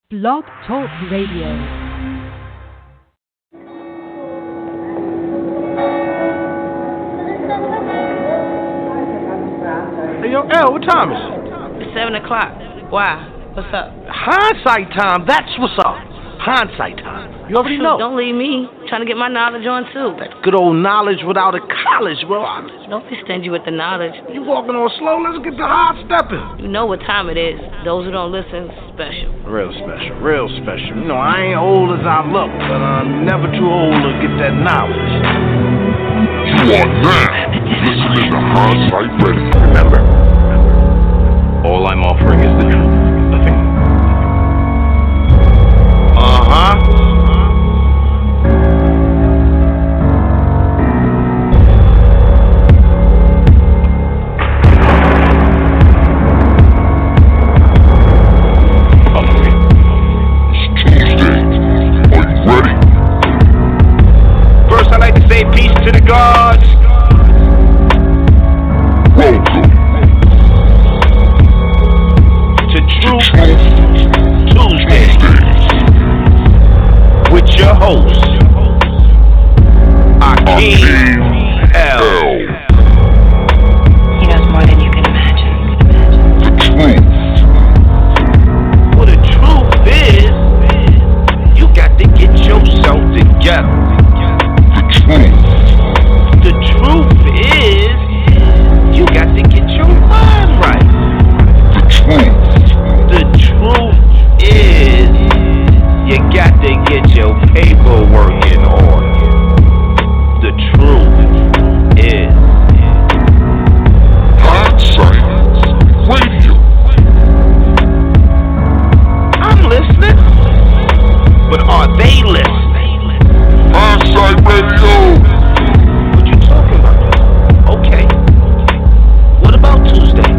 Blog Talk Radio. Hey, yo, L, what time is it? It's 7 o'clock. Why? What's up? Hindsight time, that's what's up. Hindsight time. You already know. Don't leave me. Trying to get my knowledge on, too. That good old knowledge without a college, bro. Don't be stingy with the knowledge. You walking on slow, let's get to hard stepping. You know what time it is. Those who don't listen, special. Real special, real special. You know, I ain't old as I look, but I'm never too old to get that knowledge. You are now listening to Hindsight Radio. Remember, all I'm offering is the truth. Nothing more. Say peace to the gods. Welcome to Truth Tuesday with your host, Akeem L. He knows more than you can imagine. The truth. Well, the truth is, you got to get yourself together. The truth is, you got to get your mind right. The truth is, you got to get your paperwork in order. The truth is, Hindsight Radio. I'm listening, but are they listening? Hindsight Radio. What you talking about? Okay. What about Tuesday?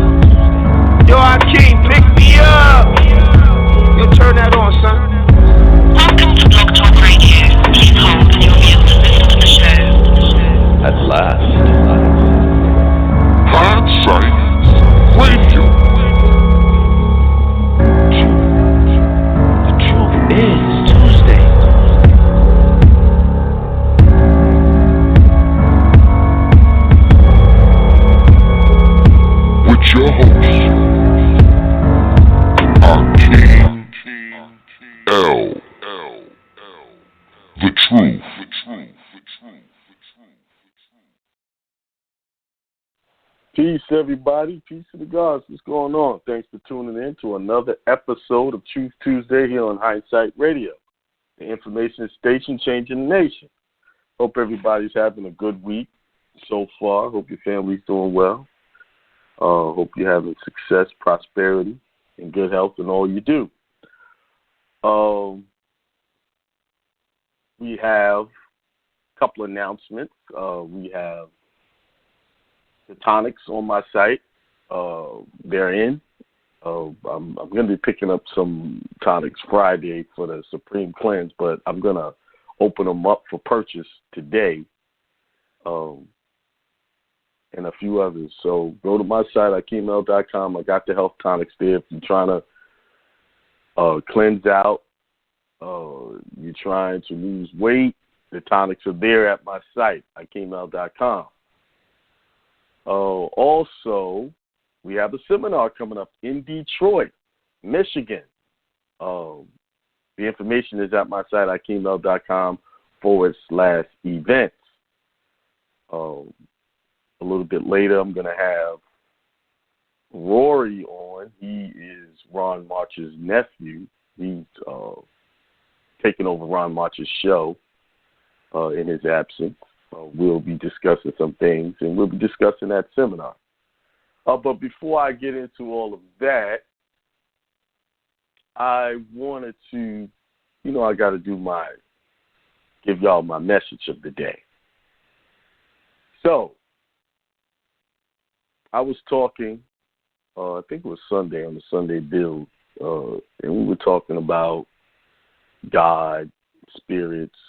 Yo, Akeem, pick me up. Yo, turn that on, son. Welcome to Blog Talk Radio. Please hold and you'll be able to listen to the show. At last. Hindsight Radio. The truth is Tuesday. With your host, Akeem L. The truth. Peace, everybody. Peace to the gods. What's going on? Thanks for tuning in to another episode of Truth Tuesday here on Hindsight Radio, the information station changing the nation. Hope everybody's having a good week so far. Hope your family's doing well. Hope you're having success, prosperity, and good health in all you do. We have a couple announcements. We have the tonics on my site. They're in. I'm going to be picking up some tonics Friday for the Supreme Cleanse, but I'm going to open them up for purchase today. And a few others. So go to my site, akeeml.com. I got the health tonics there. If you're trying to cleanse out, you're trying to lose weight, the tonics are there at my site, akeeml.com. Also, we have a seminar coming up in Detroit, Michigan. The information is at my site, akeeml.com/events. A little bit later, I'm going to have Rory on. He is Ron March's nephew. He's taking over Ron March's show in his absence. We'll be discussing some things, and we'll be discussing that seminar. But before I get into all of that, I wanted to, I got to give y'all my message of the day. So, I was talking, I think it was Sunday on the Sunday Build, and we were talking about God, spirits.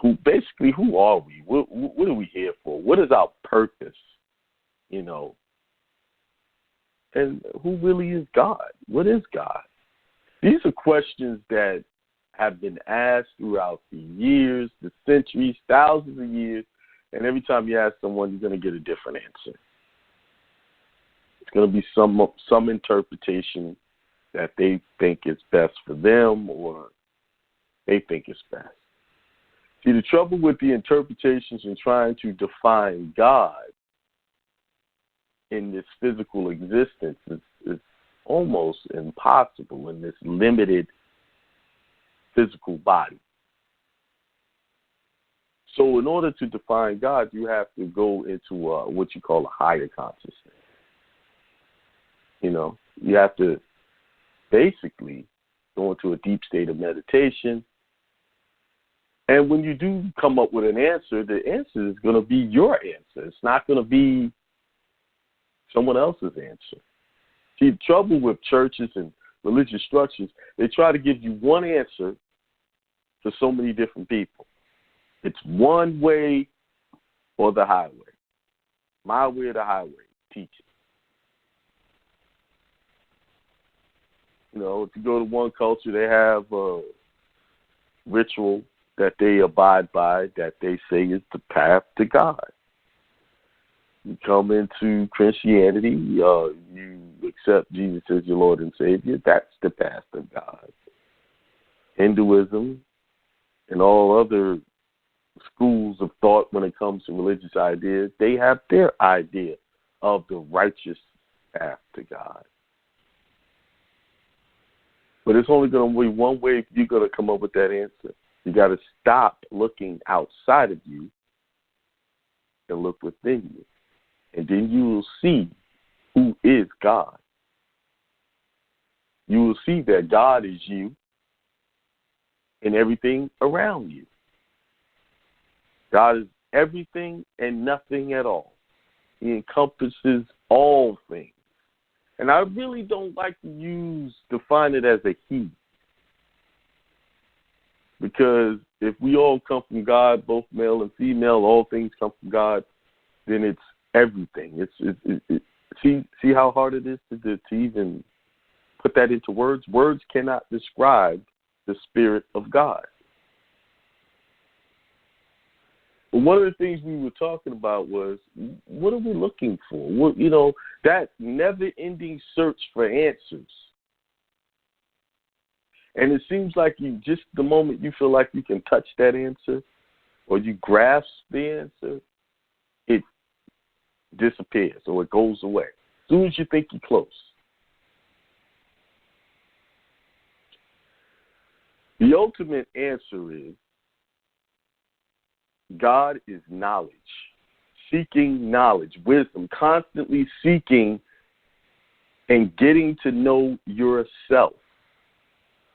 Who are we? What are we here for? What is our purpose? And who really is God? What is God? These are questions that have been asked throughout the years, the centuries, thousands of years, and every time you ask someone, you're going to get a different answer. It's going to be some interpretation that they think is best for them or they think is best. See, the trouble with the interpretations and trying to define God in this physical existence is almost impossible in this limited physical body. So in order to define God, you have to go into what you call a higher consciousness. You know, you have to basically go into a deep state of meditation. And when you do come up with an answer, the answer is going to be your answer. It's not going to be someone else's answer. See, the trouble with churches and religious structures, they try to give you one answer for so many different people. It's one way or the highway. My way or the highway. Teach it. You know, if you go to one culture, they have a ritual that they abide by that they say is the path to God. You come into Christianity, you accept Jesus as your Lord and Savior, that's the path of God. Hinduism and all other schools of thought when it comes to religious ideas, they have their idea of the righteous path to God. But it's only going to be one way you're going to come up with that answer. You got to stop looking outside of you and look within you. And then you will see who is God. You will see that God is you and everything around you. God is everything and nothing at all. He encompasses all things. And I really don't like to define it as a he. Because if we all come from God, both male and female, all things come from God, then it's everything. See how hard it is to even put that into words? Words cannot describe the Spirit of God. But one of the things we were talking about was, what are we looking for? That never-ending search for answers. And it seems like just the moment you feel like you can touch that answer or you grasp the answer, it disappears or it goes away. As soon as you think you're close. The ultimate answer is God is knowledge, seeking knowledge, wisdom, constantly seeking and getting to know yourself.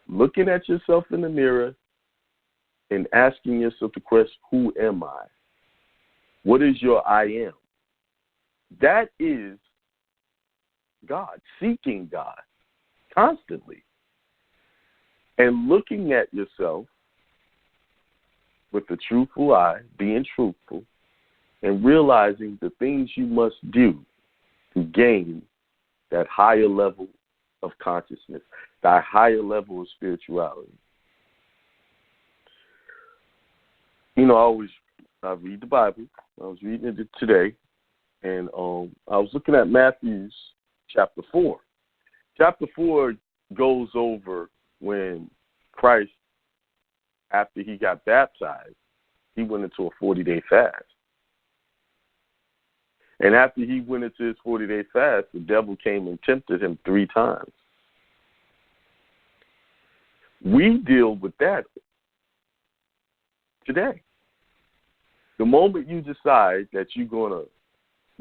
Looking at yourself in the mirror and asking yourself the question, who am I? What is your I am? That is God, seeking God constantly. And looking at yourself with the truthful eye, being truthful, and realizing the things you must do to gain that higher level of consciousness, that higher level of spirituality. I read the Bible. I was reading it today, and I was looking at Matthew's chapter 4. Chapter 4 goes over when Christ, after he got baptized, he went into a 40-day fast. And after he went into his 40-day fast, the devil came and tempted him 3 times. We deal with that today. The moment you decide that you're going to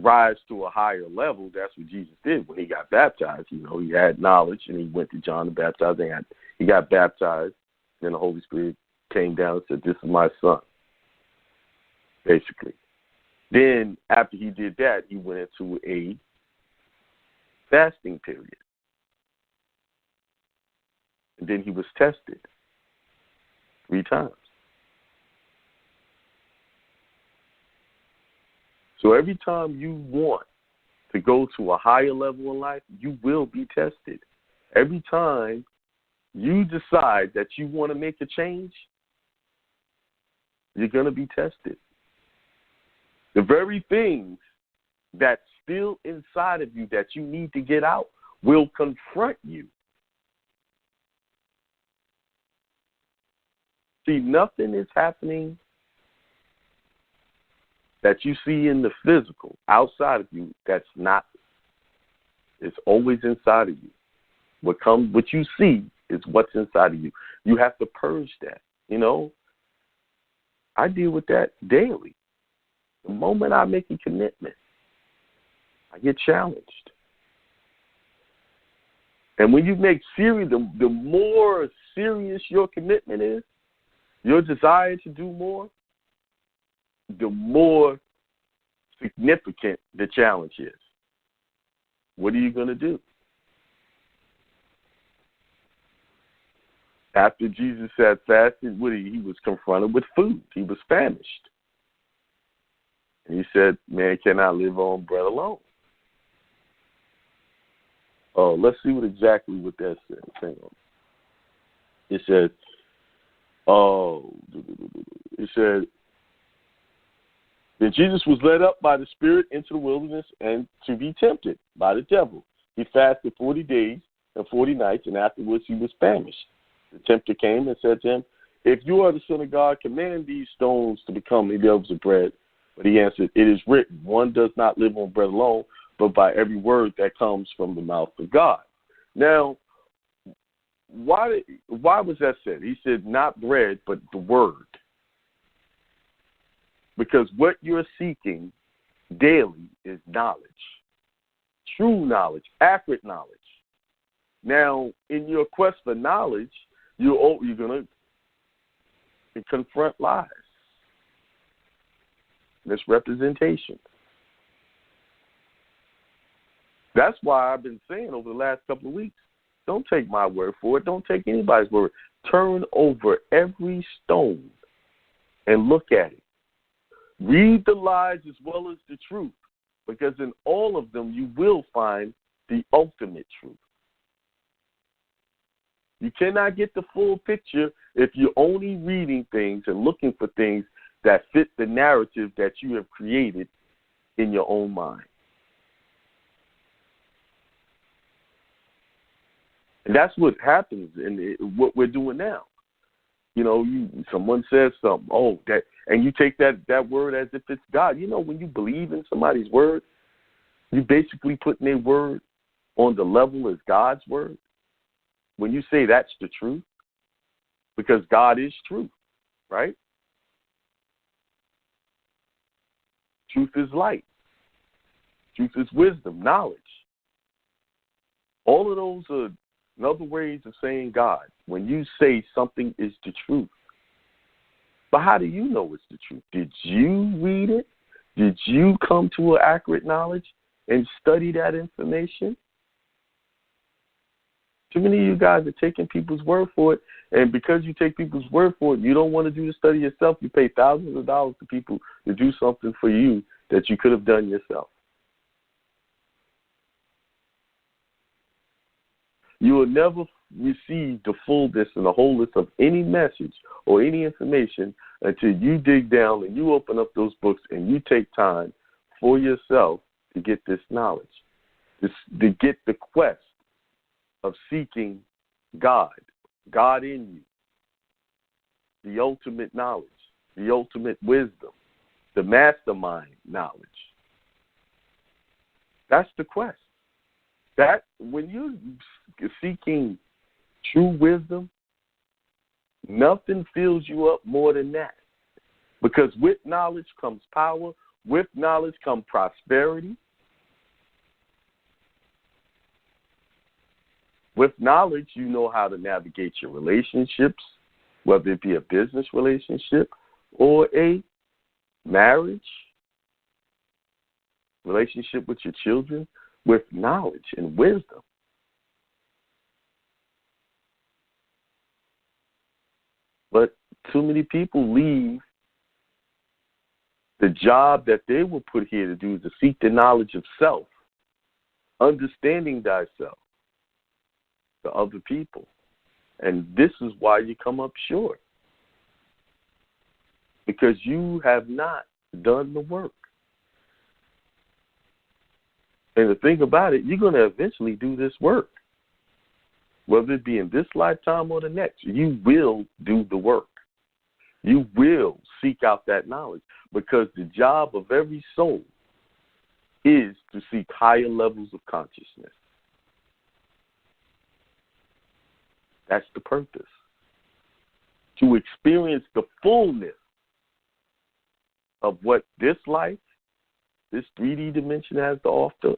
rise to a higher level, that's what Jesus did when he got baptized. He had knowledge, and he went to John the Baptizer, and he got baptized. Then the Holy Spirit came down and said, "This is my son," basically. Then after he did that, he went into a fasting period. And then he was tested 3 times. So every time you want to go to a higher level in life, you will be tested. Every time you decide that you want to make a change, you're going to be tested. The very things that's still inside of you that you need to get out will confront you. See, nothing is happening that you see in the physical outside of you that's not. It's always inside of you. What you see is what's inside of you. You have to purge that. You know, I deal with that daily. The moment I make a commitment, I get challenged. And when you make serious, the more serious your commitment is, your desire to do more, the more significant the challenge is. What are you going to do? After Jesus had fasted, he was confronted with food. He was famished. And he said, man cannot live on bread alone. Oh, let's see exactly what that says. Hang on. It says, then Jesus was led up by the Spirit into the wilderness and to be tempted by the devil. He fasted 40 days and 40 nights, and afterwards he was famished. The tempter came and said to him, if you are the Son of God, command these stones to become loaves of bread. But he answered, it is written, one does not live on bread alone, but by every word that comes from the mouth of God. Now, why was that said? He said, not bread, but the word. Because what you're seeking daily is knowledge, true knowledge, accurate knowledge. Now, in your quest for knowledge, you're going to confront lies, misrepresentation. That's why I've been saying over the last couple of weeks, don't take my word for it. Don't take anybody's word. Turn over every stone and look at it. Read the lies as well as the truth, because in all of them you will find the ultimate truth. You cannot get the full picture if you're only reading things and looking for things that fit the narrative that you have created in your own mind. And that's what happens in what we're doing now. You know, someone says something, and you take that word as if it's God. You know, when you believe in somebody's word, you basically putting their word on the level as God's word. When you say that's the truth, because God is truth, right? Truth is light. Truth is wisdom, knowledge. All of those are other ways of saying God. When you say something is the truth. But how do you know it's the truth? Did you read it? Did you come to an accurate knowledge and study that information? Too many of you guys are taking people's word for it, and because you take people's word for it, you don't want to do the study yourself. You pay thousands of dollars to people to do something for you that you could have done yourself. You will never receive the fullness and the wholeness of any message or any information until you dig down and you open up those books and you take time for yourself to get this knowledge, to get the quest of seeking God in you, the ultimate knowledge, the ultimate wisdom, the mastermind knowledge. That's the quest. That when you're seeking true wisdom, nothing fills you up more than that. Because with knowledge comes power, with knowledge comes prosperity. With knowledge, you know how to navigate your relationships, whether it be a business relationship or a marriage, relationship with your children, with knowledge and wisdom. But too many people leave the job that they were put here to do, to seek the knowledge of self, understanding thyself, to other people. And this is why you come up short. Because you have not done the work. And the thing about it, you're going to eventually do this work. Whether it be in this lifetime or the next, you will do the work. You will seek out that knowledge, because the job of every soul is to seek higher levels of consciousness. That's the purpose. To experience the fullness of what this life, this 3D dimension has to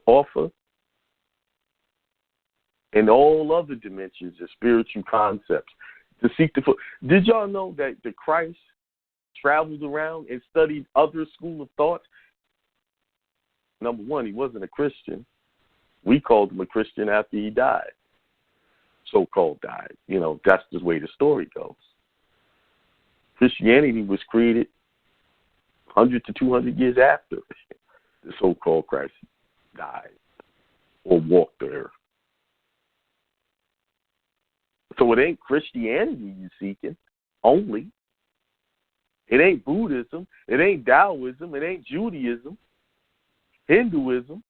offer, and all other dimensions of spiritual concepts. To seek the full. Did y'all know that the Christ traveled around and studied other school of thought? Number one, he wasn't a Christian. We called him a Christian after he died. So-called died. You know, that's the way the story goes. Christianity was created 100 to 200 years after the so-called Christ died or walked the earth. So it ain't Christianity you're seeking only. It ain't Buddhism. It ain't Taoism. It ain't Judaism, Hinduism,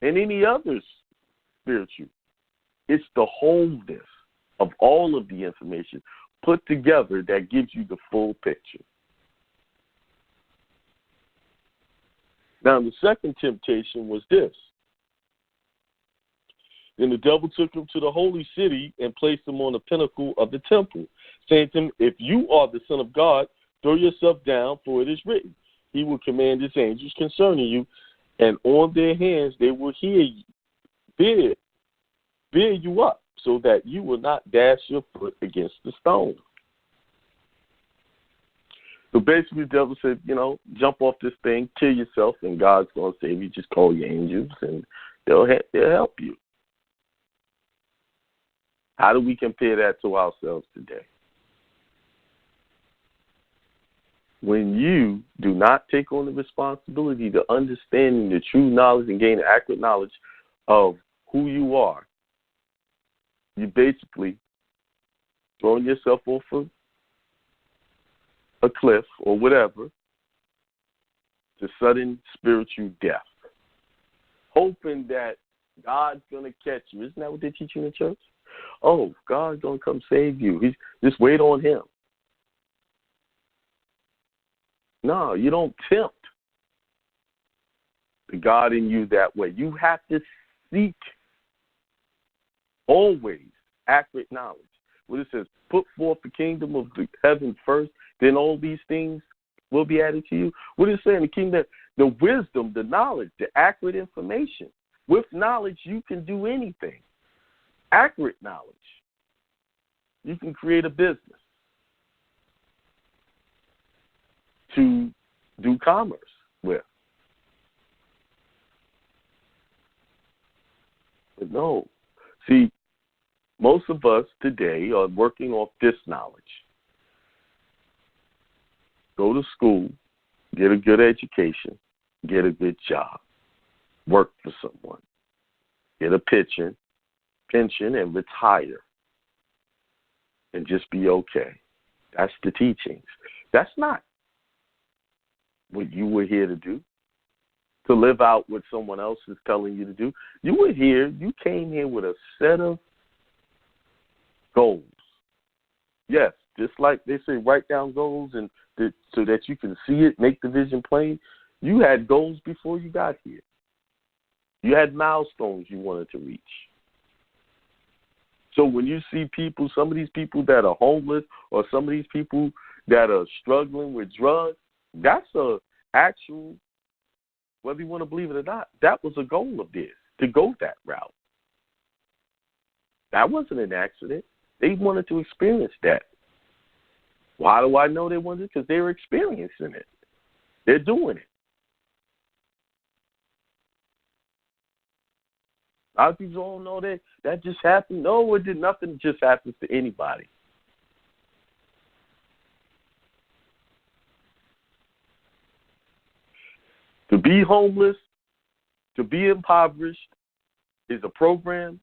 and any other spiritual. It's the wholeness of all of the information put together that gives you the full picture. Now, the second temptation was this. Then the devil took him to the holy city and placed him on the pinnacle of the temple, saying to him, if you are the Son of God, throw yourself down, for it is written, he will command his angels concerning you, and on their hands they will bear you up, so that you will not dash your foot against the stone. So basically the devil said, jump off this thing, kill yourself, and God's going to save you. Just call your angels, and they'll help you. How do we compare that to ourselves today? When you do not take on the responsibility to understanding the true knowledge and gain accurate knowledge of who you are, you basically throwing yourself off a cliff or whatever to sudden spiritual death, hoping that God's going to catch you. Isn't that what they teach you in the church? Oh, God's going to come save you. Just wait on him. No, you don't tempt the God in you that way. You have to seek always accurate knowledge. What it says, put forth the kingdom of the heaven first, then all these things will be added to you. What is it saying? The kingdom, the wisdom, the knowledge, the accurate information. With knowledge, you can do anything. Accurate knowledge. You can create a business to do commerce with. But no. See, most of us today are working off this knowledge. Go to school, get a good education, get a good job, work for someone, get a pension, and retire, and just be okay. That's the teachings. That's not what you were here to do, to live out what someone else is telling you to do. You came here with a set of goals. Yes, just like they say, write down goals and so that you can see it, make the vision plain. You had goals before you got here. You had milestones you wanted to reach. So when you see people, some of these people that are homeless or some of these people that are struggling with drugs, that's a actual, whether you want to believe it or not, that was a goal of theirs, to go that route. That wasn't an accident. They wanted to experience that. Why do I know they wanted it? Because they were experiencing it. They're doing it. A lot of people don't know that just happened. No, it did nothing. It just happens to anybody. To be homeless, to be impoverished is a program,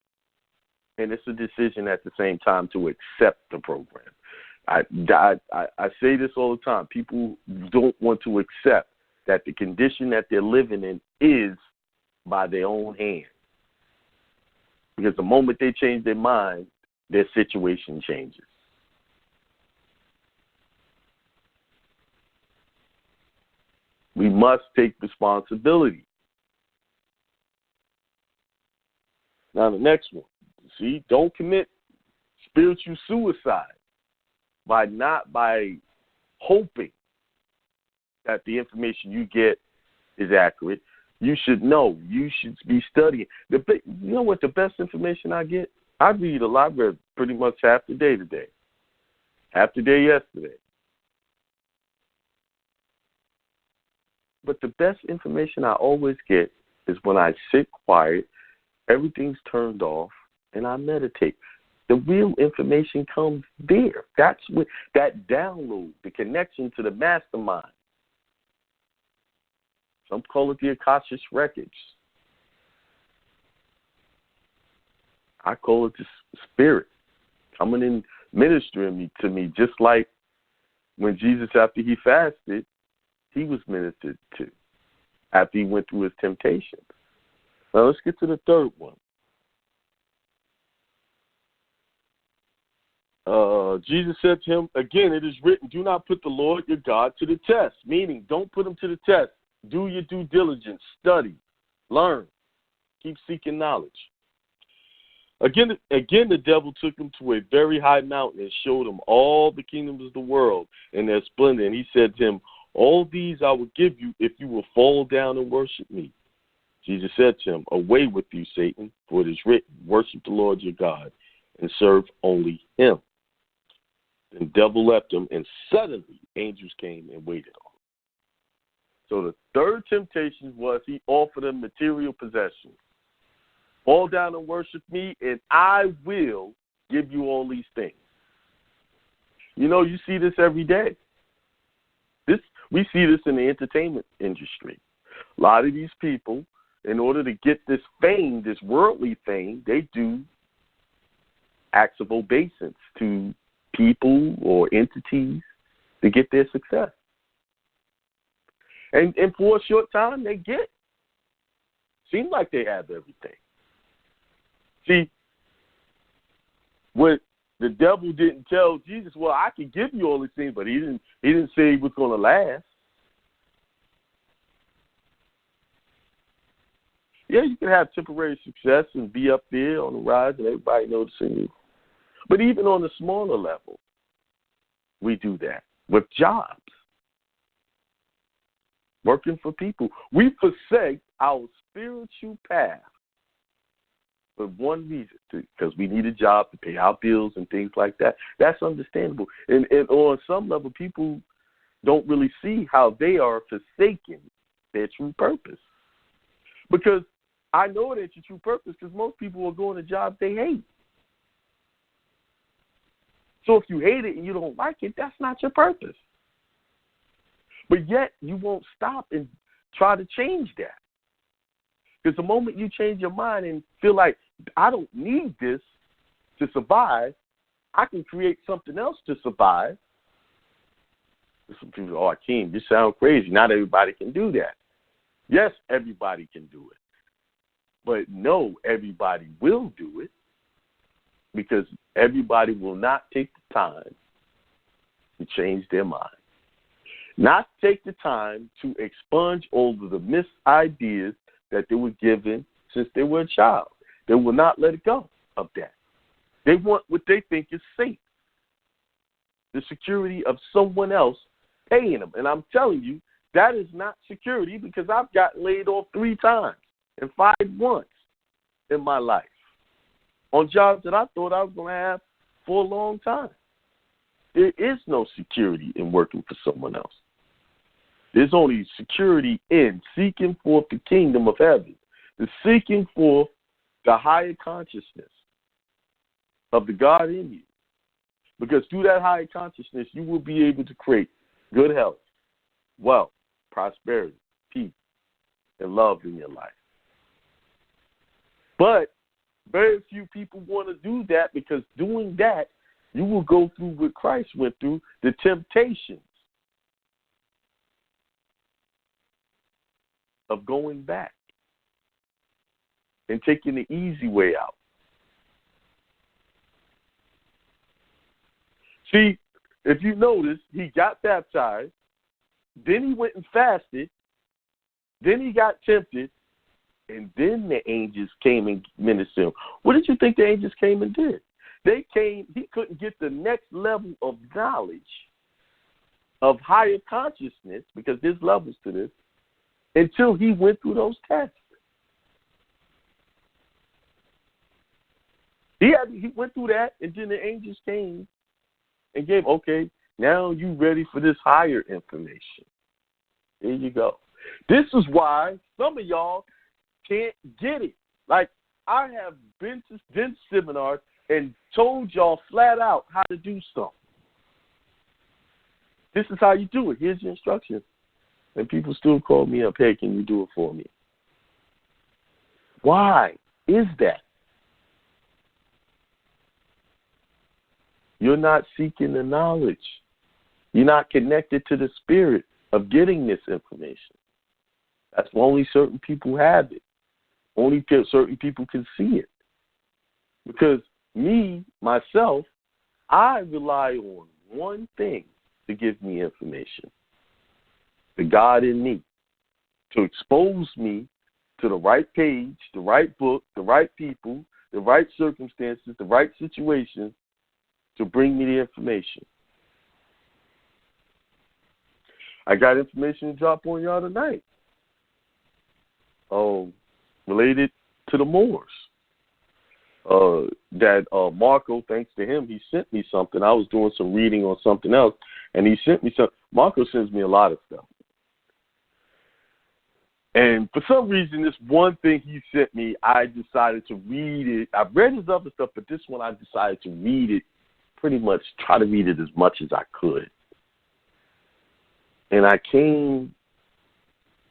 and it's a decision at the same time to accept the program. I say this all the time. People don't want to accept that the condition that they're living in is by their own hand. Because the moment they change their mind, their situation changes. We must take responsibility. Now, the next one. See, don't commit spiritual suicide by hoping that the information you get is accurate. You should know. You should be studying. You know what the best information I get? I read a lot. I read pretty much half the day today. Half the day yesterday. But the best information I always get is when I sit quiet, everything's turned off, and I meditate. The real information comes there. That's what that download, the connection to the mastermind. Some call it the Akashic Records. I call it the spirit coming in, ministering to me, just like when Jesus, after he fasted, he was ministered to after he went through his temptations. Now let's get to the third one. Jesus said to him, again, it is written, do not put the Lord your God to the test. Meaning, don't put him to the test. Do your due diligence. Study. Learn. Keep seeking knowledge. Again, the devil took him to a very high mountain and showed him all the kingdoms of the world and their splendor. And he said to him, all these I will give you if you will fall down and worship me. Jesus said to him, away with you, Satan, for it is written, worship the Lord your God and serve only him. And the devil left him, and suddenly angels came and waited on him. So the third temptation was he offered him material possessions. Fall down and worship me, and I will give you all these things. You know, you see this every day. We see this in the entertainment industry. A lot of these people, in order to get this fame, this worldly fame, they do acts of obeisance to people or entities to get their success. And for a short time, they get. Seem like they have everything. See, what the devil didn't tell Jesus, well, I can give you all these things, but he didn't say it was going to last. Yeah, you can have temporary success and be up there on the rise and everybody noticing you. But even on the smaller level, we do that with jobs. Working for people. We forsake our spiritual path for one reason, because we need a job to pay our bills and things like that. That's understandable. And on some level, people don't really see how they are forsaking their true purpose. Because I know that's your true purpose because most people are going to jobs they hate. So if you hate it and you don't like it, that's not your purpose. But yet you won't stop and try to change that. Because the moment you change your mind and feel like, I don't need this to survive, I can create something else to survive. Some people, oh, Akeem, you sound crazy. Not everybody can do that. Yes, everybody can do it. But no, everybody will do it because everybody will not take the time to change their mind. Not take the time to expunge all of the misideas that they were given since they were a child. They will not let go of that. They want what they think is safe. The security of someone else paying them. And I'm telling you, that is not security because I've gotten laid off 3 times and 5 once in my life on jobs that I thought I was going to have for a long time. There is no security in working for someone else. There's only security in seeking forth the kingdom of heaven, the seeking forth the higher consciousness of the God in you. Because through that higher consciousness, you will be able to create good health, wealth, prosperity, peace, and love in your life. But Very few people want to do that, because doing that, you will go through what Christ went through, the temptations of going back and taking the easy way out. See, if you notice, he got baptized, then he went and fasted, then he got tempted, and then the angels came and ministered to him. What did you think the angels came and did? They came, he couldn't get the next level of knowledge, of higher consciousness, because there's levels to this, until he went through those tests. He went through that, and then the angels came and gave, okay, now you ready for this higher information. There you go. This is why some of y'all can't get it. Like, I have been to seminars and told y'all flat out how to do something. This is how you do it. Here's your instructions. And people still call me up, hey, can you do it for me? Why is that? You're not seeking the knowledge. You're not connected to the spirit of getting this information. That's why only certain people have it. Only certain people can see it. Because me, myself, I rely on one thing to give me information. The God in me. To expose me to the right page, the right book, the right people, the right circumstances, the right situations to bring me the information. I got information to drop on y'all tonight. Related to the Moors. That Marco, thanks to him, he sent me something. I was doing some reading on something else, and he sent me something. Marco sends me a lot of stuff. And for some reason, this one thing he sent me, I decided to read it. I've read his other stuff, but this one I decided to read it, pretty much try to read it as much as I could. And I came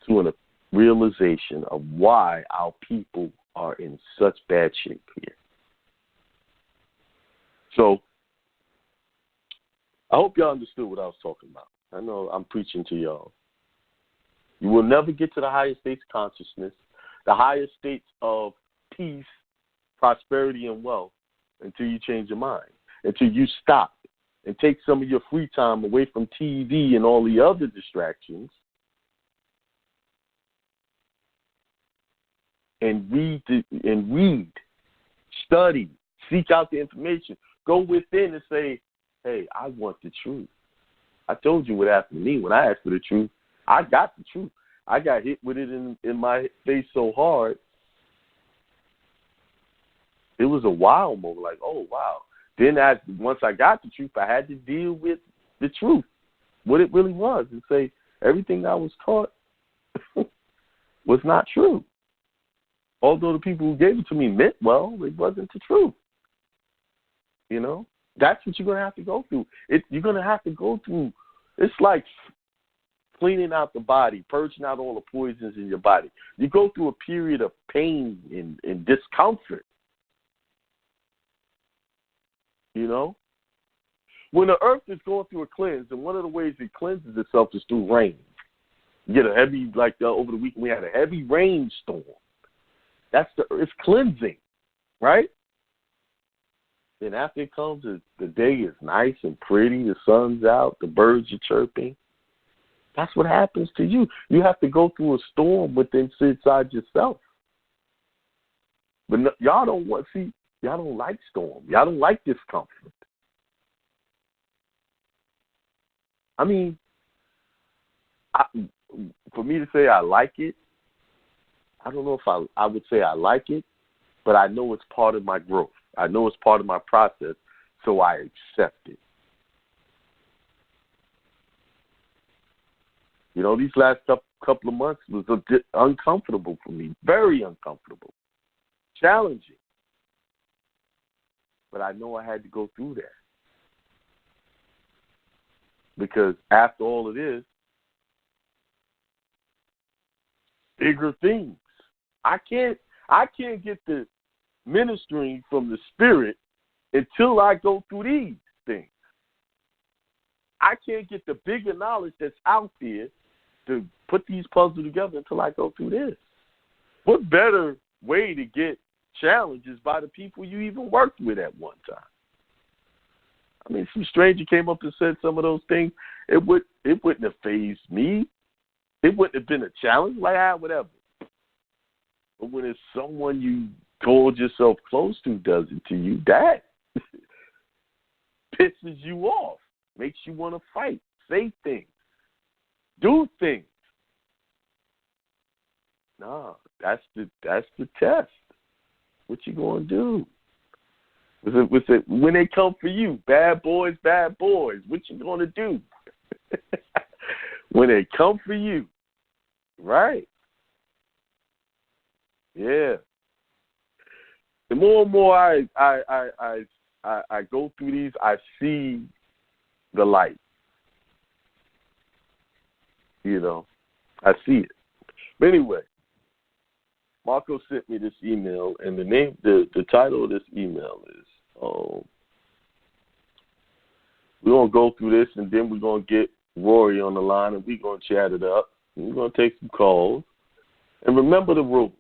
to a realization of why our people are in such bad shape here. So I hope y'all understood what I was talking about. I know I'm preaching to y'all. You will never get to the higher states of consciousness, the higher states of peace, prosperity, and wealth until you change your mind, until you stop and take some of your free time away from TV and all the other distractions and read, study, seek out the information. Go within and say, hey, I want the truth. I told you what happened to me when I asked for the truth. I got the truth. I got hit with it in my face so hard. It was a wow moment, like, oh, wow. Then once I got the truth, I had to deal with the truth, what it really was, and say everything I was taught was not true. Although the people who gave it to me meant well, it wasn't the truth. You know? That's what you're going to have to go through. You're going to have to go through. It's like cleaning out the body, purging out all the poisons in your body. You go through a period of pain and discomfort. You know? When the earth is going through a cleanse, and one of the ways it cleanses itself is through rain. You get a heavy, over the weekend we had a heavy rainstorm. It's cleansing, right? Then after it comes, the day is nice and pretty, the sun's out, the birds are chirping. That's what happens to you. You have to go through a storm inside yourself. But y'all don't like storm. Y'all don't like discomfort. I mean, for me to say I like it, I don't know if I would say I like it, but I know it's part of my growth. I know it's part of my process, so I accept it. You know, these last couple of months was a bit uncomfortable for me, very uncomfortable, challenging. But I know I had to go through that. Because after all of this, bigger things. I can't get the ministering from the Spirit until I go through these things. I can't get the bigger knowledge that's out there to put these puzzles together until I go through this. What better way to get challenges by the people you even worked with at one time? I mean, some stranger came up and said some of those things. It wouldn't have fazed me. It wouldn't have been a challenge. Like, whatever. But when it's someone you called yourself close to does it to you, that pisses you off, makes you want to fight, say things, do things. Nah, that's the test. What you gonna do? When they come for you, bad boys, what you gonna do? When they come for you, right? Yeah. The more and more I go through these, I see the light. You know, I see it. But anyway, Marco sent me this email, and the title of this email is, we're going to go through this, and then we're going to get Rory on the line, and we're going to chat it up. And we're going to take some calls. And remember the rules.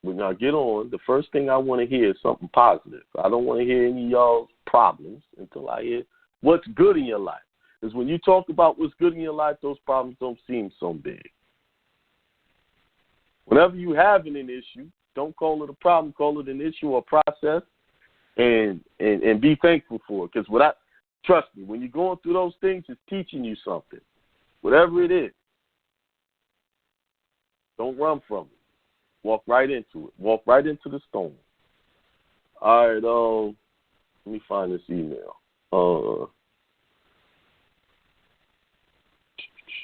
When I get on, the first thing I want to hear is something positive. I don't want to hear any of y'all's problems until I hear what's good in your life. Because when you talk about what's good in your life, those problems don't seem so big. Whenever you having an issue, don't call it a problem, call it an issue or process, and be thankful for it. Because trust me, when you're going through those things, it's teaching you something. Whatever it is, don't run from it. Walk right into it. Walk right into the storm. All right, let me find this email.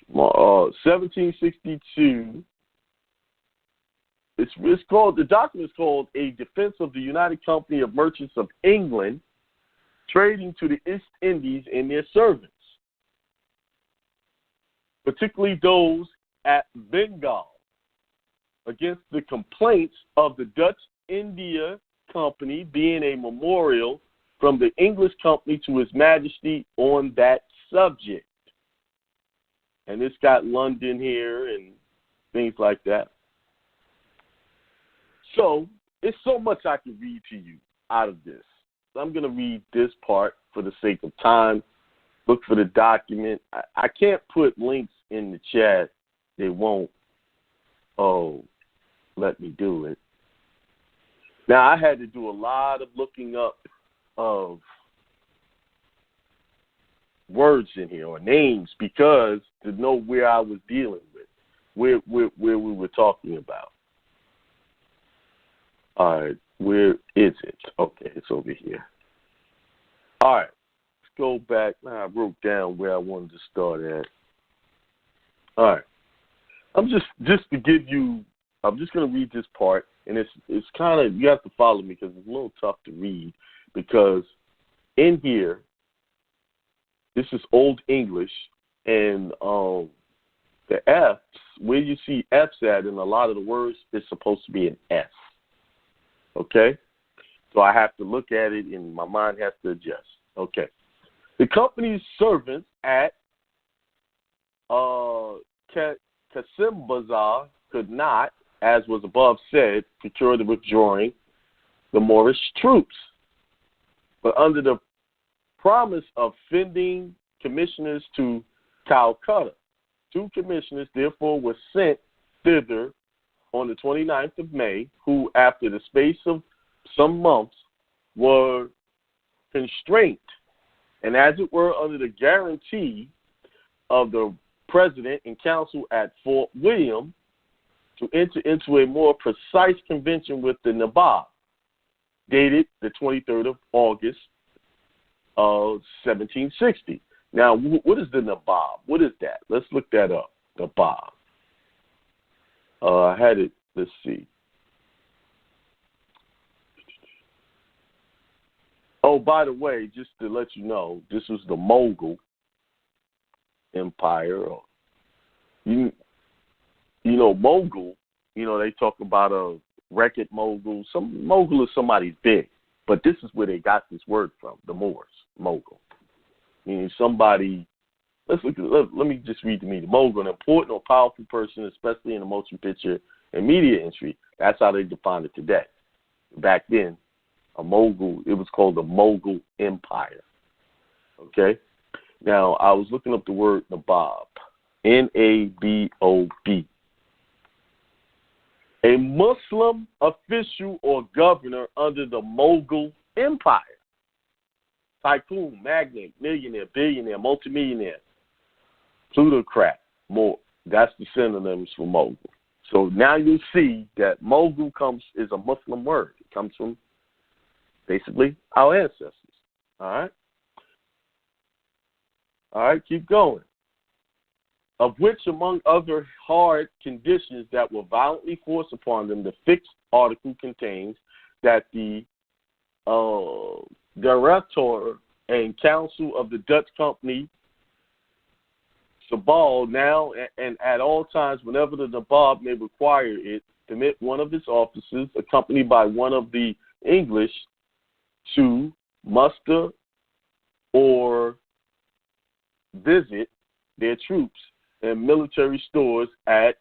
1762. It's called, the document is called A Defense of the United Company of Merchants of England Trading to the East Indies and Their Servants, particularly those at Bengal, against the complaints of the Dutch India Company being a memorial from the English company to His Majesty on that subject. And it's got London here and things like that. So, it's so much I can read to you out of this. I'm going to read this part for the sake of time. Look for the document. I can't put links in the chat. They won't, let me do it. Now, I had to do a lot of looking up of words in here or names because to know where I was dealing with, where we were talking about. All right, where is it? Okay, it's over here. All right, let's go back. Now I wrote down where I wanted to start at. All right, I'm just to give you. I'm just going to read this part, and it's kind of, you have to follow me because it's a little tough to read because in here, this is Old English, and the F's, where you see F's at in a lot of the words, it's supposed to be an S. Okay? So I have to look at it, and my mind has to adjust. Okay. The company's servants at Kasimbazar could not, as was above said, procure the withdrawing the Moorish troops. But under the promise of sending commissioners to Calcutta, 2 commissioners therefore were sent thither on the 29th of May, who after the space of some months were constrained, and as it were under the guarantee of the President and Council at Fort William, to enter into a more precise convention with the Nabob, dated the 23rd of August of 1760. Now, what is the Nabob? What is that? Let's look that up. Nabob. I had it. Let's see. Oh, by the way, just to let you know, this was the Mughal Empire. You know, Mughal, they talk about record mogul. Some mogul is somebody big, but this is where they got this word from, the Moors, mogul. Meaning somebody, let me just read the meaning. Mogul, an important or powerful person, especially in the motion picture and media industry. That's how they define it today. Back then, a mogul, it was called the Mogul Empire. Okay? Now, I was looking up the word nabob, N-A-B-O-B. A Muslim official or governor under the Mogul Empire. Tycoon, magnate, millionaire, billionaire, multimillionaire, plutocrat, more. That's the synonyms for mogul. So now you see that mogul is a Muslim word. It comes from basically our ancestors. All right? All right, keep going. Of which, among other hard conditions that were violently forced upon them, the fixed article contains that the director and council of the Dutch company, Sabal, now and at all times, whenever the Nabob may require it, permit one of its officers, accompanied by one of the English, to muster or visit their troops and military stores at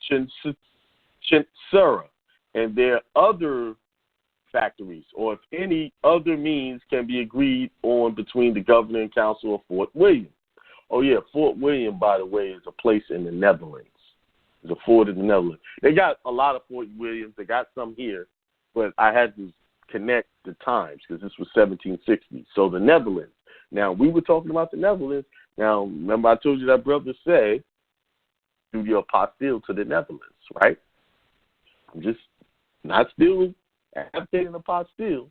Chintsura and their other factories, or if any other means can be agreed on between the governor and council of Fort William. Oh, yeah, Fort William, by the way, is a place in the Netherlands. It's a fort in the Netherlands. They got a lot of Fort Williams. They got some here, but I had to connect the times because this was 1760. So the Netherlands. Now, we were talking about the Netherlands. Now, remember I told you that brother said, do your apostille to the Netherlands, right? I'm just not stealing, adaptating apostille,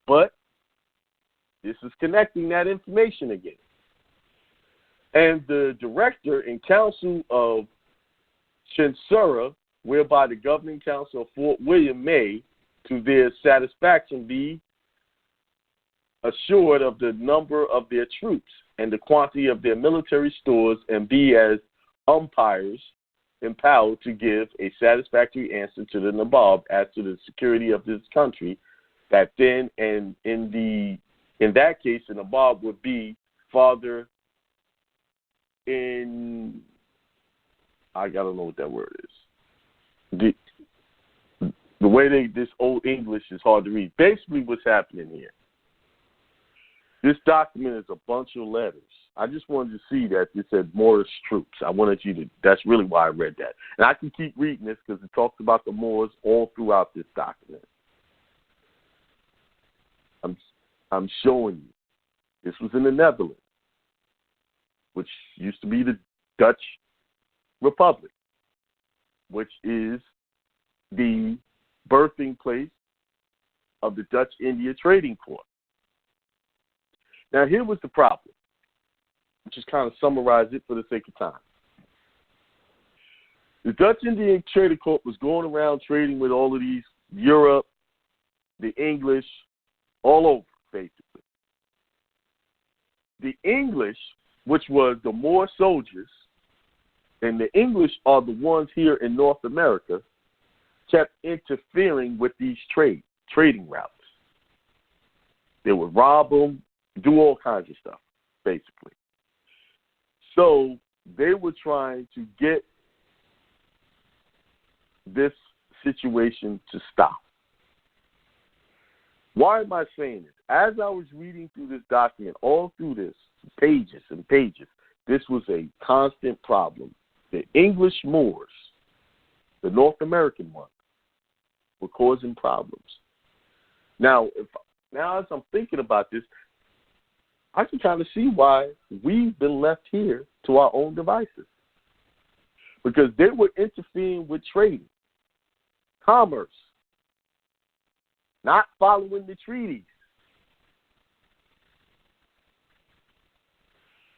but this is connecting that information again. And the director and council of Chintsura, whereby the governing council of Fort William may, to their satisfaction, be assured of the number of their troops and the quantity of their military stores, and be as umpires empowered to give a satisfactory answer to the Nabob as to the security of this country, that then, and in that case, the Nabob would be father in, I don't know what that word is. The way this old English is hard to read. Basically what's happening here, this document is a bunch of letters. I just wanted to see that it said Moorish troops. I wanted you to, that's really why I read that. And I can keep reading this because it talks about the Moors all throughout this document. I'm showing you. This was in the Netherlands, which used to be the Dutch Republic, which is the birthing place of the Dutch India Trading Corps. Now, here was the problem. Just kind of summarize it for the sake of time. The Dutch Indian Trading Corps was going around trading with all of these, Europe, the English, all over, basically. The English, which was the Moor soldiers, and the English are the ones here in North America, kept interfering with these trading routes. They would rob them, do all kinds of stuff, basically. So they were trying to get this situation to stop. Why am I saying this? As I was reading through this document, all through this, pages and pages, this was a constant problem. The English Moors, the North American ones, were causing problems. Now, as I'm thinking about this, I can kind of see why we've been left here to our own devices. Because they were interfering with trading, commerce, not following the treaties.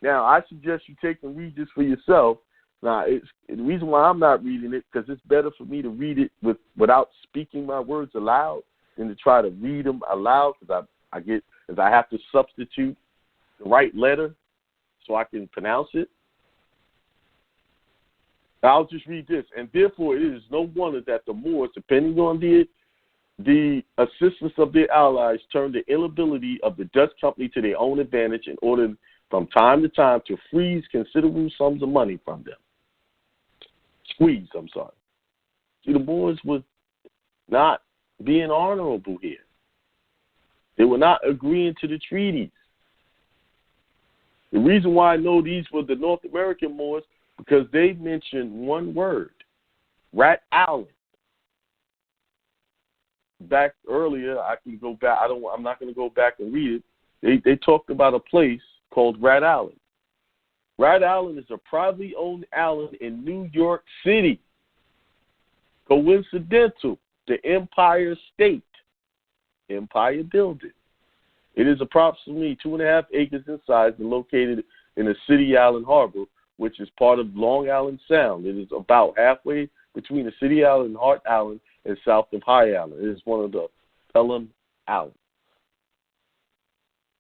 Now, I suggest you take and read this for yourself. Now, the reason why I'm not reading it, because it's better for me to read it without speaking my words aloud than to try to read them aloud, because I have to substitute the right letter so I can pronounce it. I'll just read this. And therefore, it is no wonder that the Moors, depending on the assistance of their allies, turned the inability of the Dutch company to their own advantage in order from time to time to freeze considerable sums of money from them. Squeeze, I'm sorry. See, the Moors were not being honorable here. They were not agreeing to the treaties. The reason why I know these were the North American Moors, because they mentioned one word, Rat Island. Back earlier, I can go back. I'm not going to go back and read it. They talked about a place called Rat Island. Rat Island is a privately owned island in New York City. Coincidental, the Empire State. Empire building. It is approximately 2.5 acres in size and located in the City Island Harbor, which is part of Long Island Sound. It is about halfway between the City Island and Hart Island and south of High Island. It is one of the Pelham Islands.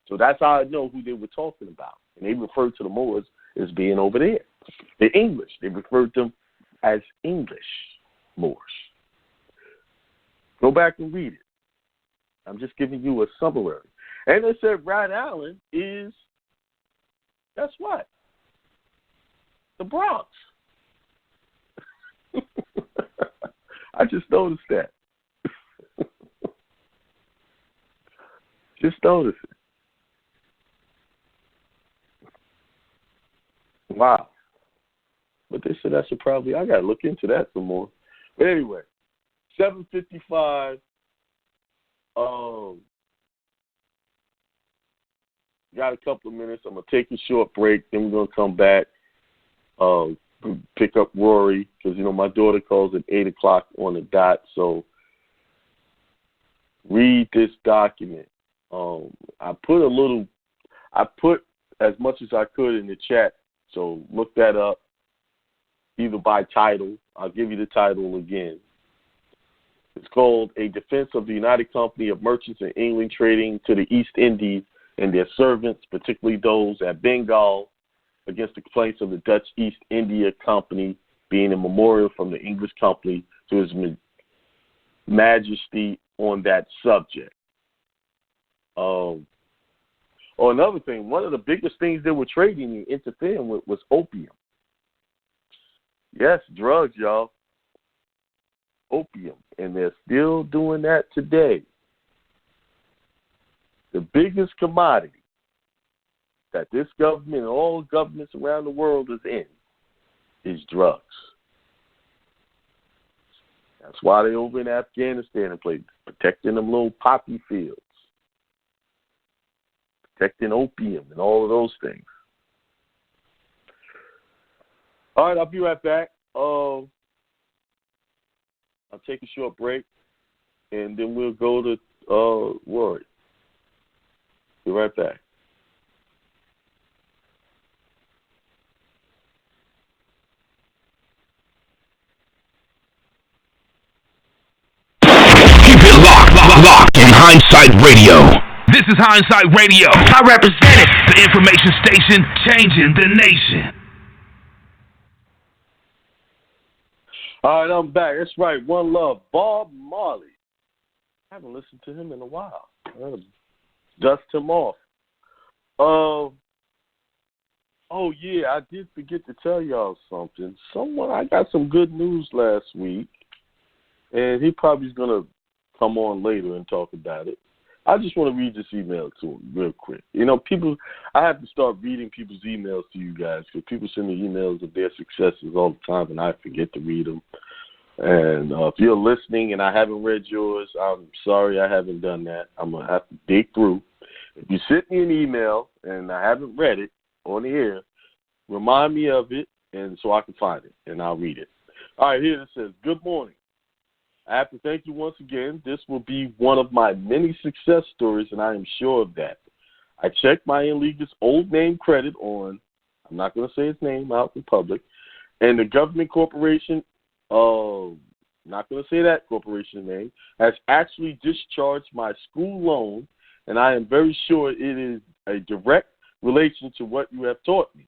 So that's how I know who they were talking about. And they referred to the Moors as being over there. The English, they referred to them as English Moors. Go back and read it. I'm just giving you a summary. And they said Rat Island is, guess what? The Bronx. I just noticed that. Just noticed it. Wow. But they said I should probably, I got to look into that some more. But anyway, 7:55. Got a couple of minutes. I'm going to take a short break. Then we're going to come back, pick up Rory, because, my daughter calls at 8 o'clock on the dot. So read this document. I put as much as I could in the chat. So look that up, either by title. I'll give you the title again. It's called A Defense of the United Company of Merchants in England Trading to the East Indies and Their Servants, particularly those at Bengal, against the complaints of the Dutch East India Company, being a memorial from the English company to His Majesty on that subject. Another thing, one of the biggest things they were trading and interfering with was opium. Yes, drugs, y'all. Opium. And they're still doing that today. The biggest commodity that this government and all governments around the world is in is drugs. That's why they're over in Afghanistan and protecting them little poppy fields, protecting opium and all of those things. All right, I'll be right back. I'll take a short break, and then we'll go to Rory. Be right back. Keep it locked in Hindsight Radio. This is Hindsight Radio. I represent it. The information station changing the nation. All right, I'm back. That's right. One Love. Bob Marley. I haven't listened to him in a while. I gotta dust him off. Oh, yeah, I did forget to tell y'all something. I got some good news last week, and he probably is going to come on later and talk about it. I just want to read this email to him real quick. I have to start reading people's emails to you guys, because people send me emails of their successes all the time, and I forget to read them. And if you're listening and I haven't read yours, I'm sorry I haven't done that. I'm going to have to dig through. If you sent me an email and I haven't read it on the air, remind me of it, and so I can find it, and I'll read it. All right, here it says, good morning. I have to thank you once again. This will be one of my many success stories, and I am sure of that. I checked my in-leaguer's old name credit on, I'm not going to say his name out in public, and the government corporation, not going to say that corporation name, has actually discharged my school loan, and I am very sure it is a direct relation to what you have taught me.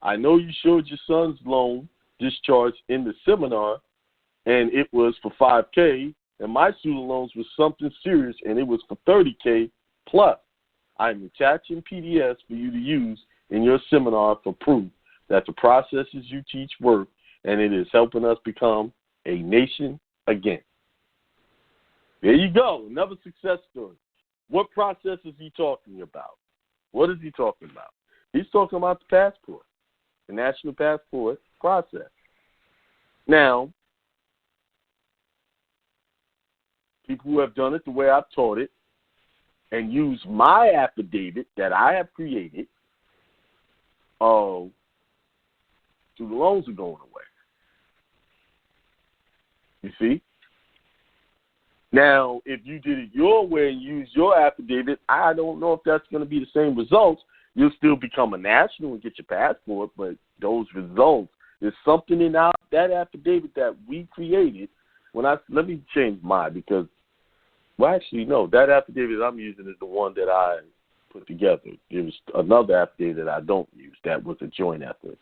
I know you showed your son's loan discharged in the seminar, and it was for $5K, and my student loans was something serious, and it was for $30K plus. I'm attaching PDFs for you to use in your seminar for proof that the processes you teach work, and it is helping us become a nation again. There you go, another success story. What process is he talking about? What is he talking about? He's talking about the passport, the national passport process. Now, people who have done it the way I've taught it and use my affidavit that I have created, student loans are going away. You see? Now, if you did it your way and used your affidavit, I don't know if that's going to be the same results. You'll still become a national and get your passport, but those results, there's something in that affidavit that we created. Let me change mine because, well, actually, no, that affidavit I'm using is the one that I put together. There's another affidavit that I don't use that was a joint effort.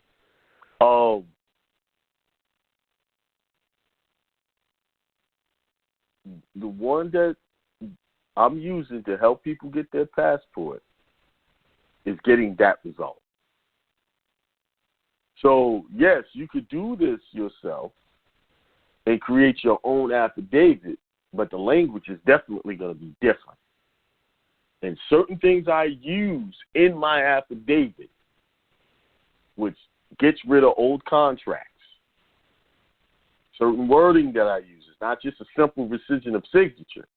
The one that I'm using to help people get their passport is getting that result. So, yes, you could do this yourself and create your own affidavit, but the language is definitely going to be different. And certain things I use in my affidavit, which gets rid of old contracts, certain wording that I use, it's not just a simple rescission of signature.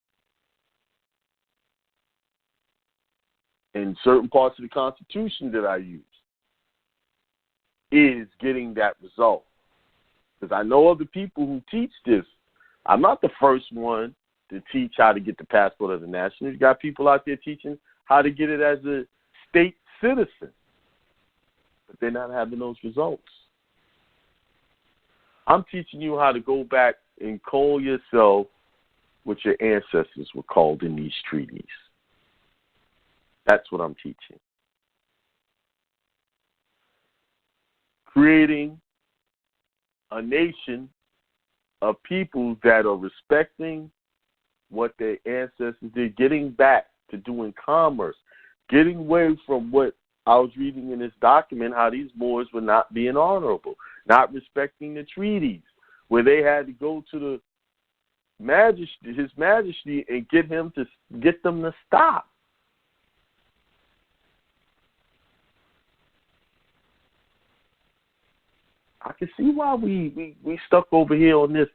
And certain parts of the Constitution that I use is getting that result. Because I know other people who teach this. I'm not the first one to teach how to get the passport of the national. You got people out there teaching how to get it as a state citizen. But they're not having those results. I'm teaching you how to go back and call yourself what your ancestors were called in these treaties. That's what I'm teaching. Creating a nation of people that are respecting what their ancestors did, getting back to doing commerce, getting away from what I was reading in this document, how these Moors were not being honorable, not respecting the treaties, where they had to go to the His Majesty and get them to stop. I can see why we stuck over here in this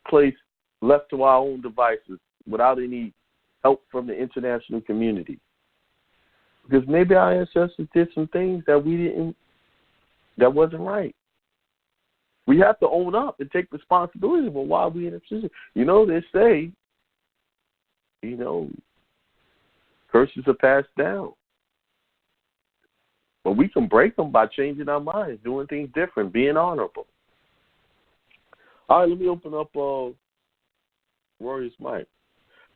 place, left to our own devices, without any help from the international community. Because maybe our ancestors did some things that that wasn't right. We have to own up and take responsibility for why we're in a position. They say, curses are passed down. But we can break them by changing our minds, doing things different, being honorable. All right, let me open up Roy's mic.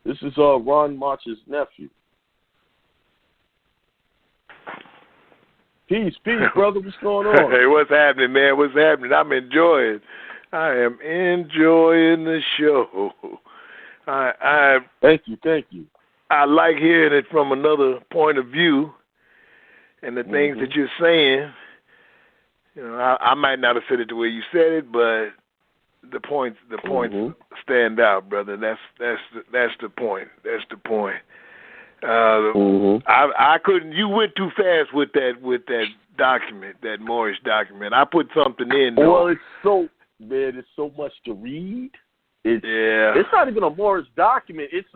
This is Ron March's nephew. Peace, brother. What's going on? Hey, what's happening, man? What's happening? I am enjoying the show. Thank you. I like hearing it from another point of view, and the things that you're saying. I might not have said it the way you said it, but the points stand out, brother. That's the point. That's the point. I couldn't. You went too fast with that document, that Moorish document. I put something in. Well, it's so much to read. It's not even a Moorish document. It's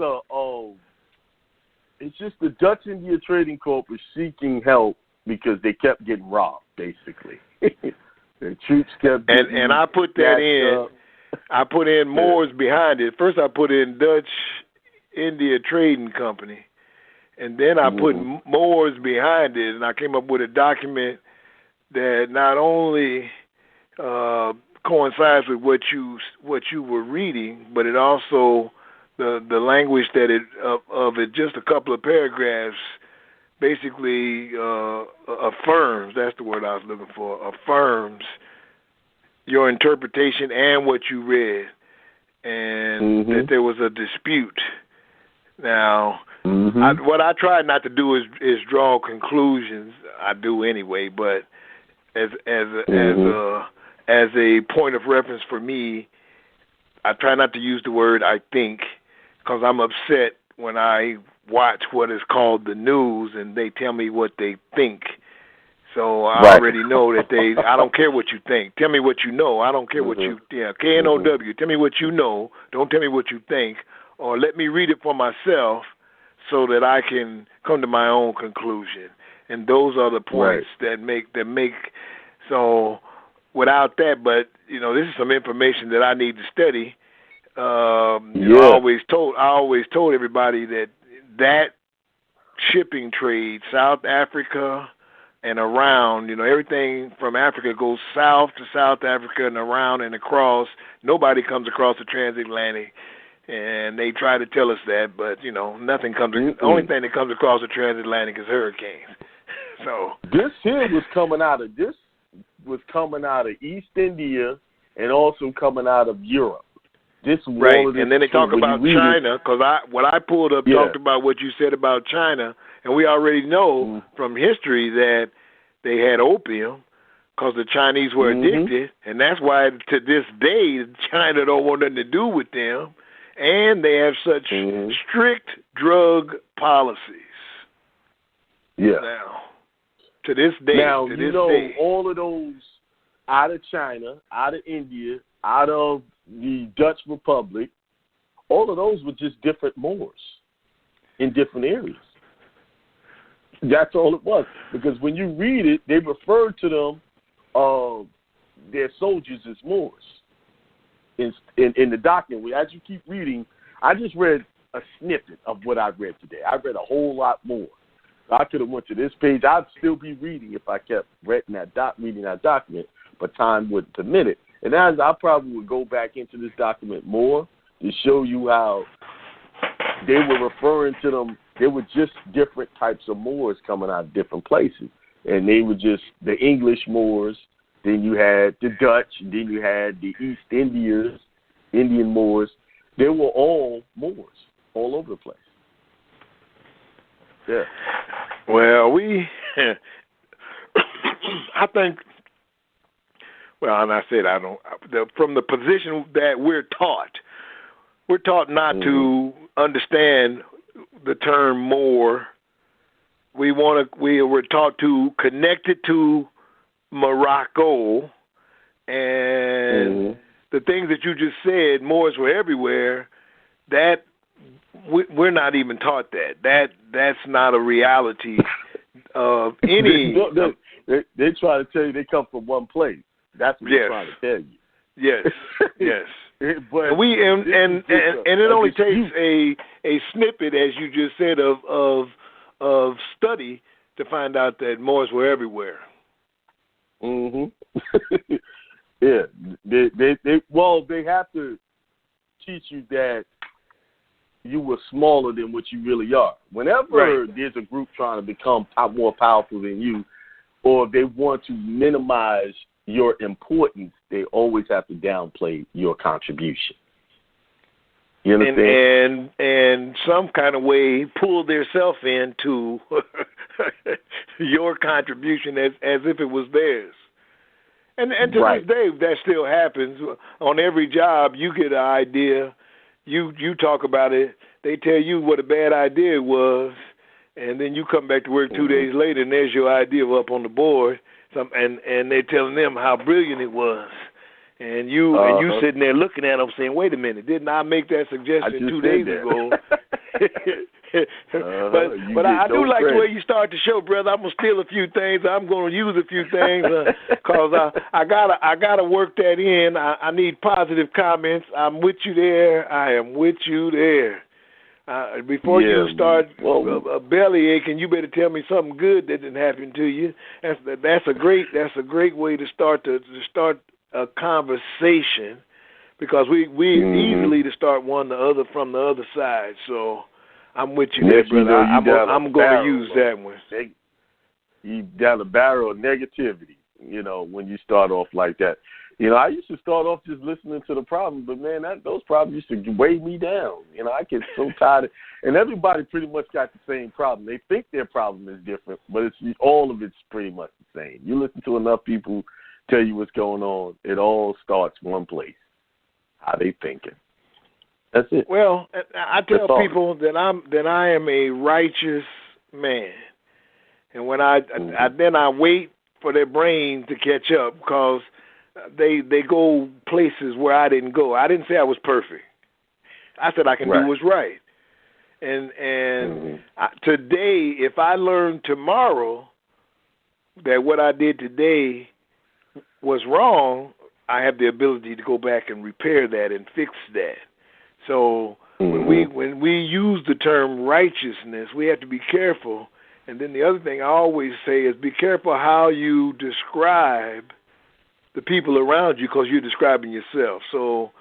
just the Dutch India Trading Corp was seeking help because they kept getting robbed, basically. The troops kept getting and I put that in. I put in Moors behind it. First, I put in Dutch India Trading Company. And then I put Moors behind it, and I came up with a document that not only coincides with what you were reading, but it also the language that of it, just a couple of paragraphs basically affirms, that's the word I was looking for, affirms your interpretation and what you read, and that there was a dispute. Now, what I try not to do is draw conclusions. I do anyway, but as a point of reference for me, I try not to use the word I think, because I'm upset when I watch what is called the news and they tell me what they think. So I already know that I don't care what you think. Tell me what you know. I don't care what you, KNOW. Tell me what you know. Don't tell me what you think. Or let me read it for myself so that I can come to my own conclusion. And those are the points that make. So without that, but, this is some information that I need to study. I always told everybody that shipping trade, South Africa and around, everything from Africa goes south to South Africa and around and across. Nobody comes across the transatlantic, and they try to tell us that, but nothing comes. The only thing that comes across the transatlantic is hurricanes. So this here was coming out of East India and also coming out of Europe. And then they talk about China, because what I pulled up talked about what you said about China, and we already know from history that they had opium because the Chinese were addicted, and that's why to this day China don't want nothing to do with them, and they have such strict drug policies. Yeah. Now, to this day, all of those out of China, out of India, out of the Dutch Republic, all of those were just different Moors in different areas. That's all it was. Because when you read it, they refer to them, their soldiers, as Moors in the document. As you keep reading, I just read a snippet of what I read today. I read a whole lot more. I could have went to this page. I'd still be reading if I kept reading that document, but time wouldn't permit it. And as I probably would go back into this document more to show you how they were referring to them. They were just different types of Moors coming out of different places. And they were just the English Moors. Then you had the Dutch. And then you had the East Indian Moors. They were all Moors all over the place. Yeah. Well, I think, and I said from the position that we're taught not to understand the term Moor. We were taught to connect it to Morocco, and the things that you just said, Moors were everywhere. That we're not even taught that. That's not a reality of any. They try to tell you they come from one place. That's what they're trying to tell you. Yes, yes. But and it only takes a snippet, as you just said, of study to find out that Moors were everywhere. Yeah, they have to teach you that you were smaller than what you really are. Whenever there's a group trying to become more powerful than you, or they want to minimize your importance, they always have to downplay your contribution. You understand? And some kind of way pull themselves into your contribution as if it was theirs. And to this day, that still happens. On every job, you get an idea, you talk about it, they tell you what a bad idea it was, and then you come back to work 2 days later, and there's your idea up on the board. And they're telling them how brilliant it was, and you sitting there looking at them saying, "Wait a minute, didn't I make that suggestion 2 days ago?" But I do like the way you start the show, brother. I'm gonna steal a few things. I'm gonna use a few things because I gotta work that in. I need positive comments. I'm with you there. I am with you there. Before you start a belly aching, you better tell me something good that didn't happen to you. That's a great way to start a conversation, because we easily to start one from the other side. So I'm with you there, brother. I'm going to use that one. You down a barrel of negativity, when you start off like that. I used to start off just listening to the problem, but, man, those problems used to weigh me down. I get so tired. And everybody pretty much got the same problem. They think their problem is different, but all of it's pretty much the same. You listen to enough people tell you what's going on, it all starts one place. How they thinking. That's it. Well, I tell people that I am a righteous man. And when I wait for their brain to catch up because they go places where I didn't go. I didn't say I was perfect. I said I can do what's right. And today, if I learn tomorrow that what I did today was wrong, I have the ability to go back and repair that and fix that. So when we use the term righteousness, we have to be careful. And then the other thing I always say is be careful how you describe the people around you because you're describing yourself. So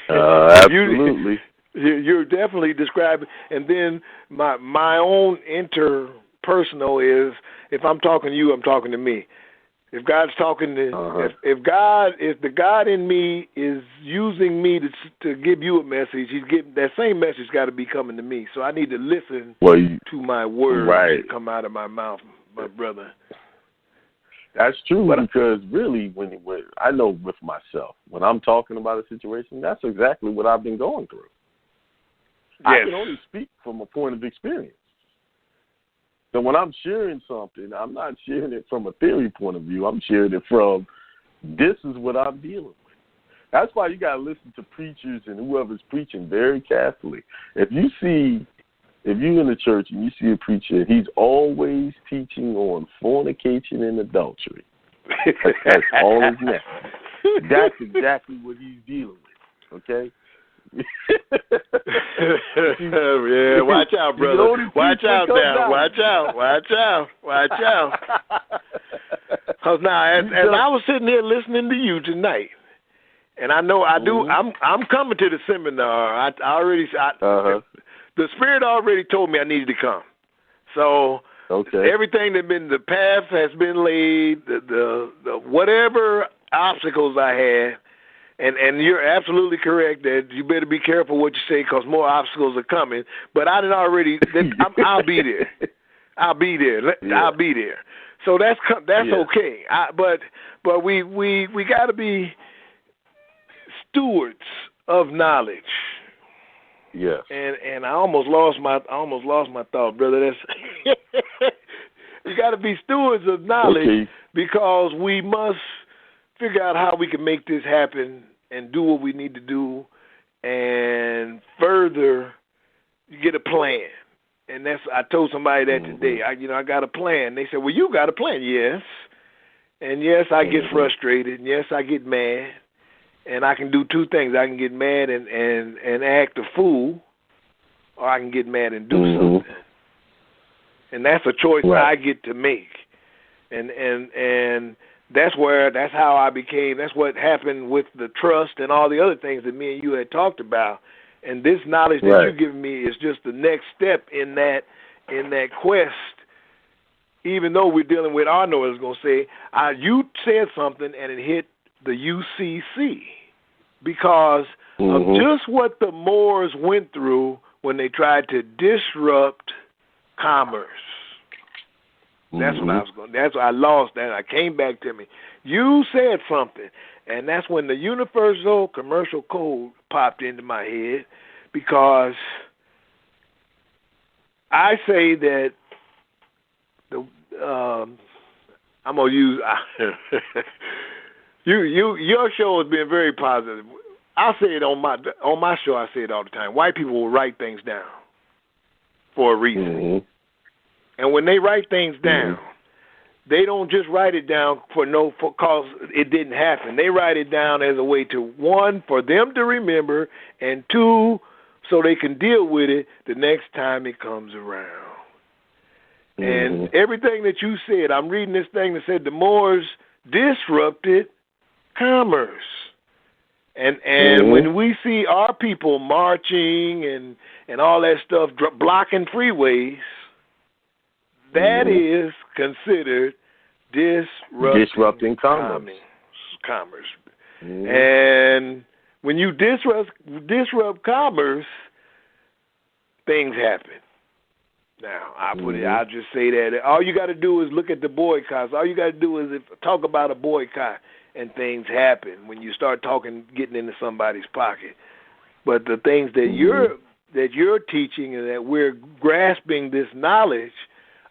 absolutely. You're definitely describing. And then my own interpersonal is if I'm talking to you, I'm talking to me. If God's talking to, if the God in me is using me to give you a message, He's getting that same message. Got to be coming to me. So I need to listen to my words that come out of my mouth, my brother. That's true, because really, when I know with myself, when I'm talking about a situation, that's exactly what I've been going through. Yes. I can only speak from a point of experience. So when I'm sharing something, I'm not sharing it from a theory point of view. I'm sharing it from this is what I'm dealing with. That's why you got to listen to preachers and whoever's preaching very carefully. If you're in the church and you see a preacher, he's always teaching on fornication and adultery. That's all his name. That's exactly what he's dealing with, okay? Yeah, watch out, brother. Watch out now. Watch out. Because now, as I was sitting here listening to you tonight, and I know I do, I'm coming to the seminar. The Spirit already told me I needed to come. So everything the path has been laid, the whatever obstacles I had, and you're absolutely correct that you better be careful what you say because more obstacles are coming. But I didn't already. I'll be there. I'll be there. So that's okay. But we got to be stewards of knowledge. Yes. And I almost lost my thought, brother. That's you got to be stewards of knowledge because we must figure out how we can make this happen and do what we need to do, and further get a plan. And I told somebody that today. I got a plan. They said, "Well, you got a plan?" Yes. And yes, I get frustrated. And yes, I get mad. And I can do two things. I can get mad and act a fool, or I can get mad and do something. And that's a choice I get to make. And that's how I became. That's what happened with the trust and all the other things that me and you had talked about. And this knowledge that you're giving me is just the next step in that quest. Even though we're dealing with, I know I was going to say, you said something and it hit the UCC because of just what the Moors went through when they tried to disrupt commerce. That's what I was going. That's what I lost. That I came back to me. You said something, and that's when the Universal Commercial Code popped into my head because I say that I'm gonna use your show has been very positive. I say it on my show. I say it all the time. White people will write things down for a reason. And when they write things down, they don't just write it down cause it didn't happen. They write it down as a way to, one, for them to remember, and two, so they can deal with it the next time it comes around. And everything that you said, I'm reading this thing that said the Moors disrupted commerce. And when we see our people marching and all that stuff, blocking freeways, that is considered disrupting commerce. And when you disrupt commerce, things happen. Now, I'll just say that all you got to do is look at the boycotts. All you got to do is talk about a boycott, and things happen when you start getting into somebody's pocket. But the things that you're teaching and that we're grasping this knowledge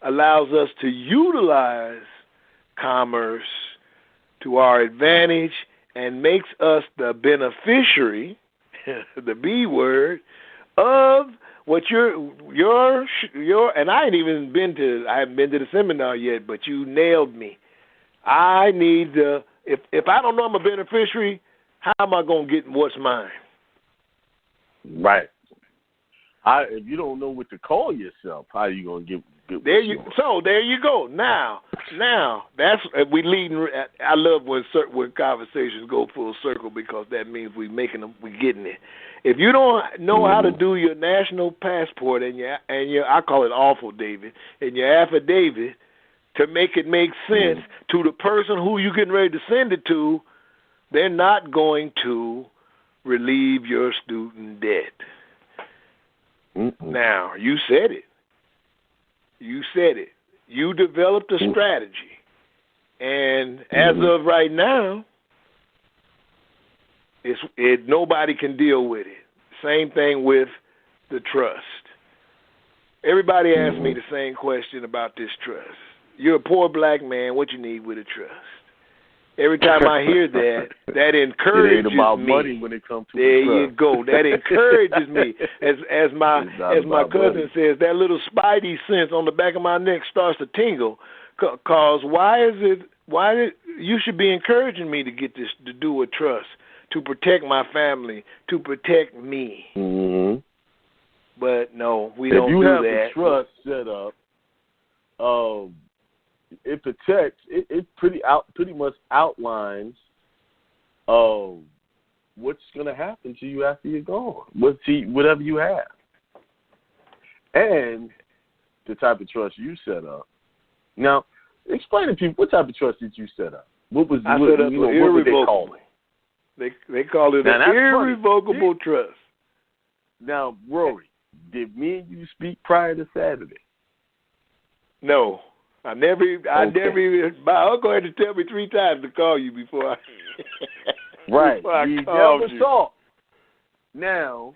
allows us to utilize commerce to our advantage and makes us the beneficiary, the B word, of what your and I haven't been to the seminar yet, but you nailed me. I need if I don't know I'm a beneficiary, how am I gonna get what's mine? Right. If you don't know what to call yourself, how are you gonna get there you go. Now that's we leading. I love when conversations go full circle because that means we getting it. If you don't know how to do your national passport and your I call it awful David and your affidavit to make it make sense to the person who you getting ready to send it to, they're not going to relieve your student debt. Now you said it. You developed a strategy, and as of right now, nobody can deal with it. Same thing with the trust. Everybody asks me the same question about this trust. You're a poor black man. What you need with a trust? Every time I hear that encourages it ain't about me. Money when it comes to there the trust. You go. That encourages me. As my cousin says, that little spidey sense on the back of my neck starts to tingle. Cause you should be encouraging me to get this to do a trust to protect my family, to protect me. But no, we don't do that. If you have a trust set up, it protects. It pretty much outlines what's going to happen to you after you're gone. Whatever you have, and the type of trust you set up. Now, explain to people what type of trust did you set up? What was I set up an irrevocable. What they call it an irrevocable trust. Now, Rory, did me and you speak prior to Saturday? No. I never even. My uncle had to tell me 3 times to call you before I. Right. Before I we called never you. talked. Now,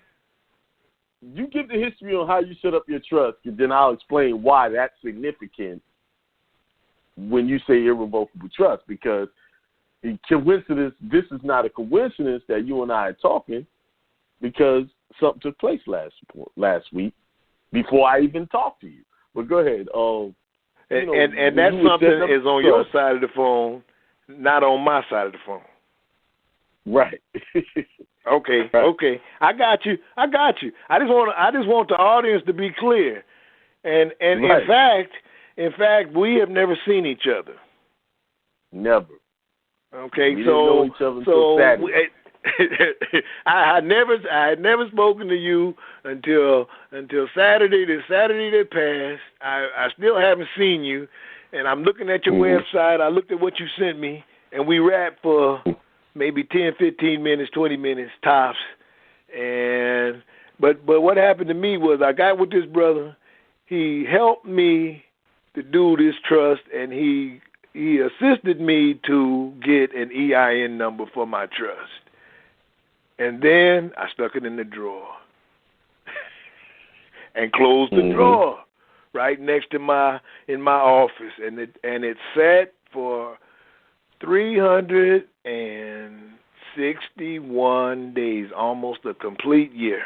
you give the history on how you set up your trust, and then I'll explain why that's significant when you say irrevocable trust. Because coincidence, this is not a coincidence that you and I are talking, because something took place last week before I even talked to you. But go ahead. And that something is on your side of the phone, not on my side of the phone. Right. Okay. I got you. I just want the audience to be clear. And right. in fact, we have never seen each other. Never. Okay, we didn't know each other until Saturday. I had never spoken to you until Saturday. The Saturday that passed, I still haven't seen you, and I'm looking at your website. I looked at what you sent me, and we rapped for maybe 10, 15 minutes, 20 minutes tops. But what happened to me was I got with this brother. He helped me to do this trust, and he assisted me to get an EIN number for my trust. And then I stuck it in the drawer and closed the drawer right next to in my office, and it sat for 361 days, almost a complete year.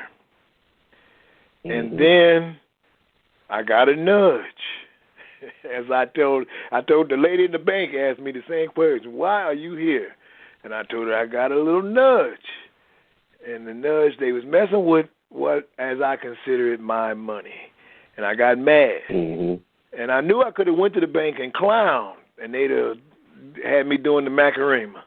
And then I got a nudge. As I told the lady in the bank, asked me the same question, why are you here? And I told her I got a little nudge. And the nudge, they was messing with what, as I consider it, my money. And I got mad. And I knew I could have went to the bank and clowned, and they'd have had me doing the Macarena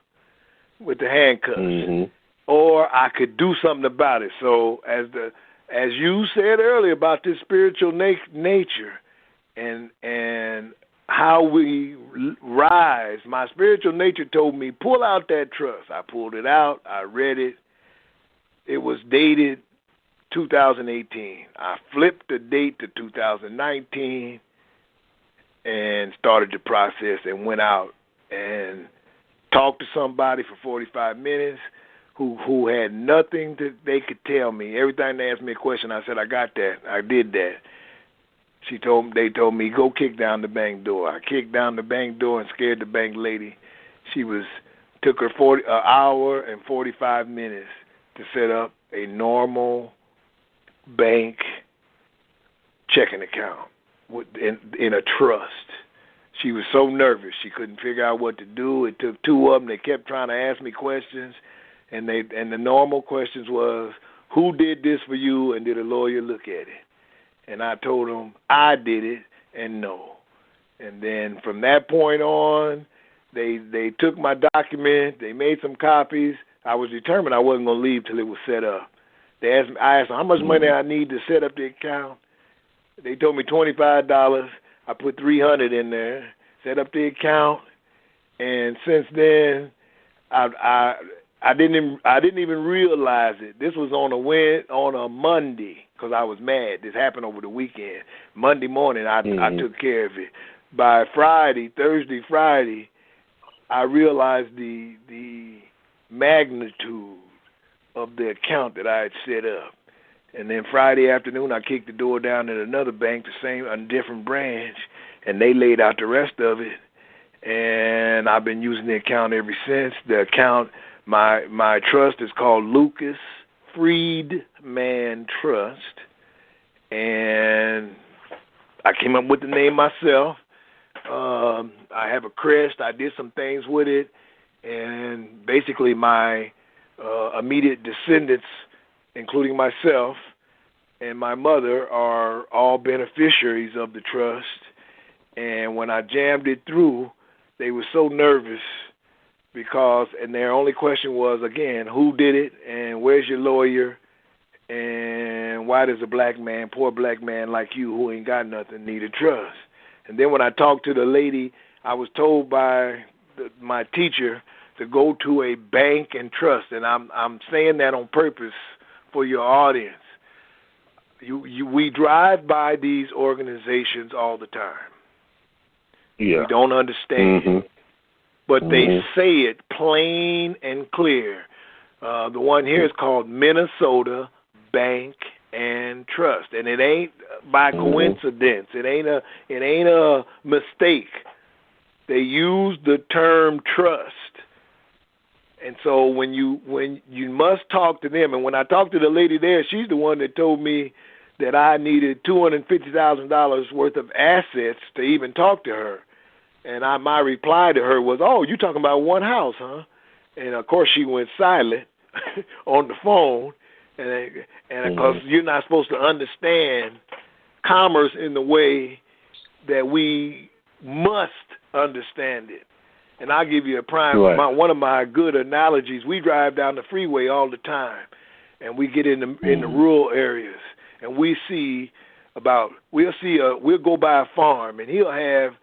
with the handcuffs. or I could do something about it. So as you said earlier about this spiritual nature and how we rise, my spiritual nature told me, pull out that trust. I pulled it out. I read it. It was dated 2018. I flipped the date to 2019 and started the process and went out and talked to somebody for 45 minutes who had nothing that they could tell me. Every time they asked me a question, I said, I got that. I did that. They told me, go kick down the bank door. I kicked down the bank door and scared the bank lady. Took her an hour and 45 minutes to set up a normal bank checking account in a trust. She was so nervous she couldn't figure out what to do. It took two of them. They kept trying to ask me questions, and the normal questions was, who did this for you, and did a lawyer look at it? And I told them I did it and no. And then from that point on, they took my document, they made some copies. I was determined I wasn't going to leave till it was set up. I asked them how much money I need to set up the account. They told me $25. I put $300 in there, set up the account, and since then I didn't even realize it. This was on a Monday because I was mad. This happened over the weekend. Monday morning I took care of it. By Thursday, Friday, I realized the magnitude of the account that I had set up. And then Friday afternoon, I kicked the door down at another bank, a different branch, and they laid out the rest of it. And I've been using the account ever since. The account, my trust is called Lucas Friedman Trust, and I came up with the name myself. I have a crest. I did some things with it, and basically my immediate descendants, including myself and my mother, are all beneficiaries of the trust. And when I jammed it through, they were so nervous and their only question was, again, who did it, and where's your lawyer, and why does a poor black man like you who ain't got nothing, need a trust? And then when I talked to the lady, I was told by my teacher to go to a bank and trust, and I'm saying that on purpose for your audience. We drive by these organizations all the time. Yeah. We don't understand, but they say it plain and clear. The one here is called Minnesota Bank and Trust, and it ain't by coincidence. It ain't a mistake. They use the term trust. And so when you must talk to them, and when I talked to the lady there, she's the one that told me that I needed $250,000 worth of assets to even talk to her. And my reply to her was, "Oh, you talking about one house, huh?" And of course she went silent on the phone, and because you're not supposed to understand commerce in the way that we must understand it. And I'll give you a prime. Right. One of my good analogies. We drive down the freeway all the time, and we get in the rural areas, and we'll go by a farm, and he'll have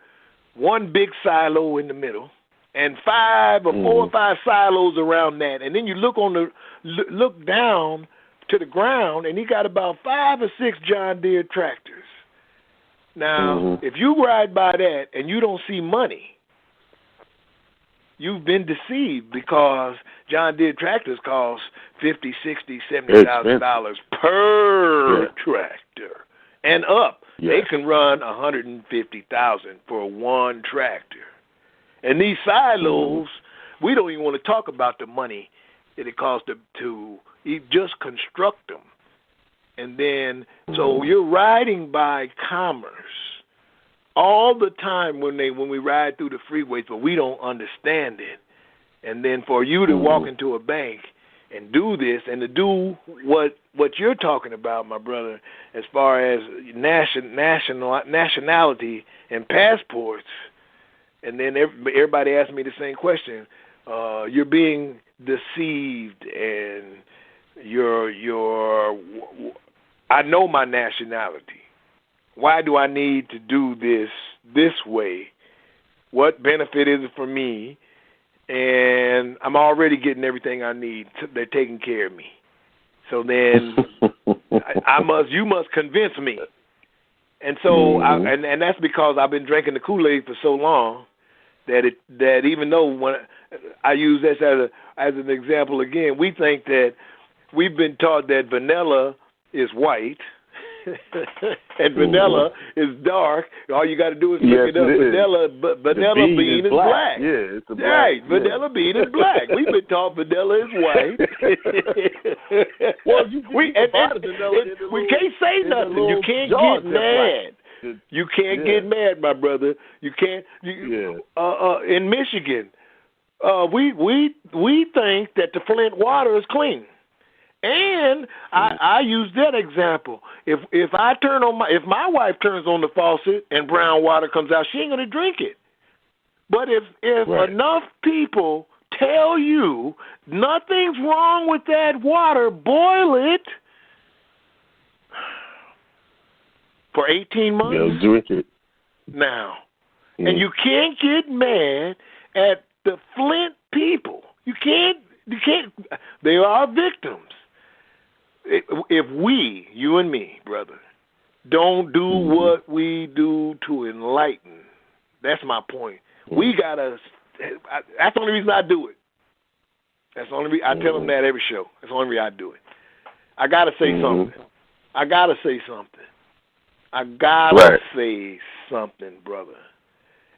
one big silo in the middle, and 4 or 5 silos around that. And then you look down to the ground, and he got about 5 or 6 John Deere tractors. Now, if you ride by that and you don't see money, you've been deceived, because John Deere tractors cost $50,000, $60,000, $70,000 per tractor and up. Yeah. They can run $150,000 for one tractor. And these silos, we don't even want to talk about the money that it costs to just construct them. And then, so you're riding by commerce all the time when we ride through the freeways, but we don't understand it. And then for you to walk into a bank and do this, and to do what you're talking about, my brother, as far as nationality and passports, and then everybody asked me the same question: you're being deceived, and I know my nationality. Why do I need to do this way? What benefit is it for me? And I'm already getting everything I need. They're taking care of me. So then you must convince me. And so, and that's because I've been drinking the Kool-Aid for so long that even though when I use this as an example again, we think that we've been taught that vanilla is white and vanilla is dark. All you got to do is look it up. Vanilla bean is black. Yeah, it's a black. Right, vanilla bean is black. We've been taught vanilla is white. Well, we can't say nothing. You can't get mad. You can't get mad, my brother. You can't. In Michigan, we think that the Flint water is clean. And I use that example. If my wife turns on the faucet and brown water comes out, she ain't gonna drink it. But if enough people tell you nothing's wrong with that water, boil it for 18 months. They'll drink it Now, and you can't get mad at the Flint people. You can't. They are victims. If we, you and me, brother, don't do what we do to enlighten, that's my point. We gotta. That's the only reason I do it. That's the only reason I tell them that every show. That's the only reason I do it. I gotta say something. I gotta say something, brother.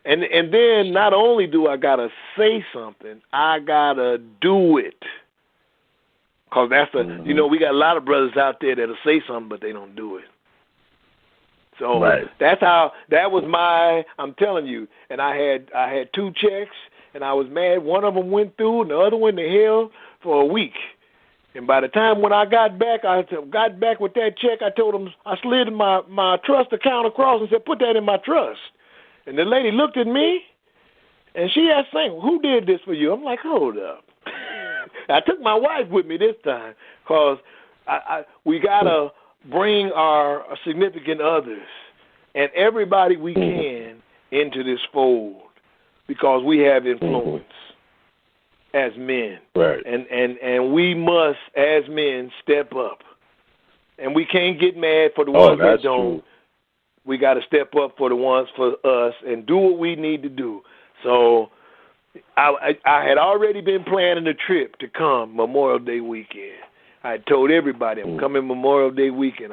And then not only do I gotta say something, I gotta do it. Cause that's we got a lot of brothers out there that'll say something, but they don't do it. So that's how that was I'm telling you. And I had 2 checks, and I was mad. One of them went through, and the other went to hell for a week. And by the time when I got back with that check, I told them I slid my trust account across and said, put that in my trust. And the lady looked at me, and she asked, who did this for you? I'm like, hold up. I took my wife with me this time because we got to bring our significant others and everybody we can into this fold because we have influence as men. Right. And we must, as men, step up. And we can't get mad for the ones that don't. True. We got to step up for the ones for us and do what we need to do. So I had already been planning a trip to come Memorial Day weekend. I had told everybody I'm coming Memorial Day weekend.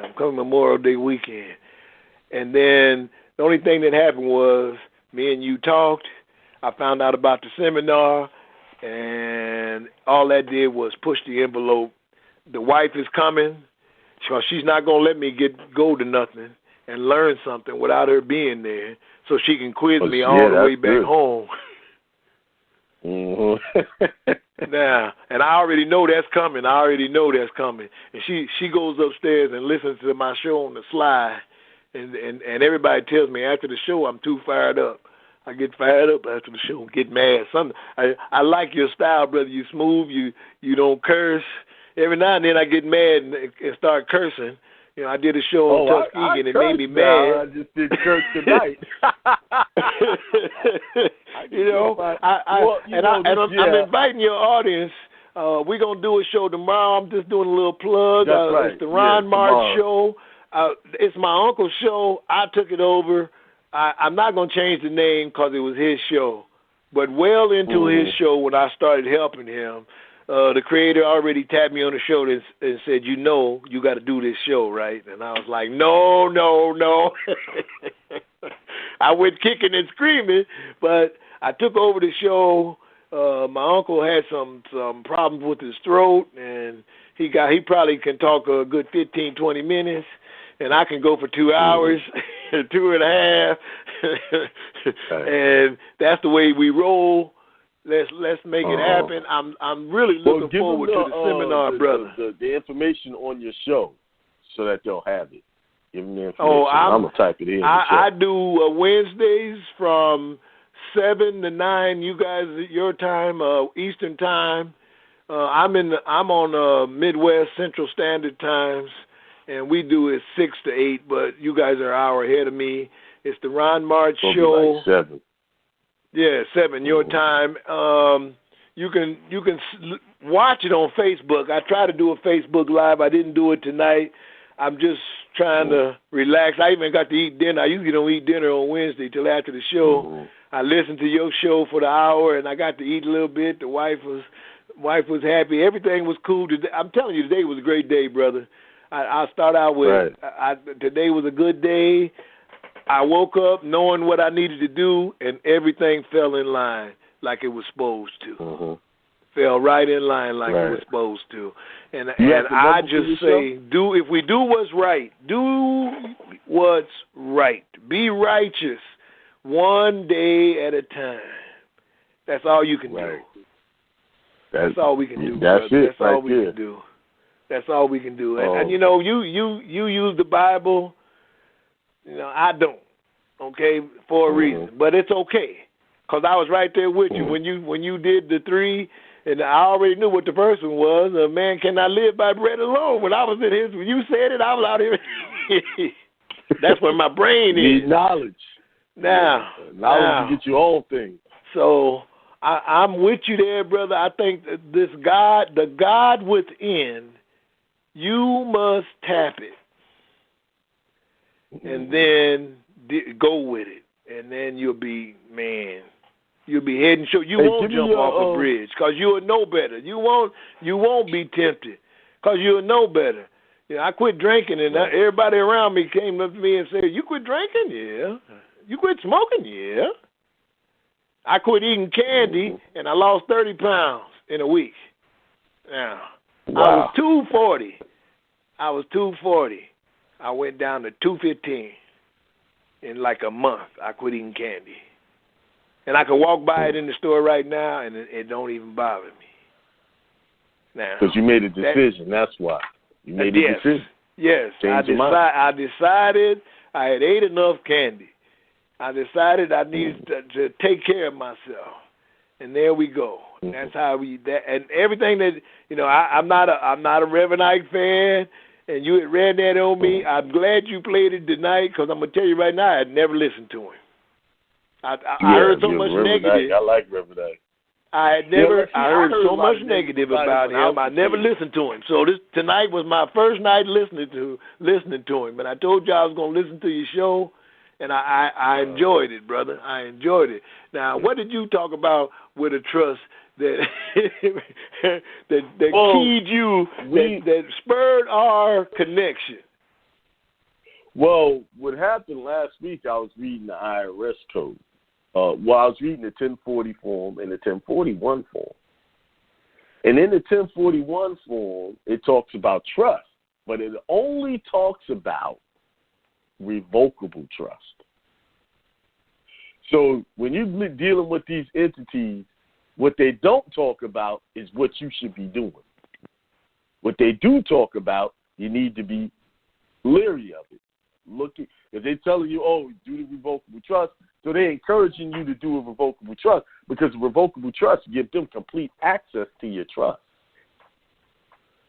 And then the only thing that happened was me and you talked. I found out about the seminar, and all that did was push the envelope. The wife is coming, so she's not going to let me go to nothing and learn something without her being there so she can quiz me all the way back home. Now, and I already know that's coming. And she goes upstairs and listens to my show on the slide, and everybody tells me after the show I'm too fired up. I get fired up after the show and get mad. I like your style, brother. You smooth. You don't curse. Every now and then I get mad and start cursing. You know, I did a show on Tuskegee and it made me mad. I just did curse tonight. I'm inviting your audience. We're going to do a show tomorrow. I'm just doing a little plug. It's the Ron March show. It's my uncle's show. I took it over. I'm not going to change the name because it was his show. But well into his show when I started helping him, the creator already tapped me on the shoulder and said, you got to do this show, right? And I was like, no. I went kicking and screaming, but I took over the show. My uncle had some problems with his throat, and he probably can talk a good 15, 20 minutes, and I can go for 2 hours, 2.5, and that's the way we roll. Let's make it happen. I'm really looking forward to the seminar, brother. The information on your show, so that they'll have it. Give them the information. I'm gonna type it in. I do Wednesdays from 7 to 9. You guys, your time, Eastern time. I'm on Midwest Central Standard Times, and we do it 6 to 8. But you guys are an hour ahead of me. It's the Ron March Show. Like 7. Yeah, 7 your time. You can watch it on Facebook. I try to do a Facebook Live. I didn't do it tonight. I'm just trying to relax. I even got to eat dinner. I usually don't eat dinner on Wednesday till after the show. I listened to your show for the hour, and I got to eat a little bit. The wife was happy. Everything was cool today. I'm telling you, today was a great day, brother. I'll start out with today was a good day. I woke up knowing what I needed to do, and everything fell in line like it was supposed to. Fell right in line like it was supposed to. And I just say, if we do what's right, do what's right. Be righteous one day at a time. That's all you can do. That's all we can do. That's brother. it. That's all we can do. That's all we can do. And you know, you use the Bible. You know, I don't. Okay, for a reason, but it's okay, cause I was right there with you when you did the 3, and I already knew what the first one was. A man cannot live by bread alone. When I was in his, when you said it, I was out here. That's where my brain is. Need knowledge. Now, knowledge to get your own thing. So I'm with you there, brother. I think that this God, the God within, you must tap it, and then go with it, and then you'll be head and shoulders. You won't jump off a bridge because you'll know better. You won't be tempted because you'll know better. You know, I quit drinking, and everybody around me came up to me and said, "You quit drinking? Yeah. You quit smoking? Yeah. I quit eating candy, and I lost 30 pounds in a week. Now, I was 240. I went down to 215 in like a month. I quit eating candy. And I can walk by it in the store right now, and it don't even bother me. Now, because you made a decision, that's why. You made a decision. Yes, I decided I had ate enough candy. I decided I needed to take care of myself, and there we go. That's how and everything that I'm not a Reverend Ike fan, and you had read that on me. I'm glad you played it tonight because I'm gonna tell you right now, I had never listened to him. I heard so much negative. I like Reverend Ike. I heard so much negative about him. I never listened to him. So tonight was my first night listening to him. And I told you I was gonna listen to your show. And I enjoyed it, brother. I enjoyed it. Now, what did you talk about with a trust that keyed you, that spurred our connection? Well, what happened last week, I was reading the IRS code. I was reading the 1040 form and the 1041 form. And in the 1041 form, it talks about trust, but it only talks about revocable trust. So when you're dealing with these entities, what they don't talk about is what you should be doing. What they do talk about, you need to be leery of it. If they're telling you, do the revocable trust, so they're encouraging you to do a revocable trust because the revocable trust gives them complete access to your trust.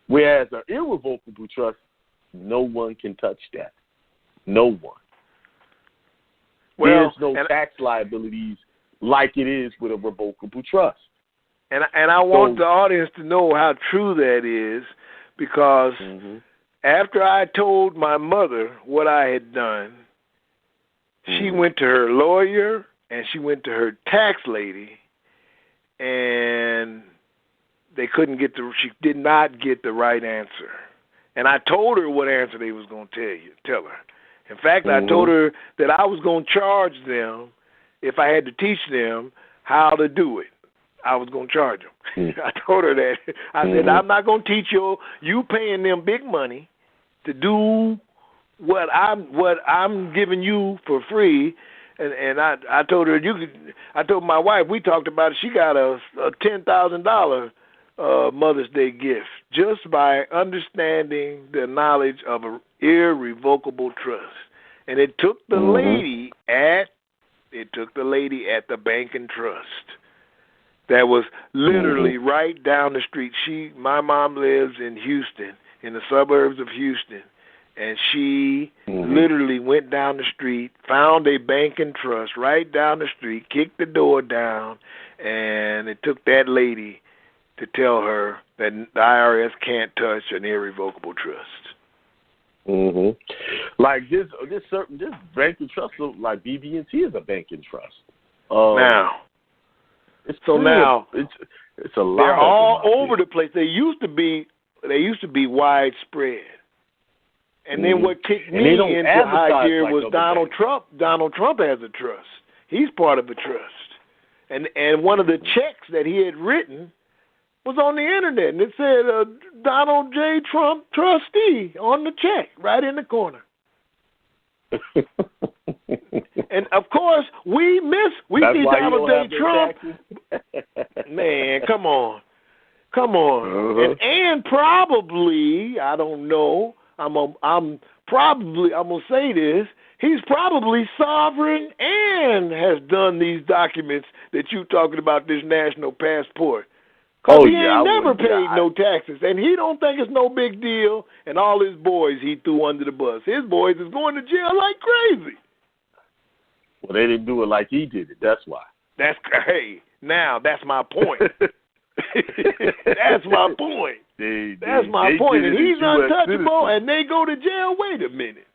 Whereas an irrevocable trust, no one can touch that. No one. There's no tax liabilities like it is with a revocable trust. And I want the audience to know how true that is because after I told my mother what I had done, she went to her lawyer and she went to her tax lady, and she did not get the right answer. And I told her what answer they was going to tell her. In fact, I told her that I was going to charge them if I had to teach them how to do it. I was going to charge them. I told her that. I said, I'm not going to teach you paying them big money to do what I'm giving you for free. And I told her I told my wife, we talked about it, she got a $10,000 Mother's Day gift just by understanding the knowledge of an irrevocable trust. And it took the lady it took the lady at the bank and trust that was literally right down the street. My mom lives in Houston, in the suburbs of Houston, and she literally went down the street, found a bank and trust right down the street, kicked the door down, and it took that lady to tell her that the IRS can't touch an irrevocable trust. Like this bank and trust, like BB&T is a bank and trust. It's a lot. They're all over the place. They used to be widespread. And then what kicked me into high gear was Donald Trump. Donald Trump has a trust. He's part of a trust. And one of the checks that he had written was on the internet, and it said Donald J. Trump trustee on the check right in the corner. And of course, we see Donald J. Trump. Man, come on. And probably, I don't know. I'm gonna say this. He's probably sovereign and has done these documents that you talking about, this national passport. Because he ain't never paid no taxes, and he don't think it's no big deal, and all his boys he threw under the bus. His boys is going to jail like crazy. Well, they didn't do it like he did it. That's why. That's my point. That's my point. That's my point. And he's untouchable, and they go to jail. Wait a minute.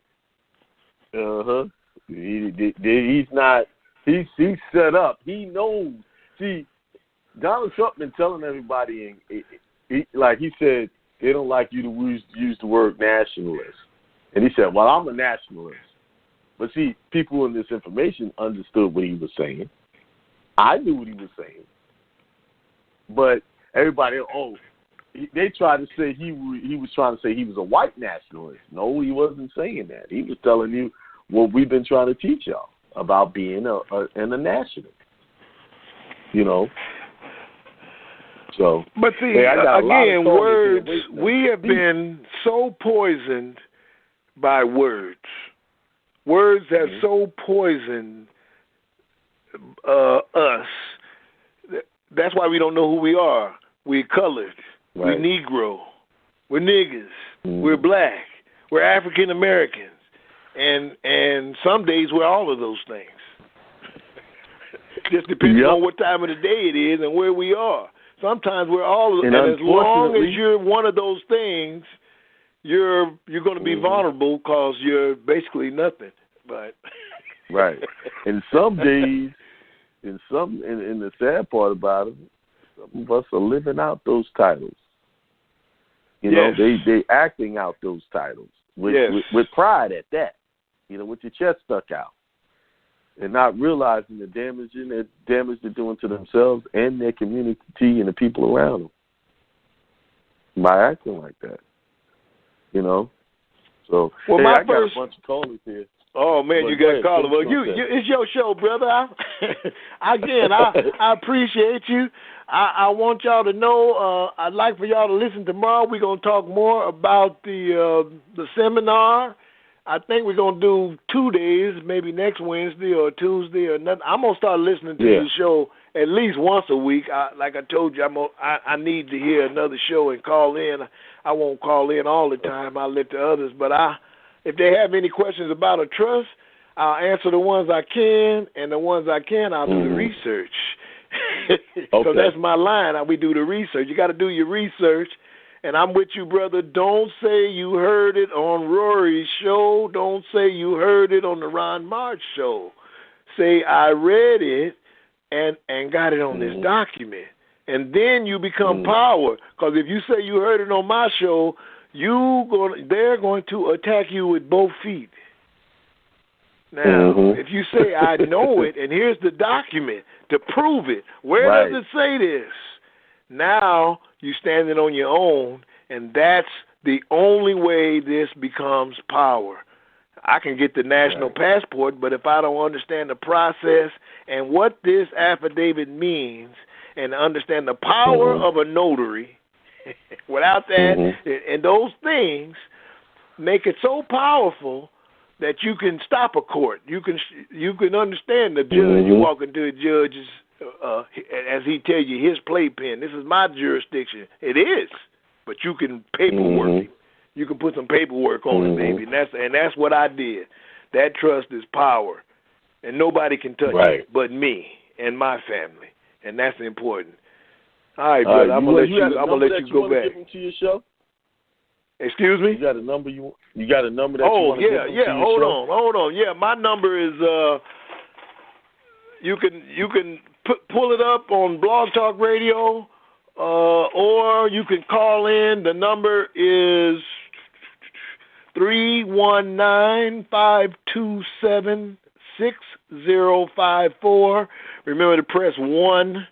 He's not. He's set up. He knows. See, Donald Trump been telling everybody, like he said, they don't like you to use the word nationalist. And he said, well, I'm a nationalist. But see, people in this information understood what he was saying. I knew what he was saying. But everybody, they tried to say he was trying to say he was a white nationalist. No, he wasn't saying that. He was telling you what we've been trying to teach y'all about being a national. You know? So, but see, again, words, we have been so poisoned by words. Words have so poisoned us. That's why we don't know who we are. We're colored. Right. We're Negro. We're niggas. We're black. We're African Americans. And some days we're all of those things. Just depending on what time of the day it is and where we are. Sometimes we're all, and as long as you're one of those things, you're going to be vulnerable because you're basically nothing. But right. And some days, and the sad part about it, some of us are living out those titles. You know, they acting out those titles with pride at that. You know, with your chest stuck out. And not realizing the damage they're doing to themselves and their community and the people around them by acting like that. You know? So, well, I got a bunch of callers here. Oh, man, you got callers. Well, it's your show, brother. I appreciate you. I want y'all to know I'd like for y'all to listen tomorrow. We're going to talk more about the seminar. I think we're going to do 2 days, maybe next Wednesday or Tuesday or nothing. I'm going to start listening to the show at least once a week. Like I told you, I need to hear another show and call in. I won't call in all the time. I'll let the others. But if they have any questions about a trust, I'll answer the ones I can, and the ones I can, I'll do the research. So that's my line. We do the research. You got to do your research. And I'm with you, brother. Don't say you heard it on Rory's show. Don't say you heard it on the Ron March show. Say, I read it and got it on this document. And then you become power. Because if you say you heard it on my show, they're going to attack you with both feet. Now, if you say, I know it, and here's the document to prove it, where does it say this? Now you're standing on your own, and that's the only way this becomes power. I can get the national passport, but if I don't understand the process and what this affidavit means and understand the power of a notary, without that, and those things make it so powerful that you can stop a court. You can understand the judge. You walk into a judge's as he tell you his playpen. This is my jurisdiction. It is, but you can paperwork it. You can put some paperwork on it, baby, and that's what I did. That trust is power, and nobody can touch it but me and my family, and that's important. All right, brother. I'm gonna let you go back. To your show? Excuse me? You got a number you got a number that you want to give to your show? Hold on. Yeah, my number is you can pull it up on Blog Talk Radio, or you can call in. The number is 319-527-6054. Remember to press 1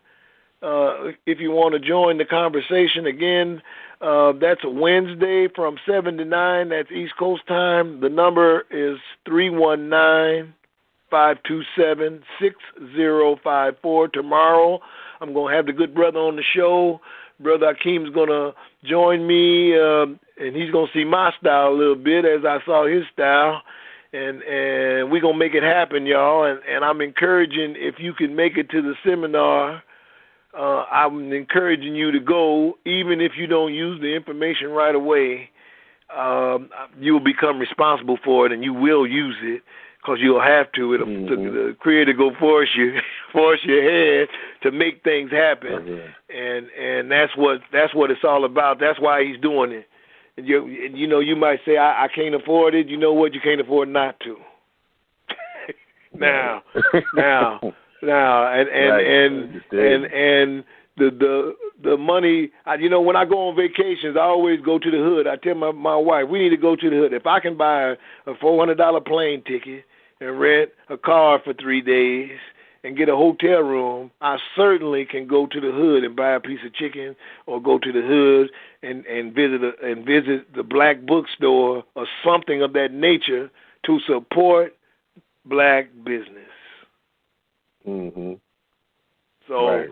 if you want to join the conversation. Again, that's a Wednesday from 7 to 9. That's East Coast time. The number is 319-527-6054. Tomorrow, I'm going to have the good brother on the show. Brother Akeem's going to join me, and he's going to see my style a little bit as I saw his style. And we're going to make it happen, y'all. And I'm encouraging, if you can make it to the seminar, I'm encouraging you to go, even if you don't use the information right away. You'll become responsible for it, and you will use it because you'll have to. The Creator go force your head to make things happen, and that's what it's all about. That's why He's doing it. And you might say, I can't afford it. You know what? You can't afford not to. Now, and the money. When I go on vacations, I always go to the hood. I tell my wife, we need to go to the hood. If I can buy a $400 plane ticket and rent a car for 3 days and get a hotel room, I certainly can go to the hood and buy a piece of chicken, or go to the hood and visit the black bookstore or something of that nature to support black business. So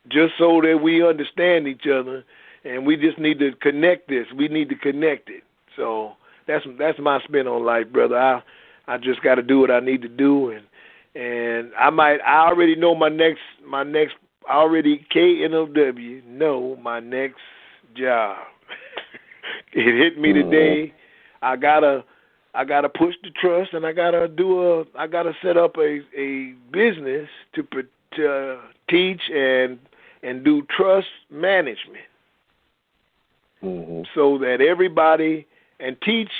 just so that we understand each other, and we just need to connect this. We need to connect it. So that's my spin on life, brother. I just got to do what I need to do, and I already know my next I already KNOW know my next job. It hit me today. I gotta push the trust, and I gotta set up a business to teach and do trust management, so that everybody, and teach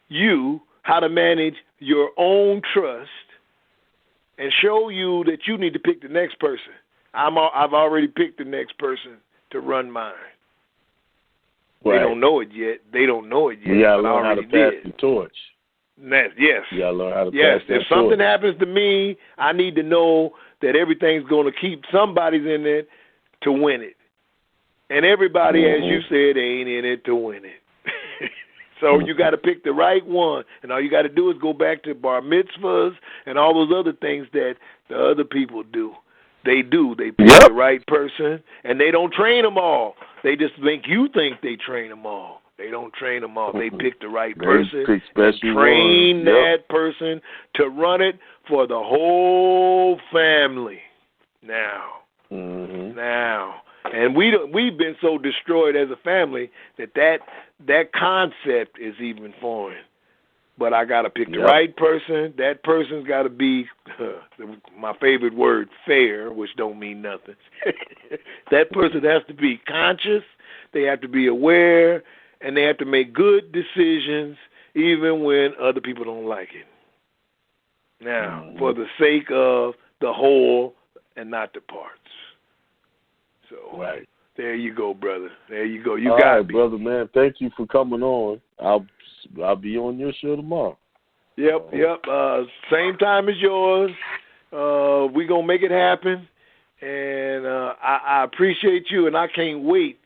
you how to manage your own trust, and show you that you need to pick the next person. I've already picked the next person to run mine. Right. They don't know it yet. You gotta learn how to pass the torch. Yes. You gotta learn how to pass the torch. If something happens to me, I need to know that everything's going to keep somebody's in it to win it. And everybody, as you said, ain't in it to win it. So you got to pick the right one. And all you got to do is go back to bar mitzvahs and all those other things that the other people do. They do. They pick the right person, and they don't train them all. They just make you think they train them all. They don't train them all. They pick the right person, train that person to run it for the whole family. Now, and we've been so destroyed as a family that concept is even foreign. But I got to pick the right person. That person's got to be, my favorite word, fair, which don't mean nothing. That person has to be conscious. They have to be aware, and they have to make good decisions even when other people don't like it. Now, for the sake of the whole and not the parts. So, there you go, brother. There you go. You got it, brother, man. Thank you for coming on. I'll be on your show tomorrow. Yep. Same time as yours. We're going to make it happen. And I appreciate you, and I can't wait.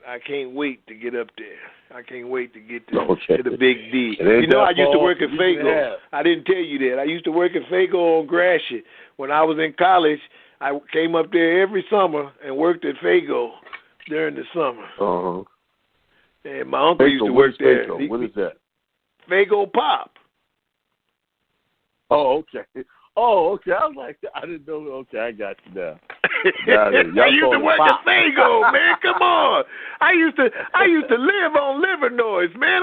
I get up there. I can't wait to get to the Big D. I used to work at Fago. I didn't tell you that. I used to work at Fago on Gratiot. When I was in college, I came up there every summer and worked at Fago during the summer. And my uncle used to work there. What is that? Fago Pop. Oh, okay. Oh, okay. I was like, I didn't know. Okay, I got you now. Got it. I used to work at Fago, man. Come on. I used to live on Livernois, man.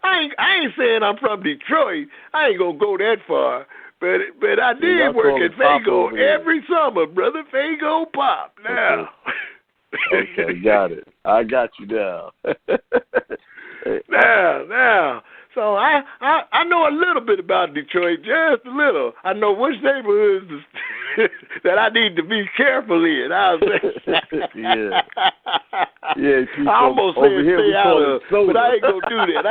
I ain't saying I'm from Detroit. I ain't gonna go that far. But I did work at Fago every summer, brother. Fago Pop. Now. Okay, got it. I got you now. Now. So I know a little bit about Detroit, just a little. I know which neighborhoods that I need to be careful in. I'll say. Yeah. I almost said stay out of, but I ain't gonna do that.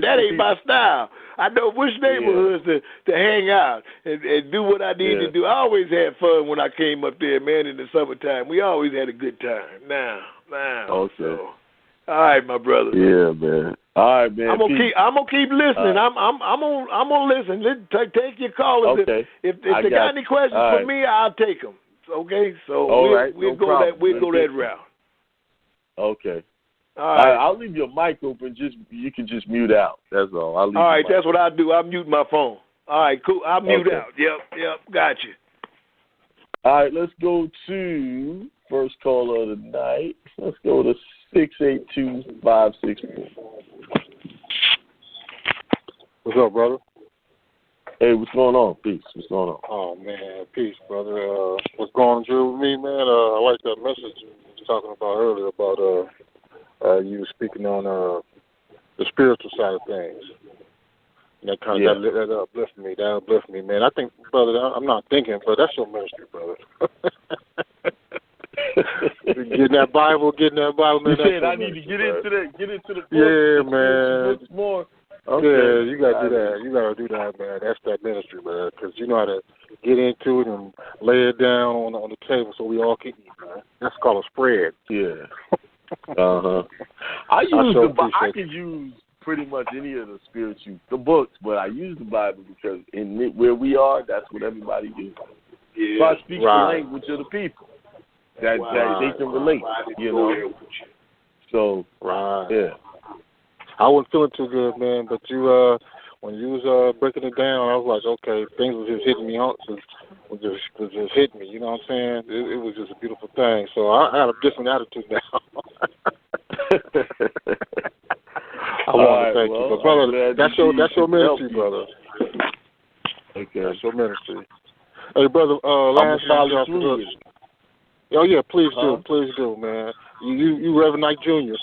That ain't my style. I know which neighborhoods to hang out and do what I need to do. I always had fun when I came up there, man. In the summertime, we always had a good time. Now. Okay. So, all right, my brother. Yeah, man. All right, man. I'm gonna keep listening. I'm gonna listen. Take your callers. Okay. If they got any questions for me, I'll take them. Okay. So we'll go that route. Okay. All right. I'll leave your mic open. You can just mute out. That's all. All right. That's what I do. I mute my phone. All right. Cool. I'll mute out. Yep. Got you. All right. Let's go to first caller of the night. Let's go to 682-564. What's up, brother? Hey, what's going on? Peace. What's going on? Oh, man, peace, brother. What's going on, Drew, with me, man? I like that message you were talking about earlier about you speaking on the spiritual side of things. That kind of that uplifted me. That uplifted me, man. I think, brother, I'm not thinking, but that's your ministry, brother. Getting that Bible, man. You said I need to get into the book. Yeah, man. More. Okay. Yeah, you got to do that. You got to do that, man. That's that ministry, man, because you know how to get into it and lay it down on the table so we all can eat, man. That's called a spread. Yeah. I can use pretty much any of the books, but I use the Bible because where we are, that's what everybody uses. Yeah. So I speak the language of the people that they can relate, you know. So, yeah. I wasn't feeling too good, man, but you, when you was breaking it down, I was like, okay, things was just hitting me, was just hitting me, you know what I'm saying? It was just a beautiful thing. So I got a different attitude now. I want to thank you, but brother, that's your ministry, brother. Okay, that's your ministry. Hey, brother, last thing. Oh yeah, please do, man. You Reverend Knight Jr.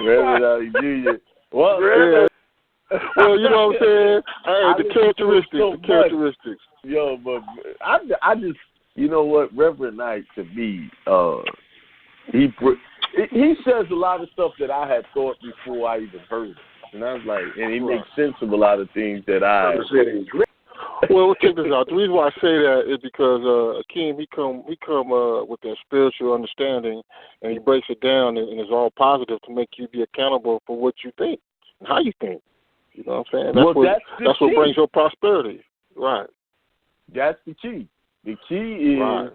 Reverend Jr. Well, you know what I'm saying? Hey, the characteristics. Yo, but I just, you know what, Reverend Knight to me, he says a lot of stuff that I had thought before I even heard it. And I was like, and he makes sense of a lot of things that I Well, check this out. The reason why I say that is because Akeem, he come with that spiritual understanding, and he breaks it down, and it's all positive to make you be accountable for what you think and how you think. You know what I'm saying? That's what brings your prosperity. Right. That's the key. The key is,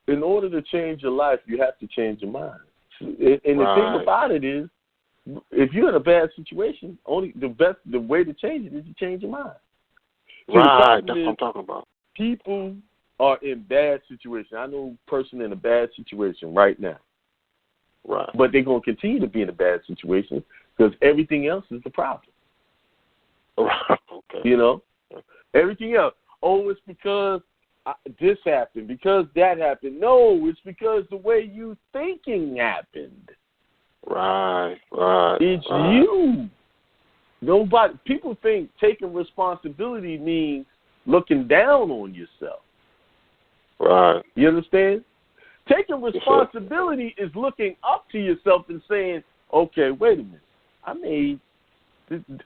in order to change your life, you have to change your mind. And the thing about it is, if you're in a bad situation, only the way to change it is to change your mind. So that's what I'm talking about. People are in bad situations. I know a person in a bad situation right now. Right. But they're going to continue to be in a bad situation because everything else is the problem. Okay. You know? Everything else. Oh, it's because this happened, because that happened. No, it's because the way you thinking happened. Right. It's you. People think taking responsibility means looking down on yourself. Right. You understand? Taking responsibility is looking up to yourself and saying, okay, wait a minute.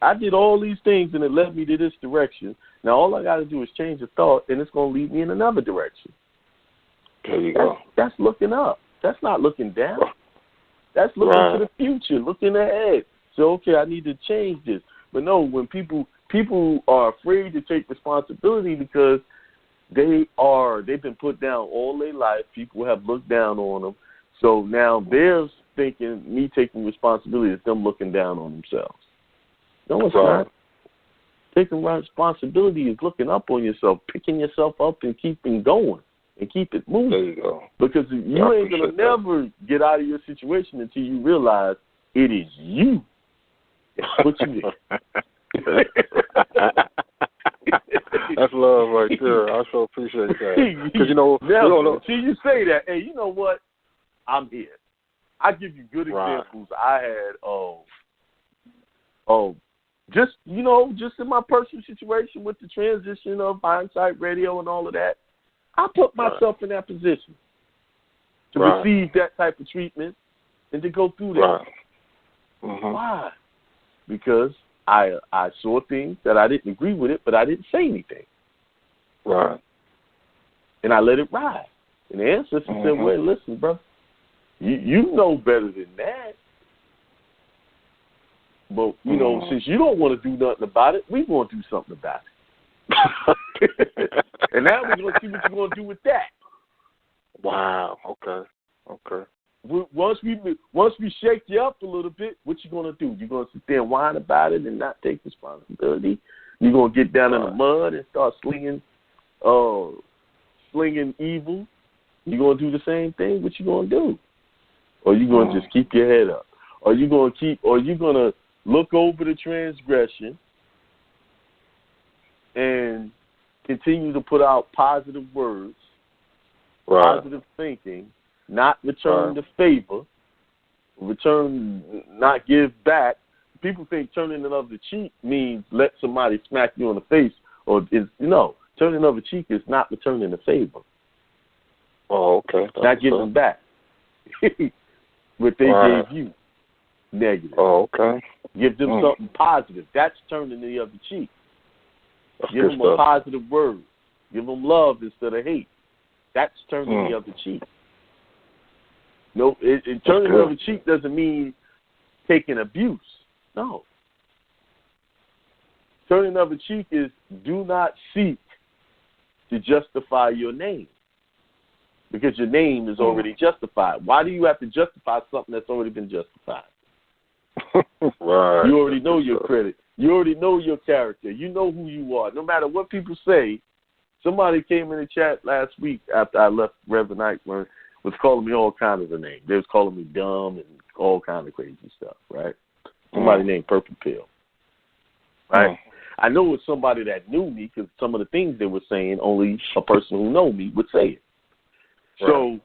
I did all these things and it led me to this direction. Now all I got to do is change a thought and it's going to lead me in another direction. There you go. That's looking up. That's not looking down. That's looking to the future, looking ahead. So, okay, I need to change this. But no, when people are afraid to take responsibility because they've been put down all their life. People have looked down on them. So now they're thinking me taking responsibility is them looking down on themselves. No, it's not. Taking responsibility is looking up on yourself, picking yourself up and keeping going and keep it moving. There you go. Because you ain't going to never get out of your situation until you realize it is you that put you in. That's love right there. I so appreciate that. Because, you know, see, you say that, hey, you know what? I'm here. I give you good examples. I had, just in my personal situation with the transition of Hindsight Radio and all of that, I put myself in that position to receive that type of treatment and to go through that. Right. Mm-hmm. Why? Because I saw things that I didn't agree with it, but I didn't say anything. Right. And I let it ride. And the ancestor said, well, listen, bro, you know better than that. But, you know, since you don't want to do nothing about it, we're going to do something about it. And now we're going to see what you're going to do with that. Wow. Okay. Once we shake you up a little bit, what you going to do? You're going to sit there and whine about it and not take responsibility? You're going to get down in the mud and start slinging evil? You're going to do the same thing? What you going to do? Or you going to just keep your head up? Or you going to look over the transgression and continue to put out positive words, positive thinking, not return the favor, not give back. People think turning another cheek means let somebody smack you on the face, turning another cheek is not returning the favor. Oh, okay. Not giving back what they gave you. Negative. Oh, okay. Give them something positive. That's turning the other cheek. Give them a positive word. Give them love instead of hate. That's turning the other cheek. No, turning the other cheek doesn't mean taking abuse. No. Turning the other cheek is do not seek to justify your name. Because your name is already justified. Why do you have to justify something that's already been justified? Right. You already know your credit. You already know your character. You know who you are. No matter what people say, somebody came in the chat last week after I left Reverend Eichmann, was calling me all kinds of names. They was calling me dumb and all kinds of crazy stuff, right? Somebody named Purple Pill, right? I know it was somebody that knew me because some of the things they were saying, only a person who know me would say it. So,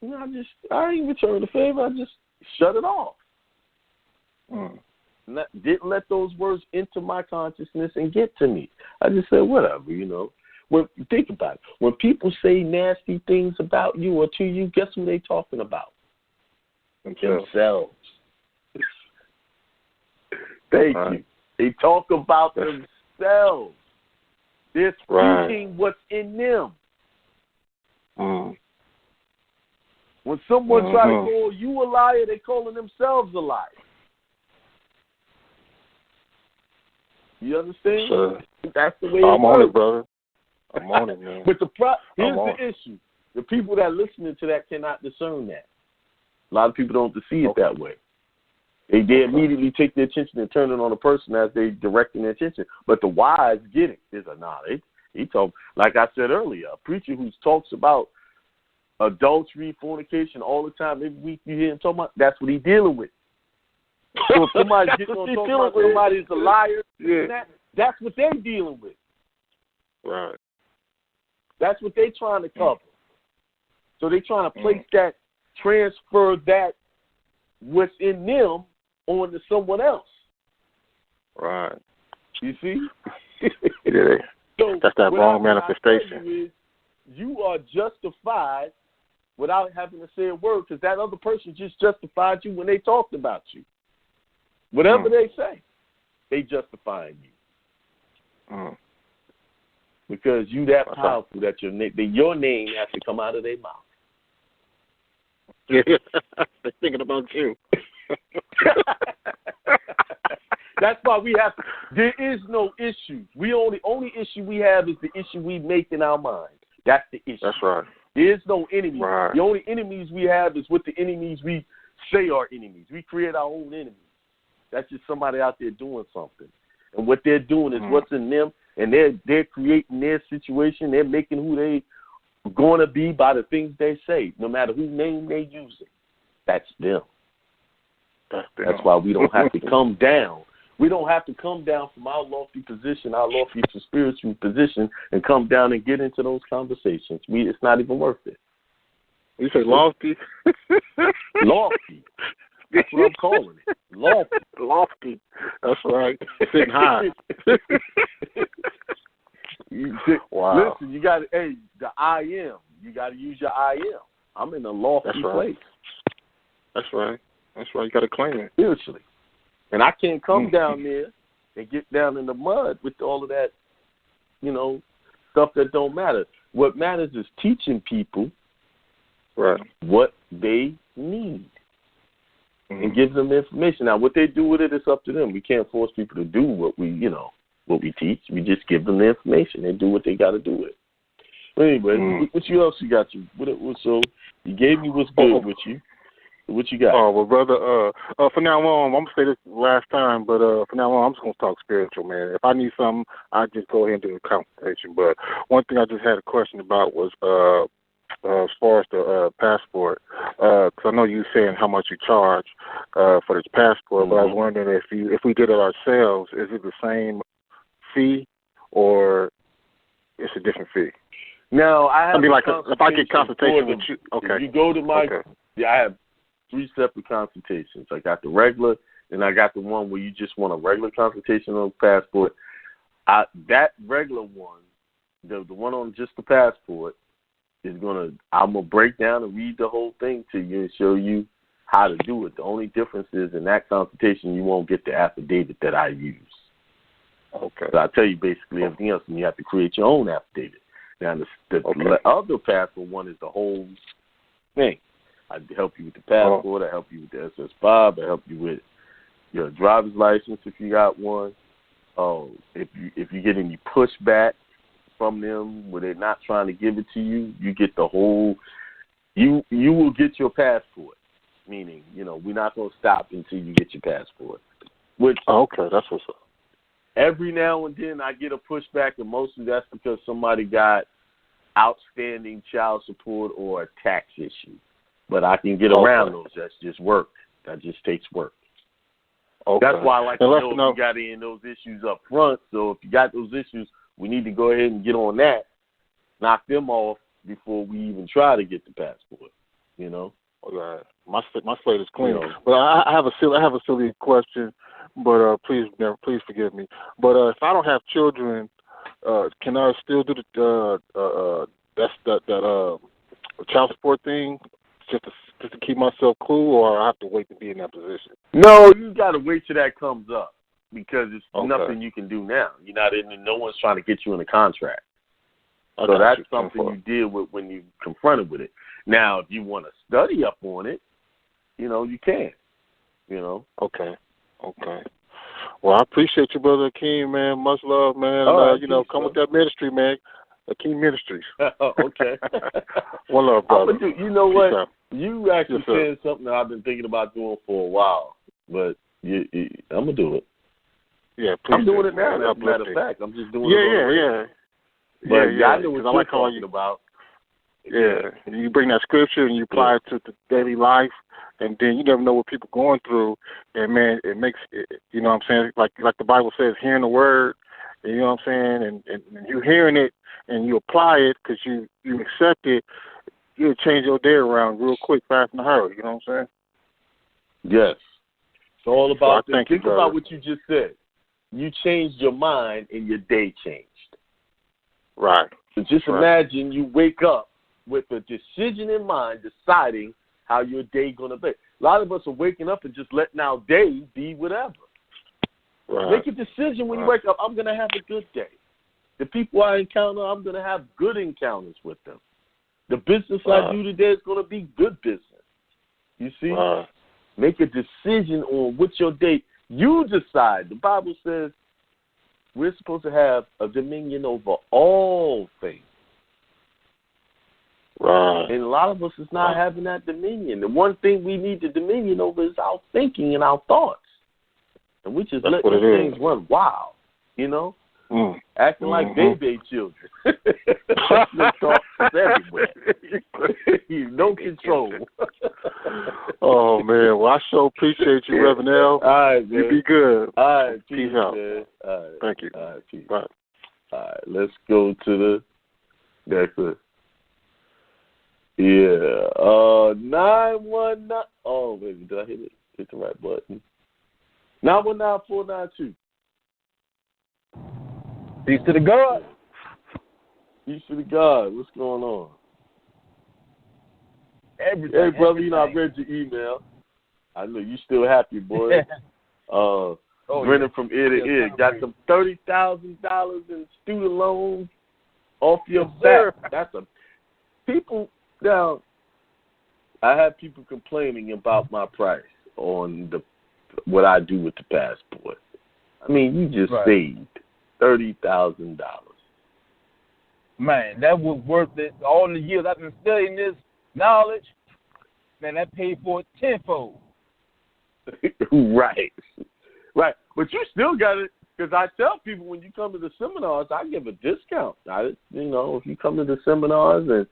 I didn't return the favor. I just shut it off. Didn't let those words enter my consciousness and get to me. I just said, whatever, When, think about it. When people say nasty things about you or to you, guess who they talking about? Themselves. Thank you. They talk about themselves. They're speaking what's in them. When someone tries to call you a liar, they're calling themselves a liar. You understand? Sure. That's the way I'm it works. on it, brother. I'm on it, man. But here's the issue. The people that are listening to that cannot discern that. A lot of people don't see it that way. They immediately take their attention and turn it on the person as they directing their attention. But the wise get it. It's he talk, like I said earlier, a preacher who talks about adultery, fornication all the time, every week you hear him talking about, that's what he's dealing with. So if somebody's getting on talking about somebody's a liar, that's what they're dealing with. Right. That's what they're trying to cover. So they're trying to place that, transfer that, what's in them, onto someone else. Right. You see? So that's that wrong manifestation. You are justified without having to say a word because that other person just justified you when they talked about you. Whatever they say, they justifying you. Because you that powerful that your name has to come out of their mouth. Yeah, they're thinking about you. That's why we have. There is no issue. Only issue we have is the issue we make in our mind. That's the issue. That's right. There is no enemy. Right. The only enemies we have is with the enemies we say are enemies. We create our own enemies. That's just somebody out there doing something. And what they're doing is what's in them, and they're creating their situation. They're making who they going to be by the things they say, no matter whose name they're using. That's them. That's why we don't have to come down. We don't have to come down from our lofty position, our lofty spiritual position, and come down and get into those conversations. It's not even worth it. You say lofty? Lofty. That's what I'm calling it. Lofty. Lofty. That's right. Sitting high. Wow. Listen, you got to, the I am. You got to use your I am. I'm in a lofty place. That's right. That's right. You got to claim it. Spiritually. And I can't come down there and get down in the mud with all of that, stuff that don't matter. What matters is teaching people what they need and give them information. Now, what they do with it is up to them. We can't force people to do what we teach. We just give them the information and do what they got to do with it. But anyway, what else you got? So you gave me what's good with you. What you got? Oh, well, brother, for now on, I'm going to say this last time, but for now on, I'm just going to talk spiritual, man. If I need something, I just go ahead and do the consultation. But one thing I just had a question about was as far as the passport, because I know you saying how much you charge for this passport, but I was wondering if we did it ourselves, is it the same fee or it's a different fee? No, I like if I get consultation with you, okay. If you go to my, I have 3 separate consultations. I got the regular, and I got the one where you just want a regular consultation on the passport. That regular one, the one on just the passport, I'm gonna break down and read the whole thing to you and show you how to do it. The only difference is in that consultation you won't get the affidavit that I use. Okay. So I'll tell you basically everything else, and you have to create your own affidavit. Now the other passport one is the whole thing. I help you with the passport. I help you with the SS5. I help you with your driver's license if you got one. If you get any pushback from them where they're not trying to give it to you, you get the whole. You will get your passport. Meaning, we're not going to stop until you get your passport. Which that's what's up. Every now and then I get a pushback, and mostly that's because somebody got outstanding child support or a tax issue. But I can get around those. That's just work. That just takes work. Okay. That's why I like to know if you got any of those issues up front. So if you got those issues, we need to go ahead and get on that, knock them off before we even try to get the passport. Okay. My slate is clean. But I have a silly question. But please forgive me. But if I don't have children, can I still do the child support thing? Just to keep myself cool, or I have to wait to be in that position? No, you got to wait till that comes up because it's nothing you can do now. You're not in. No one's trying to get you in a contract. So that's something you deal with when you're confronted with it. Now, if you want to study up on it, you can. Okay. Well, I appreciate you, Brother Akeem, man. Much love, man. Come with that ministry, man. Akeem Ministries. Okay. One love, brother. You know what? You actually said something that I've been thinking about doing for a while, but I'm going to do it. Yeah, please. I'm doing it now, as a matter of fact. I'm just doing it. Yeah. But I know what you're talking about. Yeah. You bring that scripture and you apply it to the daily life, and then you never know what people are going through. And, man, it makes it, you know what I'm saying? Like the Bible says, hearing the word, you know what I'm saying? And you hearing it and you apply it because you accept it, you'll change your day around real quick, fast and hurry. You know what I'm saying? Yes. It's all about think about what you just said. You changed your mind and your day changed. Right. So just imagine you wake up with a decision in mind, deciding how your day going to be. A lot of us are waking up and just letting our day be whatever. Right. Make a decision when you wake up, I'm going to have a good day. The people I encounter, I'm going to have good encounters with them. The business I do today is going to be good business. You see? Make a decision on what your day, You decide. The Bible says we're supposed to have a dominion over all things. Right. And a lot of us is not having that dominion. The one thing we need the dominion over is our thinking and our thoughts. And we just let those things run wild, you know? Acting like baby children. The thoughts is everywhere. No control. Oh, man. Well, I sure appreciate you, Reverend L. All right, man. You be good. All right, peace out. Man. All right. Thank you. All right, peace. Bye. All right, let's go to the next one. Yeah. 919. Oh, wait, did I hit it? Hit the right button. 919-492. Peace to the God. Peace to the God. What's going on? Everything. Hey, brother, you know, I read your email. I know you still happy, boy. Grinning from ear to ear. Got some $30,000 in student loans off your back. That's a people. Now, I have people complaining about my price on what I do with the passport. I mean, you just saved $30,000. Man, that was worth it. All the years I've been studying this knowledge, man, that paid for it tenfold. Right. But you still got it, because I tell people when you come to the seminars, I give a discount. If you come to the seminars and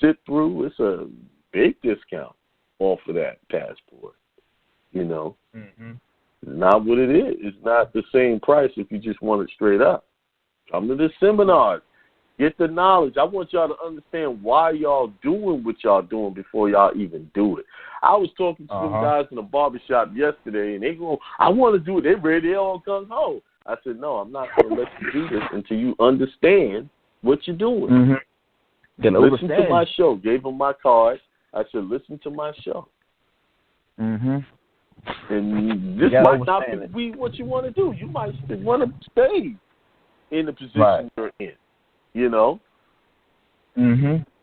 sit through, it's a big discount off of that passport. It's not what it is. It's not the same price if you just want it straight up. Come to the seminars. Get the knowledge. I want y'all to understand why y'all doing what y'all doing before y'all even do it. I was talking to some guys in a barbershop yesterday, and they go, I want to do it. They ready, they all gung-ho. I said, no, I'm not going to let you do this until you understand what you're doing. Listen to my show. Gave them my card. I said, listen to my show. And this might not be what you want to do. You might still want to stay in the position you're in,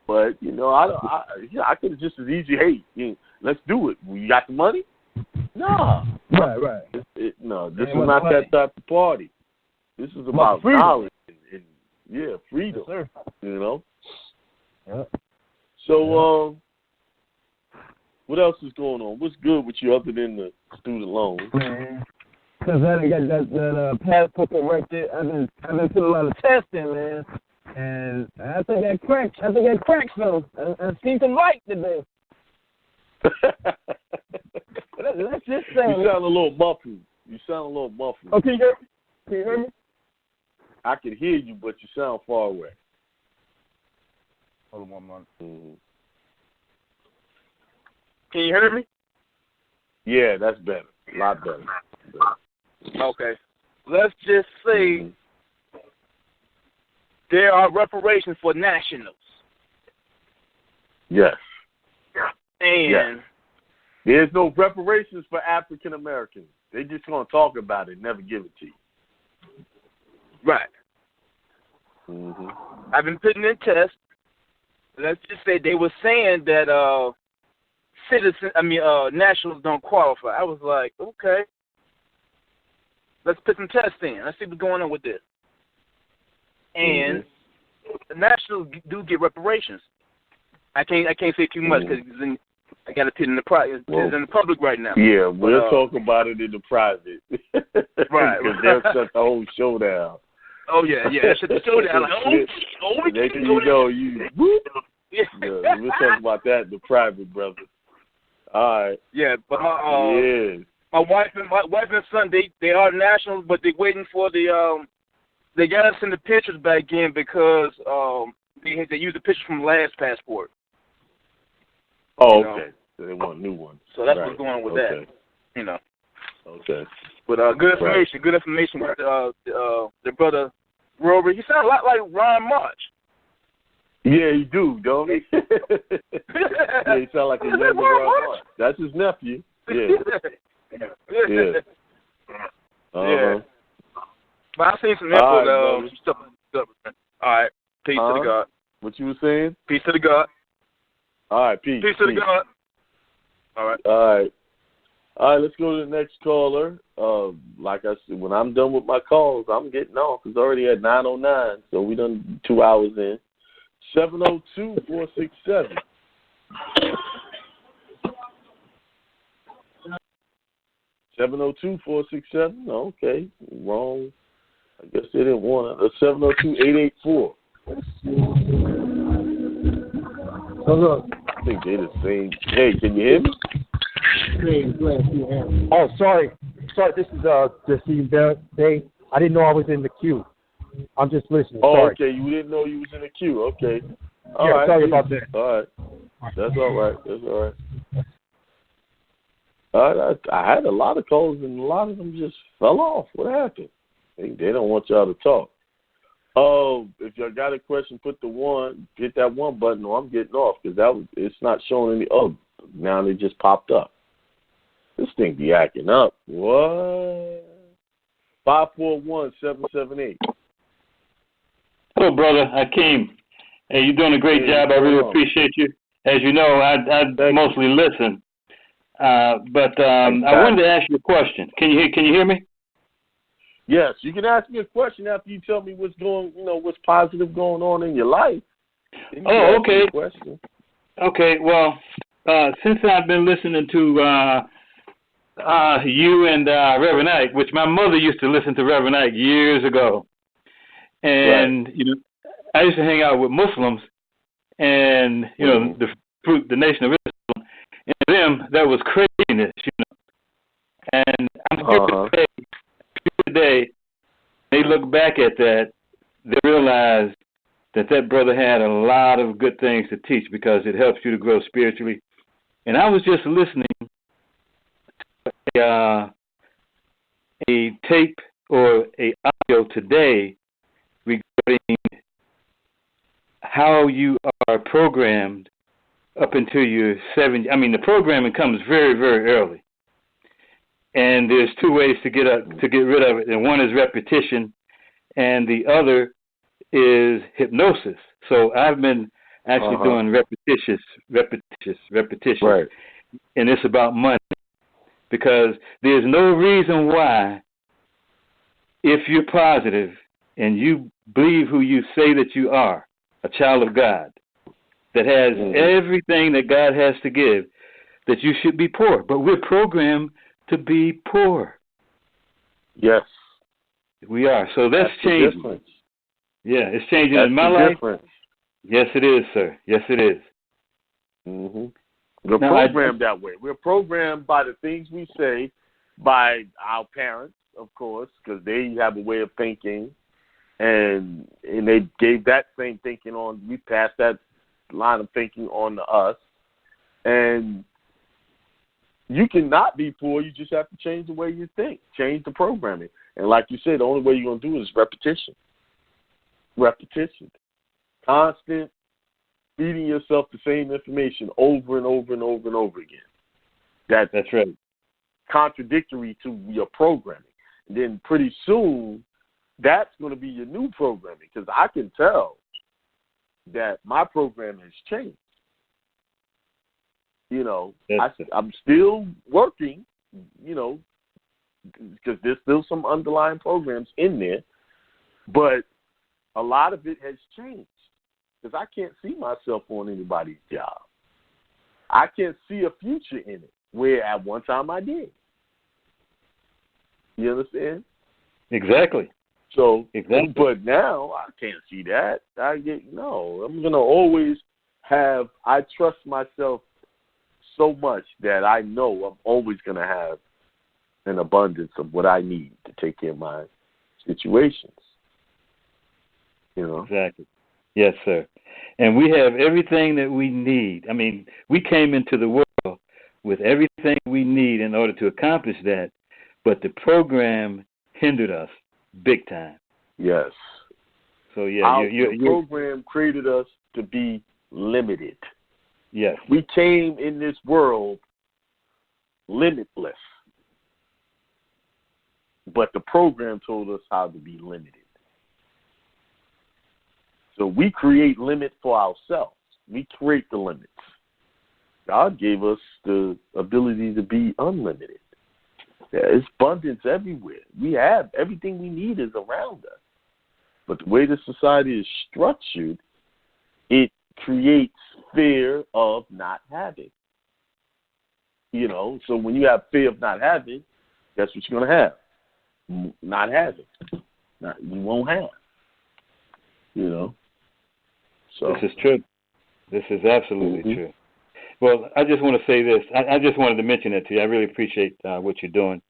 But, I could have just as easy, hey, let's do it. You got the money? No. Right. No, this is not that type of party. This is about knowledge and freedom, Yep. So, what else is going on? What's good with you other than the student loans? Because I got that passport corrected. I've been putting a lot of tests in, man. And I think I cracked some. I've seen some light today. Let's just say. You sound a little muffled. Oh, can you hear me? I can hear you, but you sound far away. Hold on 1 moment. Can you hear me? Yeah, that's better. A lot better. Okay. Let's just say there are reparations for nationals. Yes. And there's no reparations for African Americans. They just going to talk about it, never give it to you. Right. I've been putting in tests. Let's just say they were saying that nationals don't qualify. I was like, okay, let's put some tests in. Let's see what's going on with this. And the nationals do get reparations. I can't say too much because I got to put it in it's in the public right now. Yeah, we'll talk about it in the private. Right. Because they'll shut the whole show down. Oh yeah, shut the show down. We'll talk about that in the private, brother. All right. Yeah, but my wife and son, they are nationals, but they're waiting for they got to send the pictures back in because they used the picture from last passport. Oh, okay. So they want new ones. So that's what's going on with that. Okay. But good information. Good information with the brother Rover. He sounds a lot like Ron March. Yeah, he do, don't he? Yeah, he sounds like a younger Ron March. That's his nephew. Yeah. Yeah. But I've seen some info, some stuff. All right. Peace to the God. What you were saying? Peace to the God. All right, peace. Peace to the God. All right. All right. All right, let's go to the next caller. Like I said, when I'm done with my calls, I'm getting off. It's already at 9:09, so we done 2 hours in. 702-467. 702-467. Okay, wrong. I guess they didn't want it. 702-884. Hello. I think they're the same. Hey, can you hear me? Oh, sorry. This is Steve Day. I didn't know I was in the queue. I'm just listening. Oh, sorry. okay. You didn't know you was in the queue. Okay. All yeah, right. sorry about that. All right. That's all right. All right. I had a lot of calls, and a lot of them just fell off. What happened? They don't want y'all to talk. Oh, if y'all got a question, hit that one button, or I'm getting off, because it's not showing any. Oh, now they just popped up. This thing be acting up. What? 541-778. Hello, brother Hakeem. Hey, you're doing a great job. I really appreciate you. As you know, I mostly listen. But I wanted to ask you a question. Can you hear me? Yes, you can ask me a question after you tell me what's positive going on in your life. Oh, okay. Okay, well, since I've been listening to you and Reverend Ike, which my mother used to listen to Reverend Ike years ago, and I used to hang out with Muslims, and the Nation of Islam, and them that was craziness, And I'm here to say today, they look back at that, they realize that brother had a lot of good things to teach because it helps you to grow spiritually. And I was just listening to a tape or a audio today regarding how you are programmed up until you're 70. I mean, the programming comes very, very early. And there's two ways to get rid of it. And one is repetition, and the other is hypnosis. So I've been actually doing repetition. Right. And it's about money. Because there's no reason why, if you're positive and you believe who you say that you are, a child of God, that has everything that God has to give, that you should be poor. But we're programmed to be poor. Yes. We are. So that's changing. Difference. Yeah, it's changing That's in my the life. Difference. Yes, it is, sir. Yes, it is. Mm-hmm. We're programmed that way. We're programmed by the things we say, by our parents, of course, because they have a way of thinking, and they gave that same thinking on. We passed that line of thinking on to us, and you cannot be poor. You just have to change the way you think, change the programming. And like you said, the only way you're going to do it is repetition. Repetition. Constant feeding yourself the same information over and over and over and over again. That's right. Contradictory to your programming. And then pretty soon, that's going to be your new programming, because I can tell that my program has changed. I'm still working, because there's still some underlying programs in there, but a lot of it has changed, because I can't see myself on anybody's job. I can't see a future in it, where at one time I did. You understand? Exactly. So, but now I can't see that. I'm going to always I trust myself so much that I know I'm always going to have an abundance of what I need to take care of my situations. Exactly. Yes, sir. And we have everything that we need. I mean, we came into the world with everything we need in order to accomplish that, but the program hindered us big time. Yes. So, yeah. The program created us to be limited. Yes. We came in this world limitless, but the program told us how to be limited. So we create limits for ourselves. We create the limits. God gave us the ability to be unlimited. There's abundance everywhere. We have everything we need is around us. But the way the society is structured, it creates fear of not having. You know, so when you have fear of not having, that's what you're going to have. Not having. You won't have. You know. So this is true. This is absolutely true. Well, I just want to say this. I just wanted to mention that to you. I really appreciate what you're doing.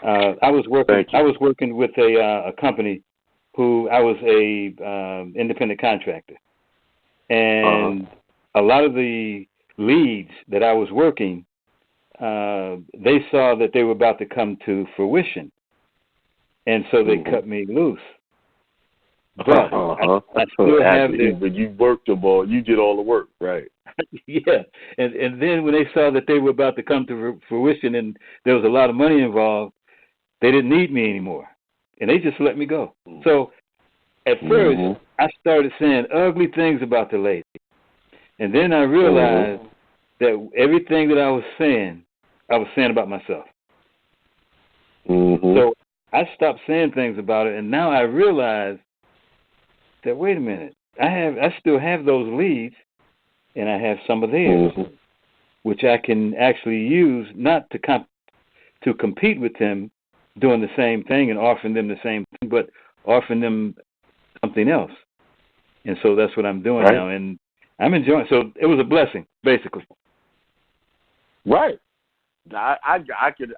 I was working with a company who I was a independent contractor, and a lot of the leads that I was working, they saw that they were about to come to fruition, and so they cut me loose. But I still have but you worked them all. You did all the work, right? Yeah, and then when they saw that they were about to come to fruition and there was a lot of money involved, they didn't need me anymore, and they just let me go. So at first, I started saying ugly things about the lady, and then I realized that everything that I was saying about myself. So I stopped saying things about it, and now I realize that, wait a minute, I still have those leads, and I have some of theirs, which I can actually use not to compete with them doing the same thing and offering them the same thing, but offering them something else. And so that's what I'm doing now, and I'm enjoying. So it was a blessing, basically. Right. I could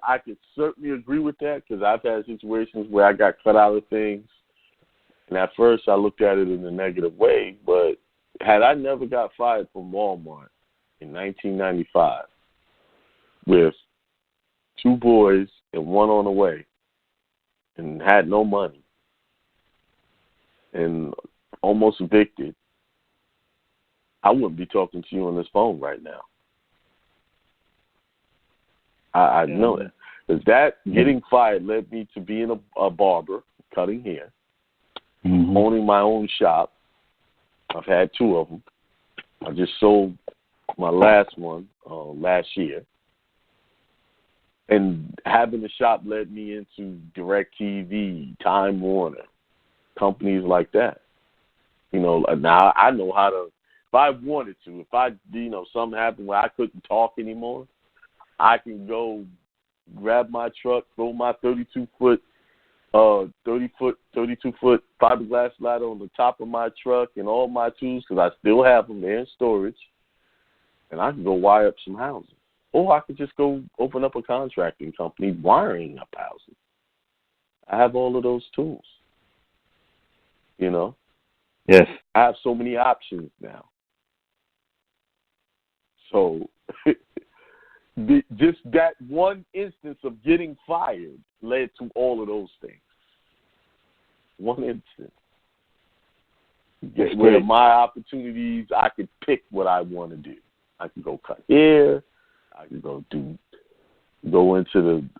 certainly agree with that, because I've had situations where I got cut out of things. And at first, I looked at it in a negative way, but had I never got fired from Walmart in 1995 with 2 boys and 1 on the way and had no money and almost evicted, I wouldn't be talking to you on this phone right now. I know that. Because that getting fired led me to being a barber, cutting hair, owning my own shop. I've had 2 of them. I just sold my last one last year. And having the shop led me into DirecTV, Time Warner, companies like that. You know, now I know how to, if I wanted to, if something happened where I couldn't talk anymore, I can go grab my truck, throw my 32-foot fiberglass ladder on the top of my truck and all my tools, because I still have them there in storage, and I can go wire up some houses. Or I could just go open up a contracting company wiring up houses. I have all of those tools. You know? Yes. I have so many options now. So just that one instance of getting fired led to all of those things. One instance. Where my opportunities, I could pick what I want to do. I could go cut hair. I could go into the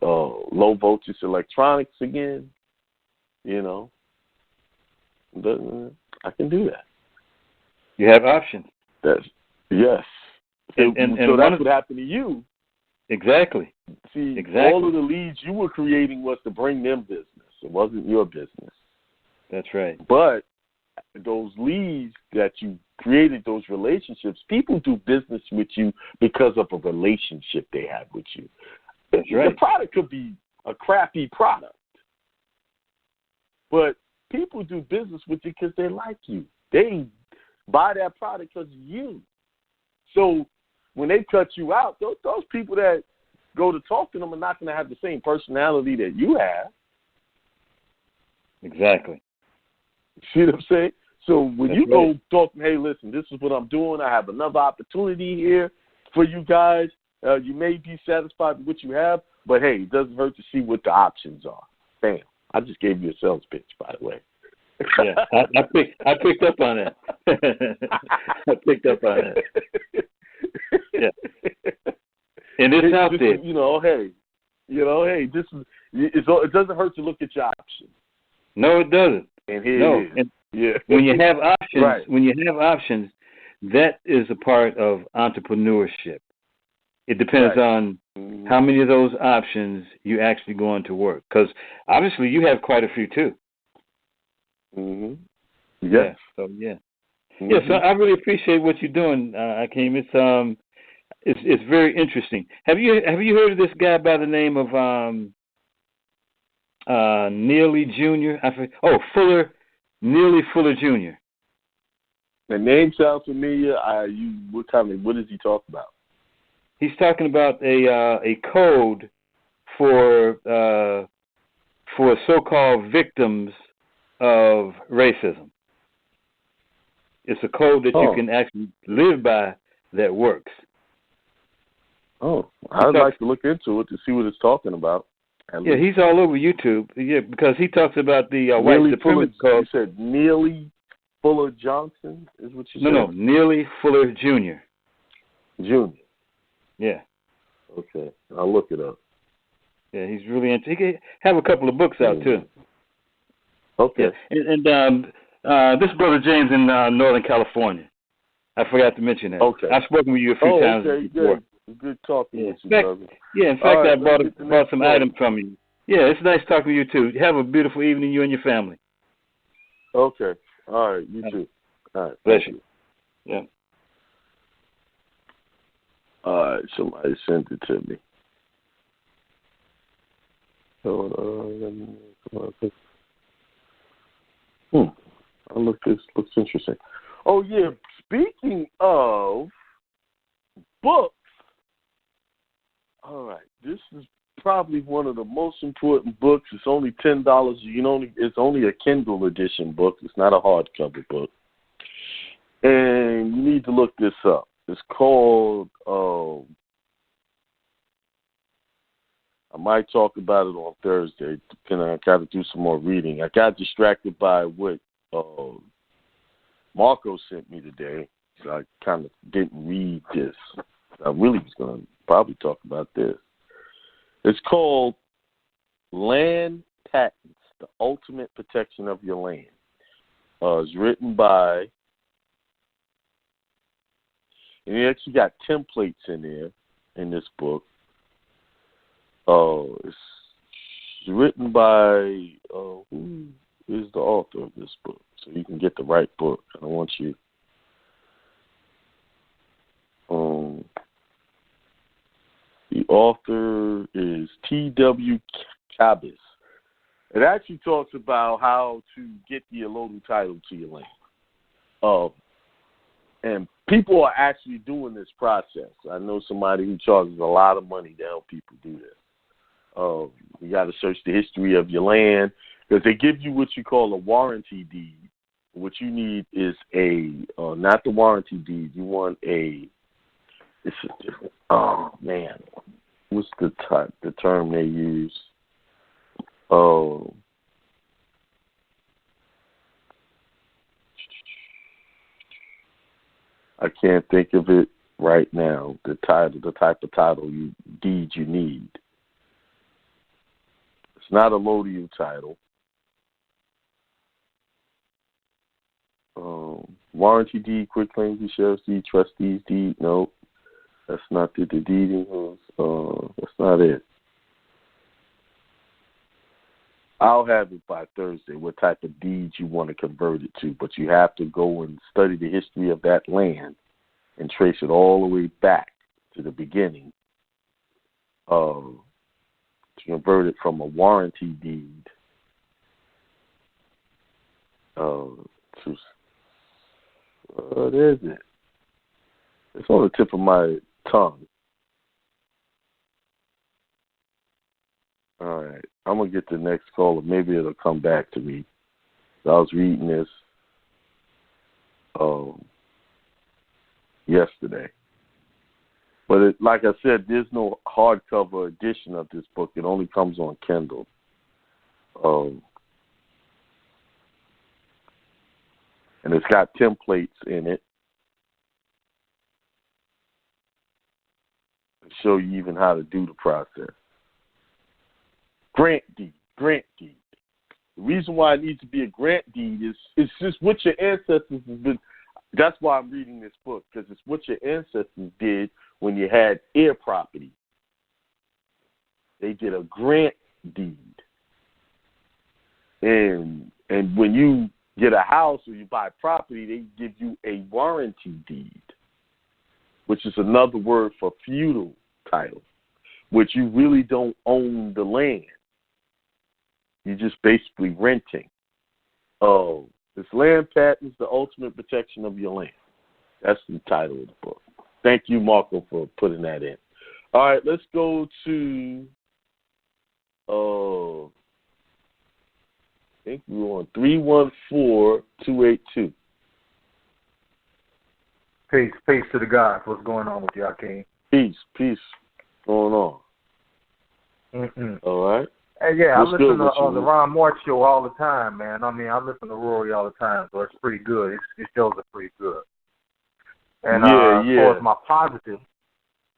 low voltage electronics again. You know, I can do that. You have options. Yes. And so that's what happened to you. Exactly. See, all of the leads you were creating was to bring them business. It wasn't your business. That's right. But those leads that you created, those relationships, people do business with you because of a relationship they have with you. That's right. The product could be a crappy product, but people do business with you because they like you. They buy that product because of you. So when they cut you out, those people that go to talk to them are not going to have the same personality that you have. Exactly. See what I'm saying? So when you go talk to them, hey, listen, this is what I'm doing. I have another opportunity here for you guys. You may be satisfied with what you have, but, hey, it doesn't hurt to see what the options are. Bam. I just gave you a sales pitch, by the way. Yeah, I picked up on that. I picked up on that. Yeah. And it's out there. This is, it doesn't hurt to look at your options. No, it doesn't. And here it is. And when you have options, that is a part of entrepreneurship. It depends on how many of those options you actually going to work. Because obviously you have quite a few too. Mm-hmm. Yeah. So yeah. Mm-hmm. Yeah. So I really appreciate what you're doing, Akeem. It's very interesting. Have you heard of this guy by the name of Neely Jr.? Neely Fuller Jr. The name sounds familiar. What does he talk about? He's talking about a code for so-called victims of racism. It's a code that you can actually live by that works. Oh, I'd like to look into it to see what it's talking about. Yeah, he's all over YouTube. Yeah, because he talks about the white supremacist code. You said Neely Fuller Johnson is what you said? No, Neely Fuller Jr. Jr. Yeah. Okay, I'll look it up. Yeah, he's really into. He can have a couple of books out too. Okay. Yeah. And this brother James in Northern California. I forgot to mention that. Okay. I've spoken with you a few times before. Good talking with you, brother. Yeah, in fact, I bought some items from you. Yeah, it's nice talking to you too. Have a beautiful evening, you and your family. Okay. All right, you too. All right. Bless you. Yeah. All right, somebody sent it to me. Hold on. This looks interesting. Oh yeah, speaking of books. All right, this is probably one of the most important books. It's only $10. It's only a Kindle edition book. It's not a hardcover book. And you need to look this up. It's called, I might talk about it on Thursday, depending. I got to do some more reading. I got distracted by what Marco sent me today, so I kind of didn't read this. I really was going to probably talk about this. It's called Land Patents, The Ultimate Protection of Your Land. It's written by, and it actually got templates in there in this book. It's written by, who is the author of this book? So you can get the right book. I don't want you. The author is T.W. Cabas. It actually talks about how to get the allotted title to your land. And people are actually doing this process. I know somebody who charges a lot of money to help people do this. You got to search the history of your land because they give you what you call a warranty deed. What you need is not the warranty deed. You want it's a different, oh man, what's the term they use? I can't think of it right now. The type of deed you need. It's not a allodial title. Warranty deed, quick claim deed, sheriff's deed, trustee's deed. Nope, that's not the deeding. That's not it. I'll have it by Thursday. What type of deed you want to convert it to, but you have to go and study the history of that land and trace it all the way back to the beginning. To convert it from a warranty deed to there's it. It's on the tip of my tongue. All right. I'm going to get the next caller. Maybe it'll come back to me. I was reading this yesterday. But like I said, there's no hardcover edition of this book. It only comes on Kindle. And it's got templates in it to show you even how to do the process. Grant deed. The reason why it needs to be a grant deed is it's just what your ancestors have been. That's why I'm reading this book, because it's what your ancestors did when you had air property. They did a grant deed. And when you get a house or you buy property, they give you a warranty deed, which is another word for feudal title, which you really don't own the land. You're just basically renting. Oh, this land patent is the ultimate protection of your land. That's the title of the book. Thank you, Marco, for putting that in. All right, let's go to, I think we're on 314-282. Peace to the gods. What's going on with y'all, King? Peace. Going on. All right. Hey, yeah, I listen to the Ron Moore show all the time, man. I mean, I listen to Rory all the time, so it's pretty good. His shows are pretty good. And as far as my positive,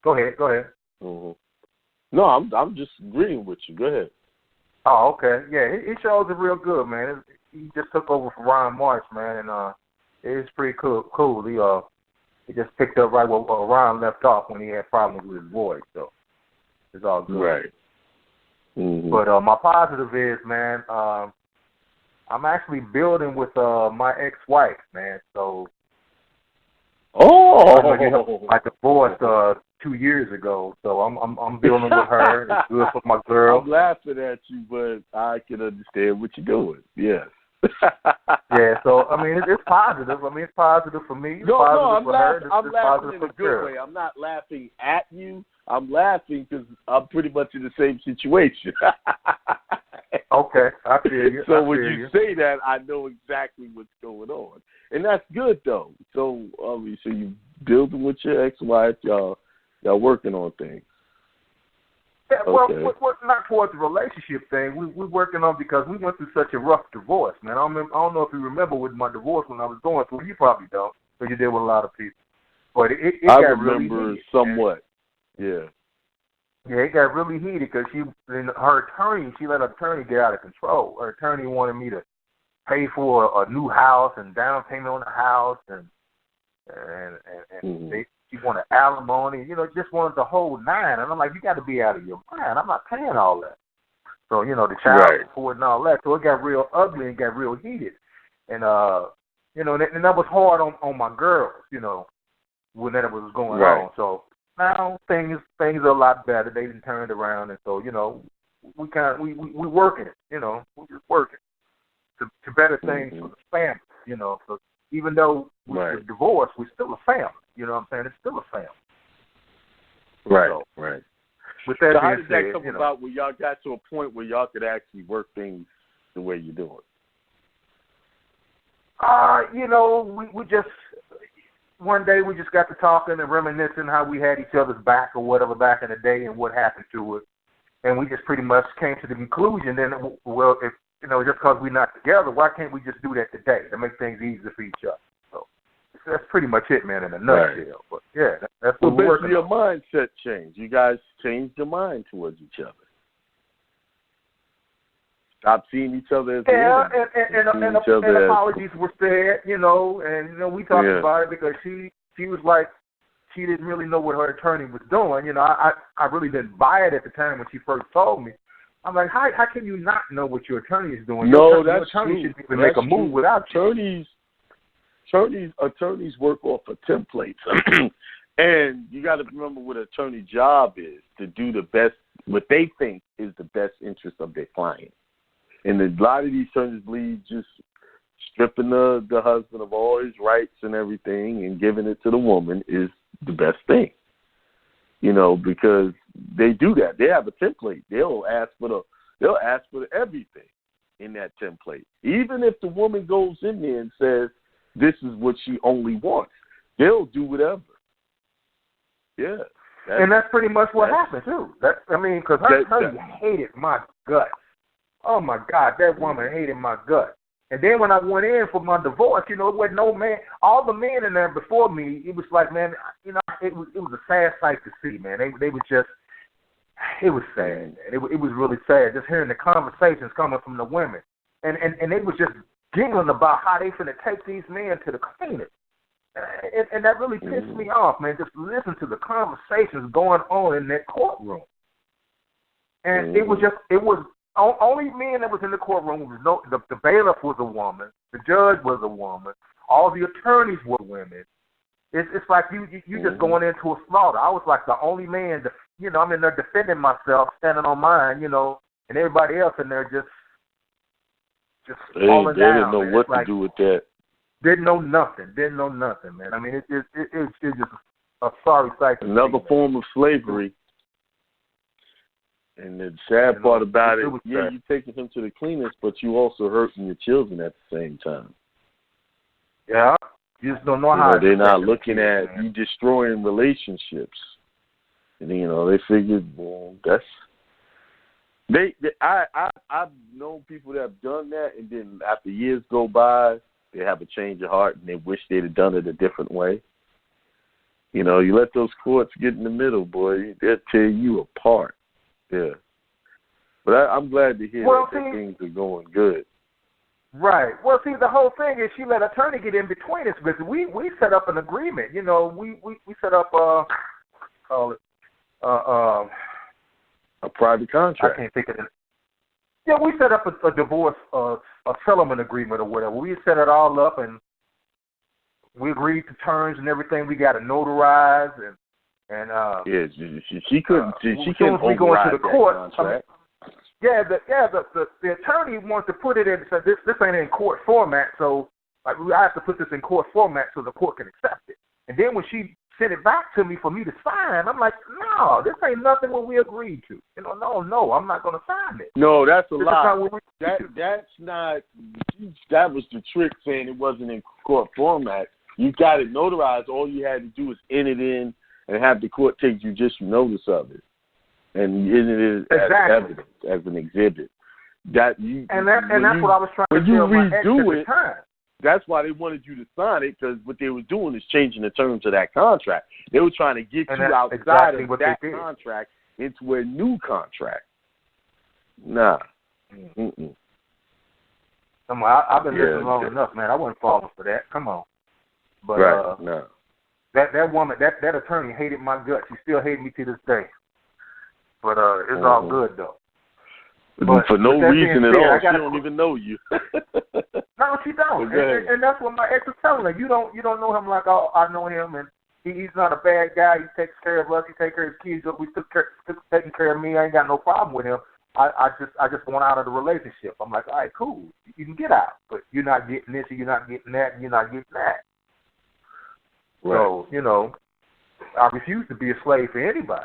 go ahead. Mm-hmm. No, I'm just agreeing with you. Go ahead. Oh, okay. Yeah, his shows are real good, man. He just took over for Ron March, man, and it's pretty cool. He just picked up right where Ron left off when he had problems with his voice, so it's all good. Right. Mm-hmm. But my positive is, man, I'm actually building with my ex-wife, man. So, I divorced 2 years ago, so I'm building with her. It's good for my girl. I'm laughing at you, but I can understand what you're doing. Yes. Yeah. So I mean, it's positive. I mean, it's positive for me. It's I'm positive laughing. I'm laughing in a good way. I'm not laughing at you. I'm laughing because I'm pretty much in the same situation. Okay, I feel you. So when you say that, I know exactly what's going on, and that's good though. So obviously, you building with your ex-wife, y'all working on things. Yeah, well, not towards the relationship thing. We're working on, because we went through such a rough divorce, man. I don't know if you remember with my divorce when I was going through. You probably don't, because you deal with a lot of people. But it got really heated. I remember somewhat. Yeah. Yeah, it got really heated because she let her attorney get out of control. Her attorney wanted me to pay for a new house and down payment on the house, and she wanted alimony, just wanted the whole nine. And I'm like, you got to be out of your mind. I'm not paying all that. So, the child support and all that. So it got real ugly and got real heated. And, and that was hard on my girls, when that was going on. So now things are a lot better. They done turned around. And so, we working it, we're just working to better things for the family, So even though we're divorced, we're still a family. You know what I'm saying? It's still a family. Right, so, right. With that so how being did that said, come about where y'all got to a point where y'all could actually work things the way you're doing? We just, one day we just got to talking and reminiscing how we had each other's back or whatever back in the day and what happened to it. And we just pretty much came to the conclusion then, well, if, just because we're not together, why can't we just do that today to make things easier for each other? So that's pretty much it, man, in a nutshell. Right. But yeah, that's what we're working working your on. mindset changed. You guys changed your mind towards each other. Stop seeing each other as and apologies were said, and we talked about it because she was like, she didn't really know what her attorney was doing. I really didn't buy it at the time when she first told me. I'm like, how can you not know what your attorney is doing? No, your attorney shouldn't even make a move without you. Attorneys work off of templates. And you got to remember what an attorney job is, to do the best, what they think is the best interest of their client. And a lot of these attorneys believe just stripping the husband of all his rights and everything and giving it to the woman is the best thing. Because they do that. They have a template. They'll ask for everything in that template. Even if the woman goes in there and says this is what she only wants, they'll do whatever. Yeah. And that's pretty much what happened too. Because her attorney hated my guts. Oh my God, that woman hated my guts. And then when I went in for my divorce, it wasn't no man. All the men in there before me, it was like, man, it was a sad sight to see, man. They were just, it was sad. It was really sad just hearing the conversations coming from the women, and they was just giggling about how they finna take these men to the cleaners. And that really pissed me off, man. Just listen to the conversations going on in that courtroom. And it was only men that was in the courtroom. The bailiff was a woman. The judge was a woman. All the attorneys were women. It's like you just going into a slaughter. I was like the only man, I'm in there defending myself, standing on mine, and everybody else in there just falling down. They didn't know what to do with that. Didn't know nothing, man. I mean, it's just a sorry sight. Another form of slavery. And the sad part about it, you're taking him to the cleaners, but you also hurting your children at the same time. Yeah, you just don't know how. They're not looking at you destroying relationships, and they figured, well, that's I've known people that have done that, and then after years go by, they have a change of heart and they wish they'd have done it a different way. You let those courts get in the middle, boy, they'll tear you apart. Yeah, but I'm glad to hear that things are going good. Right. Well, see, the whole thing is she let attorney get in between us because we set up an agreement. We set up a private contract. I can't think of it. Yeah, we set up a divorce, a settlement agreement or whatever. We set it all up and we agreed to terms and everything. We got to notarize and she couldn't. She couldn't override that contract. The attorney wants to put it in. So this ain't in court format. So I have to put this in court format so the court can accept it. And then when she sent it back to me for me to sign, I'm like, no, this ain't nothing what we agreed to. No, I'm not going to sign it. No, that's a lie. That's not. That was the trick, saying it wasn't in court format. You got it notarized. All you had to do was enter it in and have the court take judicial notice of it, and it is as evidence, as an exhibit. That's what I was trying to tell my ex at the time. That's why they wanted you to sign it, because what they were doing is changing the terms of that contract. They were trying to get you outside of that contract into a new contract. Nah. Mm-mm. Come on, I've been listening long enough, man. I wasn't falling for that. Come on. But no. That woman, that attorney hated my guts. She still hates me to this day. But it's all good though. But for no reason at all, she don't even know you. No, she don't. And that's what my ex was telling her. You don't know him like I know him, and he's not a bad guy. He takes care of us. He takes care of his kids. We took taking care of me. I ain't got no problem with him. I just want out of the relationship. I'm like, all right, cool. You can get out, but you're not getting this, and you're not getting that, and you're not getting that. Right. So, I refuse to be a slave for anybody.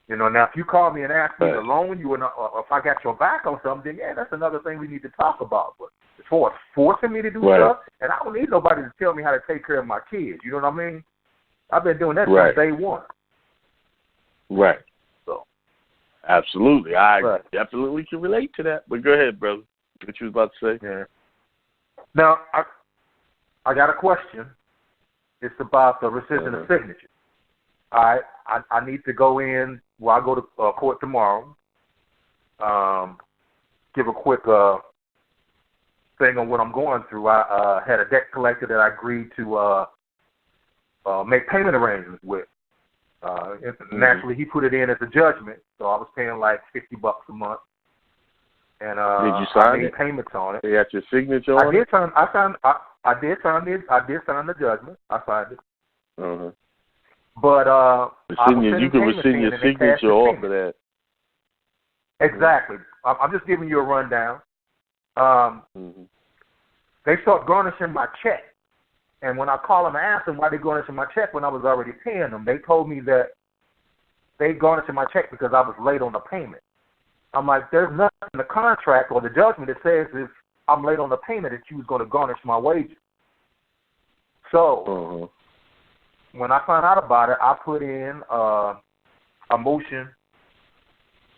Now if you call me and ask me to loan you, or if I got your back on something, then that's another thing we need to talk about. But as far as forcing me to do stuff, and I don't need nobody to tell me how to take care of my kids. You know what I mean? I've been doing that since day one. Right. So. Absolutely. I definitely can relate to that. But go ahead, brother. What you was about to say? Yeah. Now, I got a question. It's about the rescission of signature. All right, I need to go in. Well, I go to court tomorrow. Give a quick thing on what I'm going through. I had a debt collector that I agreed to make payment arrangements with. Naturally, he put it in as a judgment, so I was paying like $50 a month. And did you sign I made payments on it. They got your signature on it? I did sign the judgment. I signed it. Uh-huh. But you can rescind your signature off of that. Exactly. I'm just giving you a rundown. They start garnishing my check. And when I call them and ask them why they garnishing my check when I was already paying them, they told me that they garnishing my check because I was late on the payment. I'm like, there's nothing in the contract or the judgment that says if I'm late on the payment that you was going to garnish my wages. So when I found out about it, I put in a motion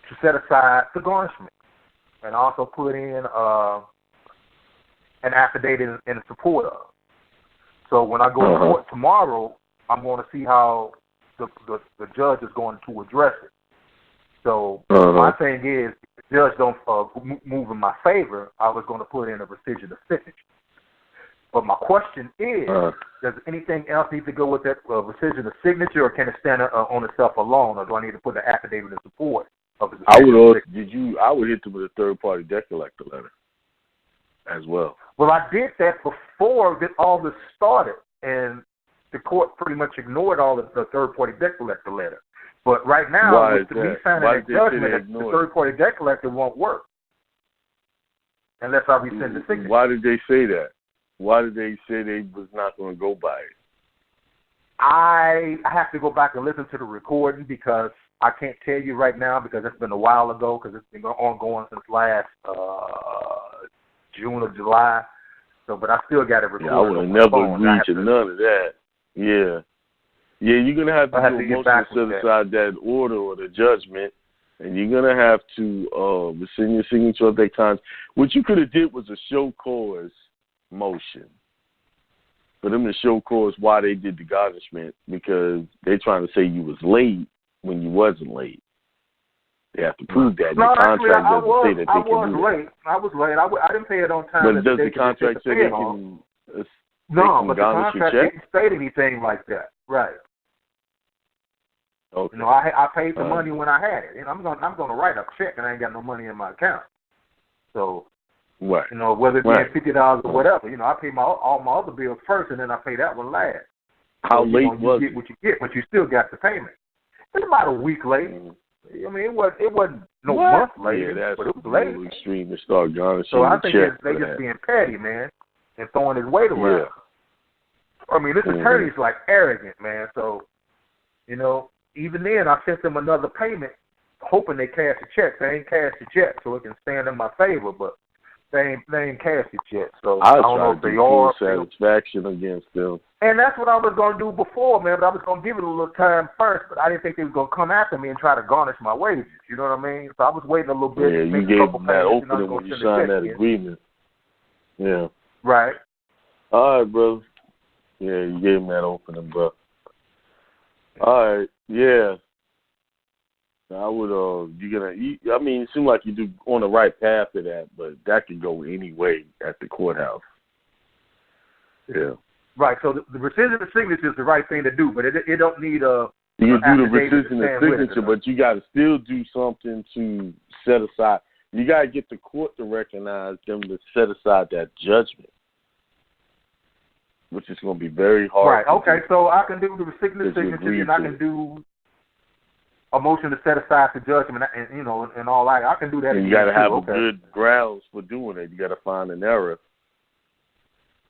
to set aside the garnishment, and I also put in an affidavit in support of. So when I go to court tomorrow, I'm going to see how the judge is going to address it. So my thing is, if the judge don't move in my favor, I was going to put in a rescission of signature. But my question is, does anything else need to go with that rescission of signature, or can it stand on itself alone, or do I need to put an affidavit in support of the I would hit them with a third-party debt collector letter as well. Well, I did that before all this started, and the court pretty much ignored all the third-party debt collector letter. But right now, with me signing that judgment, the third-party debt collector won't work unless I rescind the signature. Why did they say that? Why did they say they was not going to go by it? I have to go back and listen to the recording because I can't tell you right now because it's been a while ago because it's been ongoing since last June or July. So, but I still got it recorded. I would have never agreed to none of that. Yeah. Yeah, you're going to have to do a motion to set aside that order or the judgment, and you're going to have to rescind your signature of that contract. What you could have did was a show cause motion for them to show cause why they did the garnishment, because they're trying to say you was late when you wasn't late. They have to prove that. No, the contract doesn't say that they can do late. I was late. I didn't pay it on time. But does the contract say they can? No, but the contract didn't state anything like that. Right. Okay. You know, I paid the money when I had it. You know, I'm gonna write a check and I ain't got no money in my account. So, right. You know, whether it be $50 or whatever, you know, I pay all my other bills first and then I pay that one last. How late was it? You get what you get, but you still got the payment. It's about a week late. I mean, it wasn't no month late, but it was late. Really extreme to start garnishing. So I think they just being petty, man, and throwing his weight around. Yeah. I mean, this attorney's like arrogant, man. So, you know, even then, I sent them another payment, hoping they cash the check. They ain't cashed the check, so it can stand in my favor. But they ain't cashed the check. So I don't know if they are. Satisfaction against them. And that's what I was going to do before, man. But I was going to give it a little time first. But I didn't think they was going to come after me and try to garnish my wages. You know what I mean? So I was waiting a little bit. Yeah, you gave them that opening when you signed that agreement. Yeah. Right. All right, brother. Yeah, you gave them that opening, bro. All right. Yeah. I would, I mean, it seems like you do on the right path to that, but that could go any way at the courthouse. Yeah. Right. So the rescission of signature is the right thing to do, but it don't need a. You can do the rescission of signature, but you got to still do something to set aside. You got to get the court to recognize them to set aside that judgment, which is going to be very hard. Right. Okay. So I can do the rescission of signature, and I can do a motion to set aside the judgment, and you know, and all that. I can do that. And you got to have a good grounds for doing it. You got to find an error.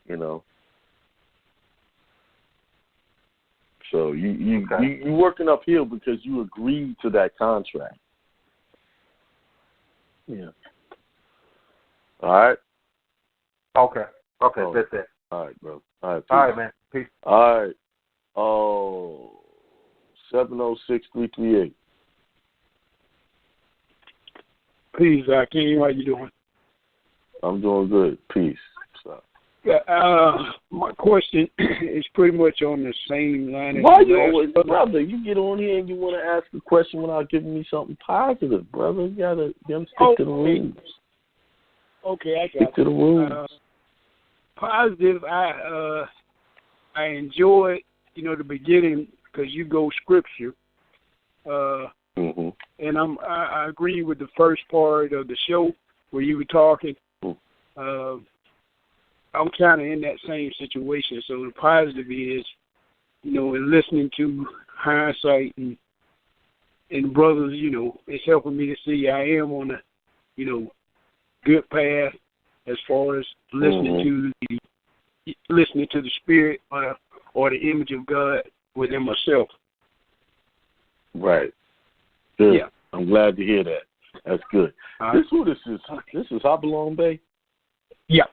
You know. So you working uphill because you agreed to that contract. Yeah. All right. Okay. That's it. All right, bro. All right, man. Peace. All right. Oh, 706-338. Peace, Akeem. How you doing? I'm doing good. Peace. So. My question is pretty much on the same line. Why you always, brother? You get on here and you want to ask a question without giving me something positive, brother. You gotta stick to the rules. Okay, I got stick to the rules. Positive. I enjoyed, the beginning because you go scripture. And I agree with the first part of the show where you were talking. I'm kind of in that same situation. So the positive is, in listening to Hindsight and brothers, it's helping me to see I am on a, good path as far as listening to the spirit or the image of God within myself. Right. Good. Yeah. I'm glad to hear that. That's good. This is? This is Hopalong Bay? Yeah.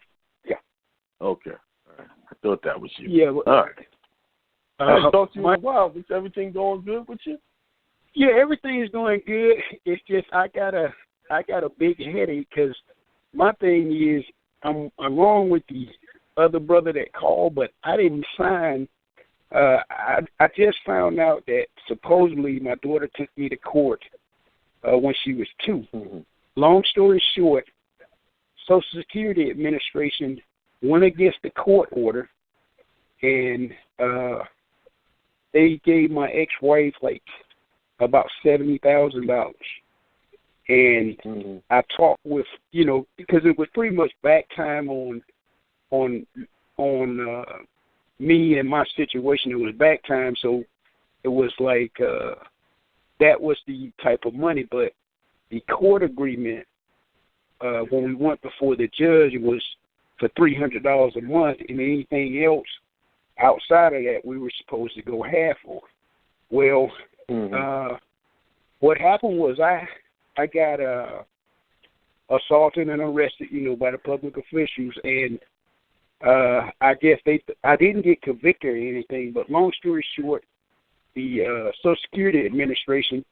Okay. All right. I thought that was you. Yeah. Well, all right. I haven't talked to you in a while. Is everything going good with you? Yeah, everything is going good. It's just I got a big headache because my thing is I'm wrong with the other brother that called, but I didn't sign. I just found out that supposedly my daughter took me to court when she was 2. Long story short, Social Security Administration went against the court order, and they gave my ex-wife like about $70,000. And I talked with, because it was pretty much back time on me and my situation. It was back time, so it was like that was the type of money. But the court agreement, when we went before the judge, it was for $300 a month, and anything else outside of that, we were supposed to go half on. Well, what happened was I got assaulted and arrested, by the public officials, and I guess I didn't get convicted or anything. But long story short, the Social Security Administration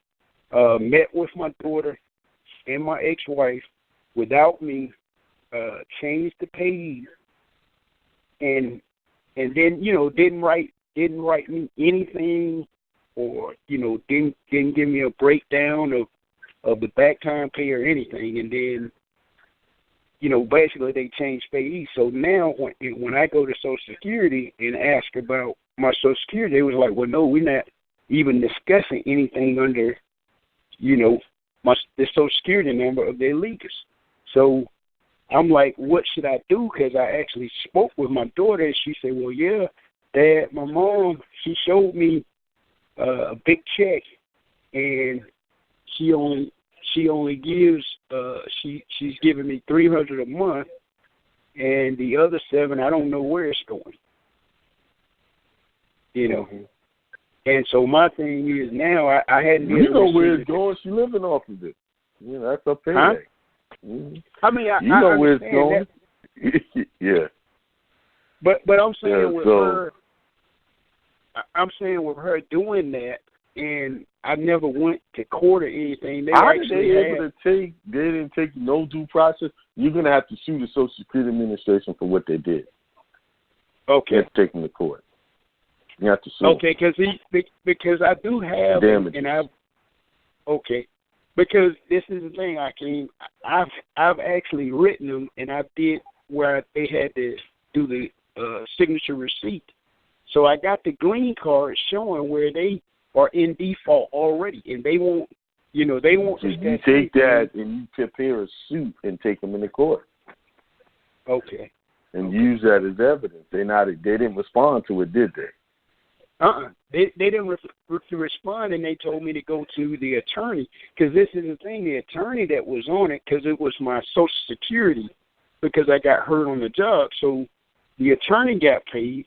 met with my daughter and my ex-wife without me, changed the page, and then didn't write me anything, or didn't give me a breakdown of the back time pay or anything. And then basically they changed payee. So now when I go to Social Security and ask about my Social Security, they was like, well, no, we're not even discussing anything under the Social Security number of the illegals. So I'm like, what should I do? Because I actually spoke with my daughter, and she said, well, yeah, Dad, my mom, she showed me a big check, and she only gives, she's giving me $300 a month, and the other $7, I don't know where it's going. And so my thing is now, I hadn't been. You know where it's going. She's living off of it. That's her payday. Huh? I mean, I know where it's going. Yeah. But I'm saying her. I'm saying with her doing that, and I never went to court or anything. They didn't take no due process. You're gonna have to sue the Social Security Administration for what they did. Okay. That's taking the court. You have to sue. Okay, because I do have damages. And because this is the thing, I've actually written them, and I did where they had to do the signature receipt. So I got the green card showing where they are in default already, and they won't, they won't. So you take that and you prepare a suit and take them into court. Okay. And use that as evidence. They didn't respond to it, did they? They didn't respond, and they told me to go to the attorney, because this is the thing, the attorney that was on it, because it was my Social Security, because I got hurt on the job. So the attorney got paid,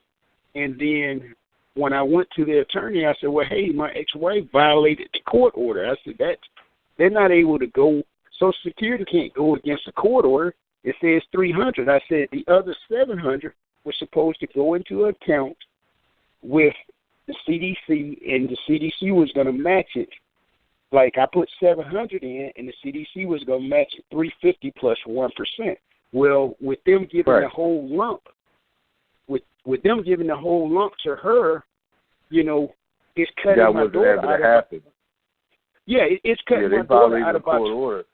and then when I went to the attorney, I said, well, hey, my ex-wife violated the court order. I said, they're not able to go, Social Security can't go against the court order. It says $300. I said the other $700 was supposed to go into an account with the CDC, and the CDC was going to match it. Like I put $700 in, and the CDC was going to match it $350 plus 1%. Well, with them giving the whole lump, with them giving the whole lump to her, it's cutting that my daughter out of happen. Yeah, it's cutting my daughter out of court order.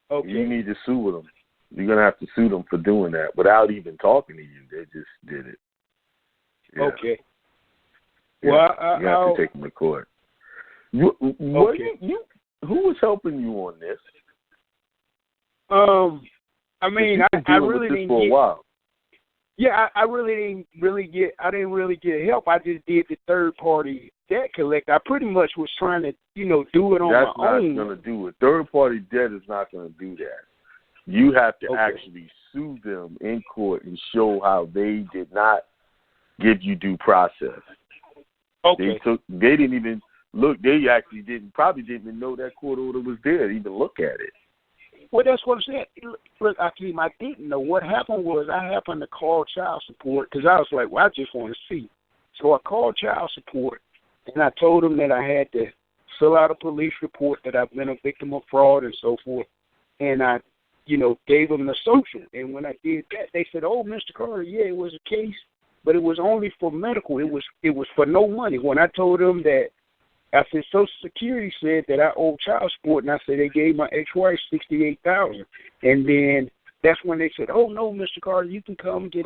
Okay. You need to sue them. You're going to have to sue them for doing that without even talking to you. They just did it. Yeah. Okay. Yeah. Well, you have to take them to court. Who was helping you on this? I mean, I really didn't for a while. Yeah, I didn't really get help. I just did the third party debt collect. I pretty much was trying to, do it on my own. That's not going to do it. Third party debt is not going to do that. You have to actually sue them in court and show how they did not give you due process. Okay. They didn't even look. They actually probably didn't even know that court order was there to even look at it. Well, that's what I said. Look, I didn't know. What happened was I happened to call child support, because I was like, well, I just want to see. So I called child support, and I told them that I had to fill out a police report that I've been a victim of fraud and so forth. And I, gave them the social. And when I did that, they said, oh, Mr. Carter, yeah, it was a case, but it was only for medical. It was for no money. When I told them that, I said, Social Security said that I owe child support, and I said they gave my ex-wife $68,000. And then that's when they said, "Oh no, Mr. Carter, you can come get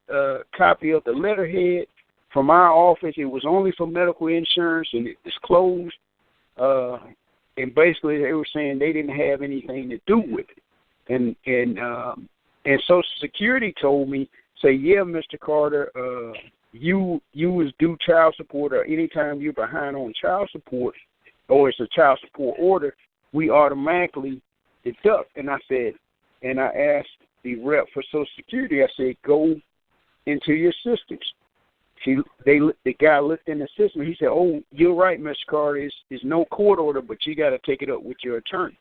a copy of the letterhead from our office. It was only for medical insurance, and it's closed." And basically, they were saying they didn't have anything to do with it. And Social Security told me, say, "Yeah, Mr. Carter, you was due child support, or anytime you're behind on child support, or it's a child support order, we automatically deduct." And I said, and I asked the rep for Social Security, I said, "Go into your systems." The guy looked in the system. He said, "Oh, you're right, Mr. Carter. It's no court order, but you got to take it up with your attorney."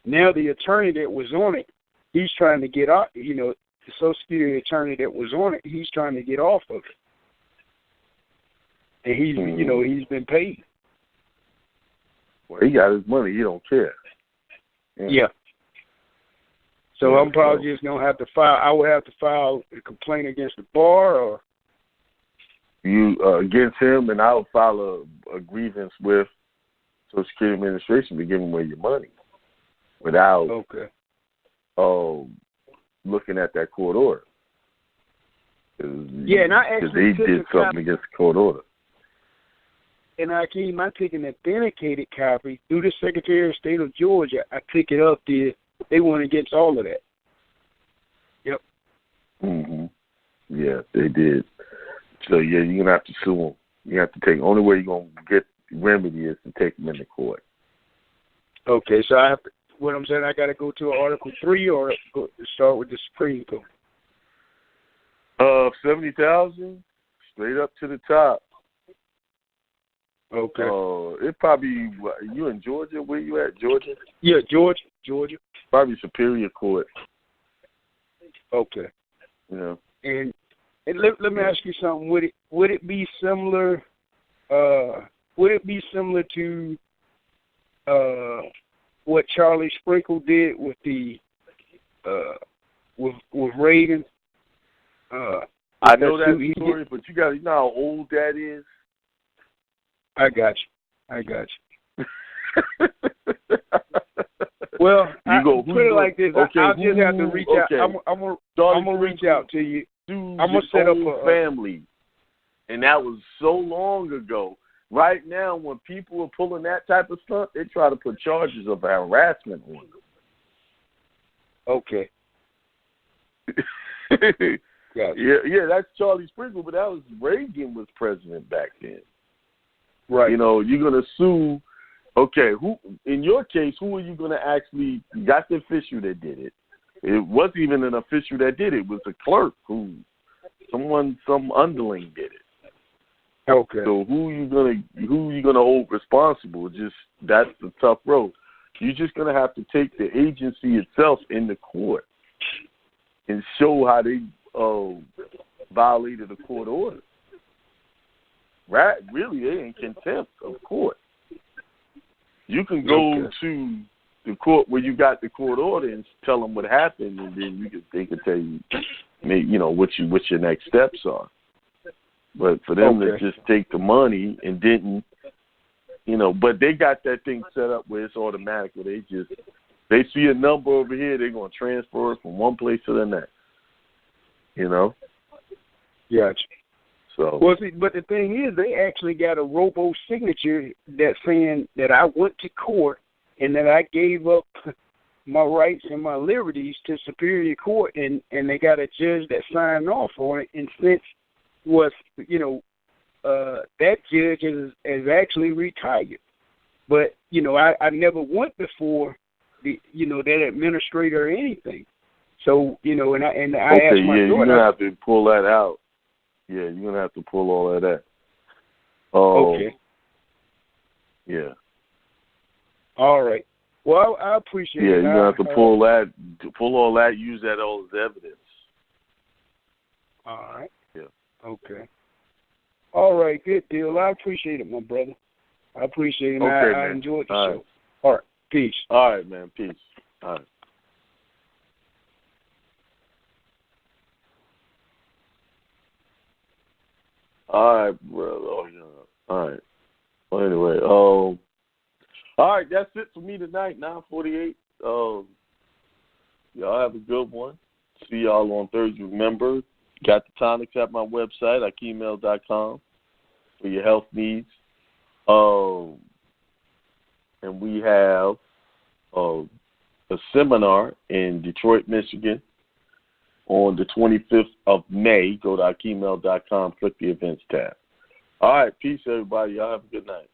Now the attorney that was on it, he's trying to get out. You know, the Social Security attorney that was on it, he's trying to get off of it, and he's been paid. Well, he got his money. He don't care. Yeah. So I'm probably just gonna have to file. I would have to file a complaint against the bar, or you against him, and I'll file a grievance with Social Security Administration to give him away your money without looking at that court order. Yeah, and I actually they did something against the court order. And I gave my ticket an authenticated copy through the Secretary of State of Georgia. I pick it up there. They went against all of that. Yep. Yeah, they did. So yeah, you're gonna have to sue them. You have to take. Only way you're gonna get remedy is to take them into court. Okay, so I have to. What I'm saying, I got to go to Article 3 or start with the Supreme Court. 70,000 straight up to the top. Okay. It probably you in Georgia? Where you at? Georgia? Yeah, Georgia. Probably Superior Court. Okay. Yeah. And let me ask you something. Would it be similar? Would it be similar to what Charlie Sprinkle did with the with Reagan? I know that story, but you know how old that is. I got you. Well, put it like this. Okay, I'll just have to reach out. I'm gonna reach out to you. I'm gonna set up a family, and that was so long ago. Right now, when people are pulling that type of stuff, they try to put charges of harassment on them. Okay. Yeah, that's Charlie Sprinkle, but that was Reagan was president back then. Right. You know, you're gonna sue. Okay, who in your case? Who are you gonna actually? Got the official that did it. It wasn't even an official that did it. It was a clerk some underling did it. Okay. So who you gonna hold responsible? Just that's the tough road. You're just gonna have to take the agency itself in the court and show how they violated the court order. Right? Really, they in contempt of court. You can go to the court where you got the court order and tell them what happened, and then they could tell you, what your next steps are. But for them to just take the money and didn't, but they got that thing set up where it's automatic. Where they see a number over here, they're gonna transfer it from one place to the next. Gotcha. So. Well, see, but the thing is, they actually got a robo signature that's saying that I went to court and that I gave up my rights and my liberties to Superior Court, and they got a judge that signed off on it. And since that judge is actually retired, but I never went before that administrator or anything. So and I asked my daughter. You're gonna have to pull that out. Yeah, you're going to have to pull all of that. Okay. Yeah. All right. Well, I appreciate it. Yeah, you're going to have to pull all that, use that all as evidence. All right. Yeah. Okay. All right, good deal. I appreciate it, my brother. I appreciate it. Okay, I enjoyed the all show. Right. All right. Peace. All right, man. Peace. All right. All right, brother. Oh, yeah. All right. Well, anyway, all right, that's it for me tonight. 9:48. Y'all have a good one. See y'all on Thursday. Remember, got the tonics at my website, akemail.com, for your health needs. And we have a seminar in Detroit, Michigan on the 25th of May. Go to akemail.com, click the events tab. All right, peace, everybody. Y'all have a good night.